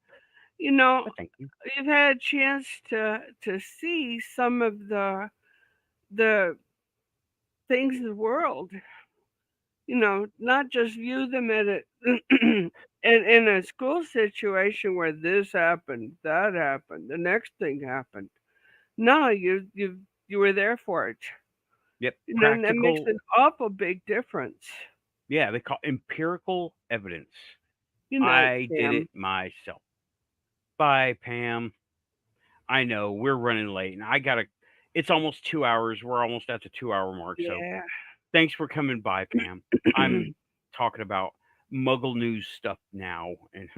Speaker 3: You know,
Speaker 1: Thank you.
Speaker 3: you've had a chance to see some of the things of the world. You know, not just view them at it in a school situation where this happened, that happened, the next thing happened. No, you were there for it.
Speaker 1: Yep.
Speaker 3: You know, and that makes
Speaker 1: Practical.
Speaker 3: an awful big difference.
Speaker 1: Yeah. They call empirical evidence.
Speaker 3: You know,
Speaker 1: I did
Speaker 3: Pam.
Speaker 1: it myself. Bye, Pam. I know we're running late, and I gotta. It's almost 2 hours. We're almost at the 2 hour mark. So
Speaker 3: Yeah.
Speaker 1: thanks for coming by, Pam. I'm talking about Muggle news stuff now, and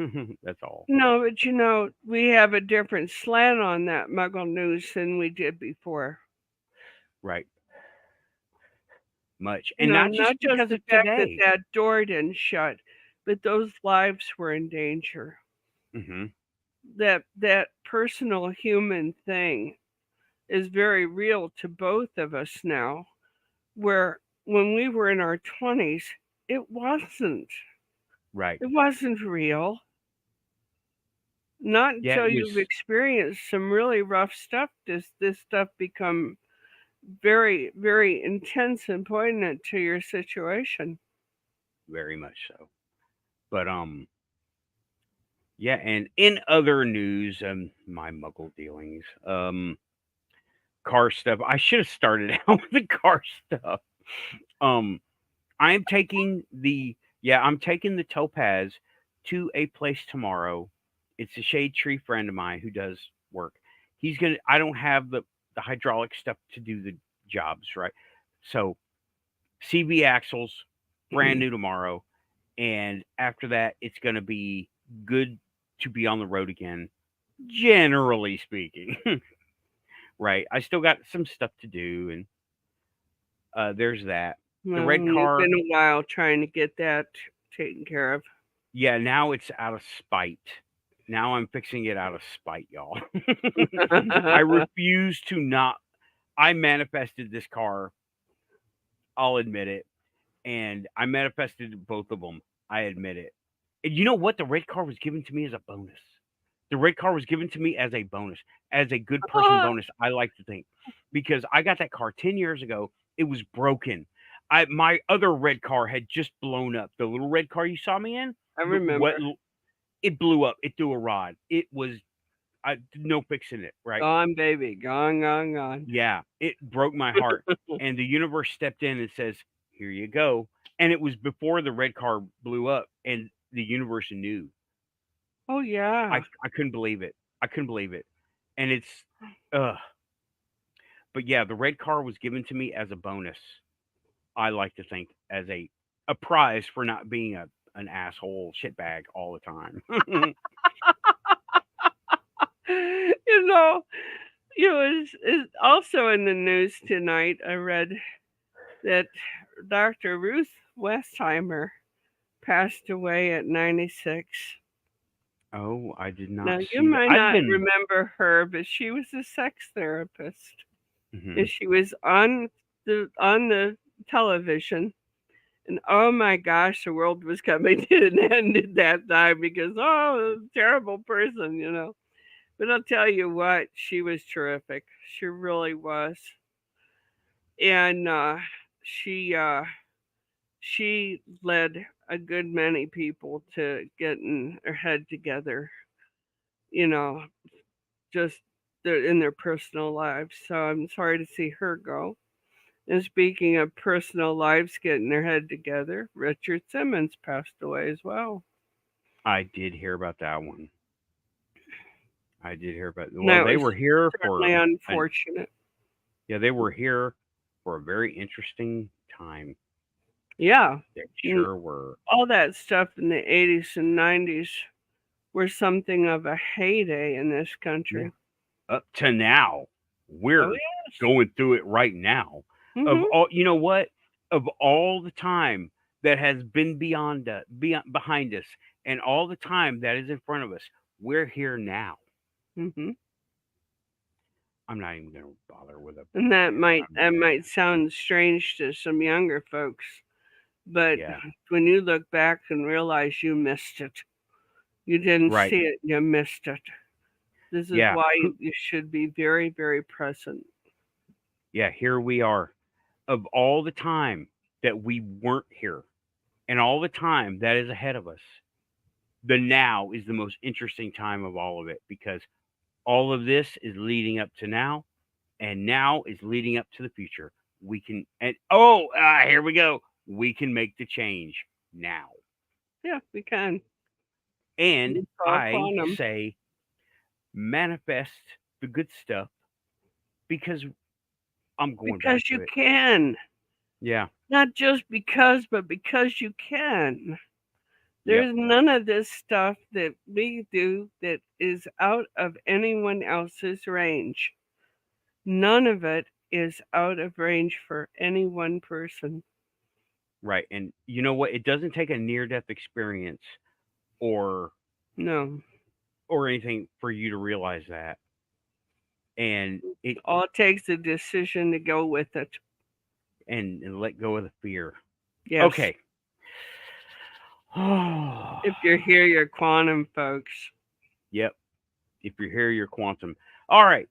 Speaker 1: that's all.
Speaker 3: No, but you know, we have a different slant on that Muggle news than we did before.
Speaker 1: Right. Much,
Speaker 3: You
Speaker 1: and
Speaker 3: know,
Speaker 1: not just
Speaker 3: not just
Speaker 1: because
Speaker 3: the
Speaker 1: of
Speaker 3: fact that
Speaker 1: today.
Speaker 3: that door didn't shut, but those lives were in danger.
Speaker 1: Hmm.
Speaker 3: That personal human thing is very real to both of us now. Where when we were in our 20s, it wasn't.
Speaker 1: Right.
Speaker 3: It wasn't real. Not
Speaker 1: Yeah,
Speaker 3: until
Speaker 1: it
Speaker 3: you've
Speaker 1: was
Speaker 3: experienced some really rough stuff does this stuff become very, very intense and poignant to your situation.
Speaker 1: very much so. But yeah, and in other news, my Muggle dealings, car stuff. I should have started out with the car stuff. Um, I'm taking the Topaz to a place tomorrow. It's a shade tree friend of mine who does work. I don't have the hydraulic stuff to do the jobs, right? So CV axles, brand new tomorrow. And after that, it's gonna be good to be on the road again, generally speaking. Right. I still got some stuff to do, and there's that. The
Speaker 3: Well,
Speaker 1: red
Speaker 3: it's
Speaker 1: car.
Speaker 3: been a while trying to get that taken care of.
Speaker 1: Yeah, now it's out of spite. Now I'm fixing it out of spite, y'all. I refuse to not. I manifested this car. I'll admit it. And I manifested both of them. I admit it. And you know what? The red car was given to me as a bonus. The red car was given to me as a bonus, as a good person bonus, I like to think. Because I got that car 10 years ago. It was broken. My other red car had just blown up. The little red car you saw me in,
Speaker 3: I
Speaker 1: what
Speaker 3: remember.
Speaker 1: it blew up. It threw a rod. It was no fixing it, right?
Speaker 3: Gone, baby. Gone, gone, gone.
Speaker 1: Yeah, it broke my heart. And the universe stepped in and says, "Here you go." And it was before the red car blew up, and the universe knew.
Speaker 3: Oh, yeah.
Speaker 1: I couldn't believe it. I couldn't believe it. And it's ugh. But yeah, the red car was given to me as a bonus. I like to think as a prize for not being an asshole shitbag all the time.
Speaker 3: You know, is also in the news tonight. I read that Dr. Ruth Westheimer passed away at 96.
Speaker 1: Oh, I did not
Speaker 3: Now, you
Speaker 1: see that.
Speaker 3: might
Speaker 1: I've
Speaker 3: not
Speaker 1: been
Speaker 3: remember her, but she was a sex therapist. And
Speaker 1: mhm.
Speaker 3: she was on the television. And oh my gosh, the world was coming to an end at that time because, oh, terrible person, you know. But I'll tell you what, she was terrific. She really was. And she she led a good many people to getting their head together, you know, just in their personal lives. So I'm sorry to see her go. And speaking of personal lives getting their head together, Richard Simmons passed away as well.
Speaker 1: I did hear about that one. I did hear about well,
Speaker 3: That
Speaker 1: they
Speaker 3: was
Speaker 1: were here for
Speaker 3: certainly
Speaker 1: an
Speaker 3: unfortunate.
Speaker 1: yeah, they were here for a very interesting time.
Speaker 3: Yeah.
Speaker 1: They
Speaker 3: Mm,
Speaker 1: sure were.
Speaker 3: all that stuff in the 80s and 90s were something of a heyday in this
Speaker 1: Yeah.
Speaker 3: country.
Speaker 1: Up to now,
Speaker 3: Oh,
Speaker 1: we're
Speaker 3: yes.
Speaker 1: going through it right now. Of
Speaker 3: Mm-hmm.
Speaker 1: all, you know what? Of all the time that has been behind us, and all the time that is in front of us, we're here now.
Speaker 3: Mm-hmm.
Speaker 1: I'm not even going to bother with a.
Speaker 3: And that
Speaker 1: You know,
Speaker 3: might
Speaker 1: I'm
Speaker 3: that
Speaker 1: not even
Speaker 3: might
Speaker 1: gonna try.
Speaker 3: sound strange to some younger folks, but
Speaker 1: Yeah.
Speaker 3: when you look back and realize you missed it, you didn't
Speaker 1: Right.
Speaker 3: see it, you missed it. This is
Speaker 1: Yeah.
Speaker 3: why
Speaker 1: Who?
Speaker 3: you should be very, very present.
Speaker 1: Yeah. Here we are. Of all the time that we weren't here, and all the time that is ahead of us, the now is the most interesting time of all of it because all of this is leading up to now, and now is leading up to the future. We can, and here we go. We can make the change now.
Speaker 3: Yeah, we can.
Speaker 1: And
Speaker 3: It's all
Speaker 1: I
Speaker 3: quantum
Speaker 1: say manifest the good stuff because I'm going back
Speaker 3: because
Speaker 1: to
Speaker 3: you
Speaker 1: it.
Speaker 3: can.
Speaker 1: Yeah.
Speaker 3: Not just because, but because you can.
Speaker 1: Yep.
Speaker 3: There's none of this stuff that we do that is out of anyone else's range. None of it is out of range for any one person.
Speaker 1: Right. And you know what? It doesn't take a near death experience or
Speaker 3: No.
Speaker 1: anything for you to realize that. And it
Speaker 3: All it takes is a decision to go with it.
Speaker 1: and let go of the fear.
Speaker 3: Yes.
Speaker 1: Okay.
Speaker 3: If you're here, you're quantum, folks.
Speaker 1: Yep. If you're here, you're quantum. All right.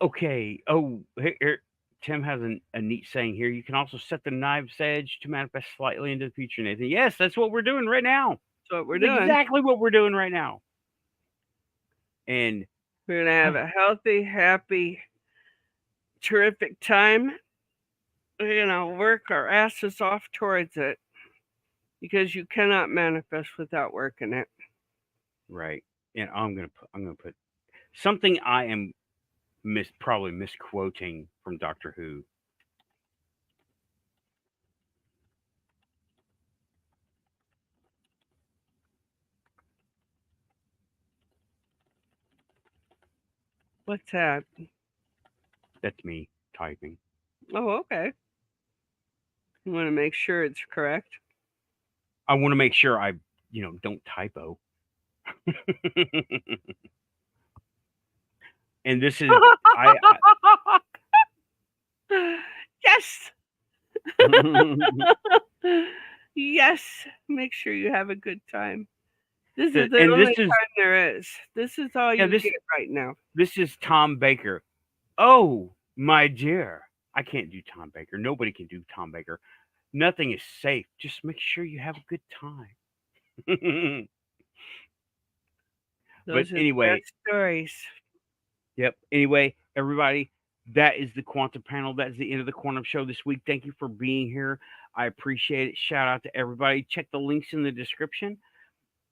Speaker 1: Okay. Oh, here, Tim has a neat saying here. You can also set the knife's edge to manifest slightly into the future, Nathan. Yes, that's what we're doing right now.
Speaker 3: That's what we're
Speaker 1: That's
Speaker 3: doing.
Speaker 1: exactly what we're doing right now. And
Speaker 3: We're going to have a healthy, happy, terrific time. Work our asses off towards it because you cannot manifest without working it.
Speaker 1: right. And I'm gonna put something I am probably misquoting from Doctor Who.
Speaker 3: What's that?
Speaker 1: That's me typing.
Speaker 3: Oh, okay. You want to make sure it's correct.
Speaker 1: I want to make sure I, don't typo. And this is
Speaker 3: Yes. Yes. Make sure you have a good time. This is the
Speaker 1: and
Speaker 3: only
Speaker 1: this is
Speaker 3: time there is. This is all you
Speaker 1: this
Speaker 3: get right now.
Speaker 1: this is Tom Baker. Oh, my dear. I can't do Tom Baker. Nobody can do Tom Baker. Nothing is safe. Just make sure you have a good time. But
Speaker 3: Those are the
Speaker 1: anyway,
Speaker 3: best stories.
Speaker 1: yep. Anyway, everybody, that is the Quantum Panel. That is the end of the Quantum Show this week. Thank you for being here. I appreciate it. Shout out to everybody. Check the links in the description.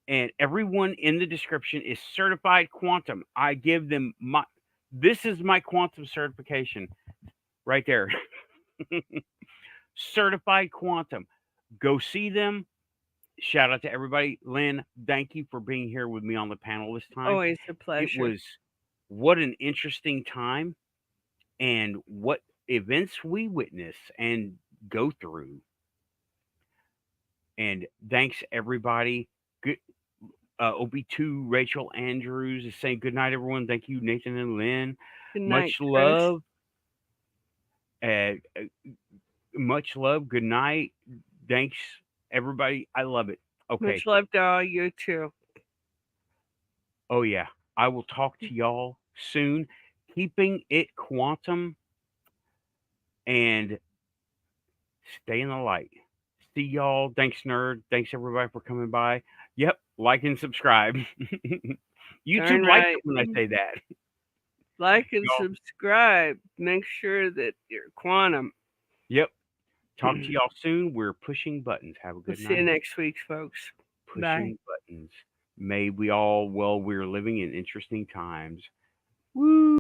Speaker 1: And everyone in the description is certified quantum. I give them this is my quantum certification right there. Certified quantum. Go see them. Shout out to everybody. Lynn, thank you for being here with me on the panel this time.
Speaker 3: Always a
Speaker 1: It
Speaker 3: pleasure.
Speaker 1: was what an interesting time and what events we witness and go through. And thanks everybody. Good OB2 Rachel Andrews is saying good night, everyone. Thank you, Nathan and Lynn.
Speaker 3: Good night,
Speaker 1: Much
Speaker 3: Chris.
Speaker 1: love. Much love. Good night. Thanks, everybody. I love it. Okay.
Speaker 3: Much love to all you too.
Speaker 1: Oh, yeah. I will talk to y'all soon. Keeping it quantum and stay in the light. See y'all. Thanks, nerd. Thanks, everybody, for coming by. Yep. Like and subscribe. YouTube
Speaker 3: Darn
Speaker 1: likes
Speaker 3: right.
Speaker 1: it when I say that.
Speaker 3: Like and
Speaker 1: Y'all.
Speaker 3: subscribe. Make sure that you're quantum.
Speaker 1: Yep. Talk to y'all soon. We're pushing buttons. Have a
Speaker 3: We'll
Speaker 1: good
Speaker 3: see you
Speaker 1: night.
Speaker 3: next week, folks. Bye.
Speaker 1: Pushing buttons. May we all, we're living in interesting times. Woo!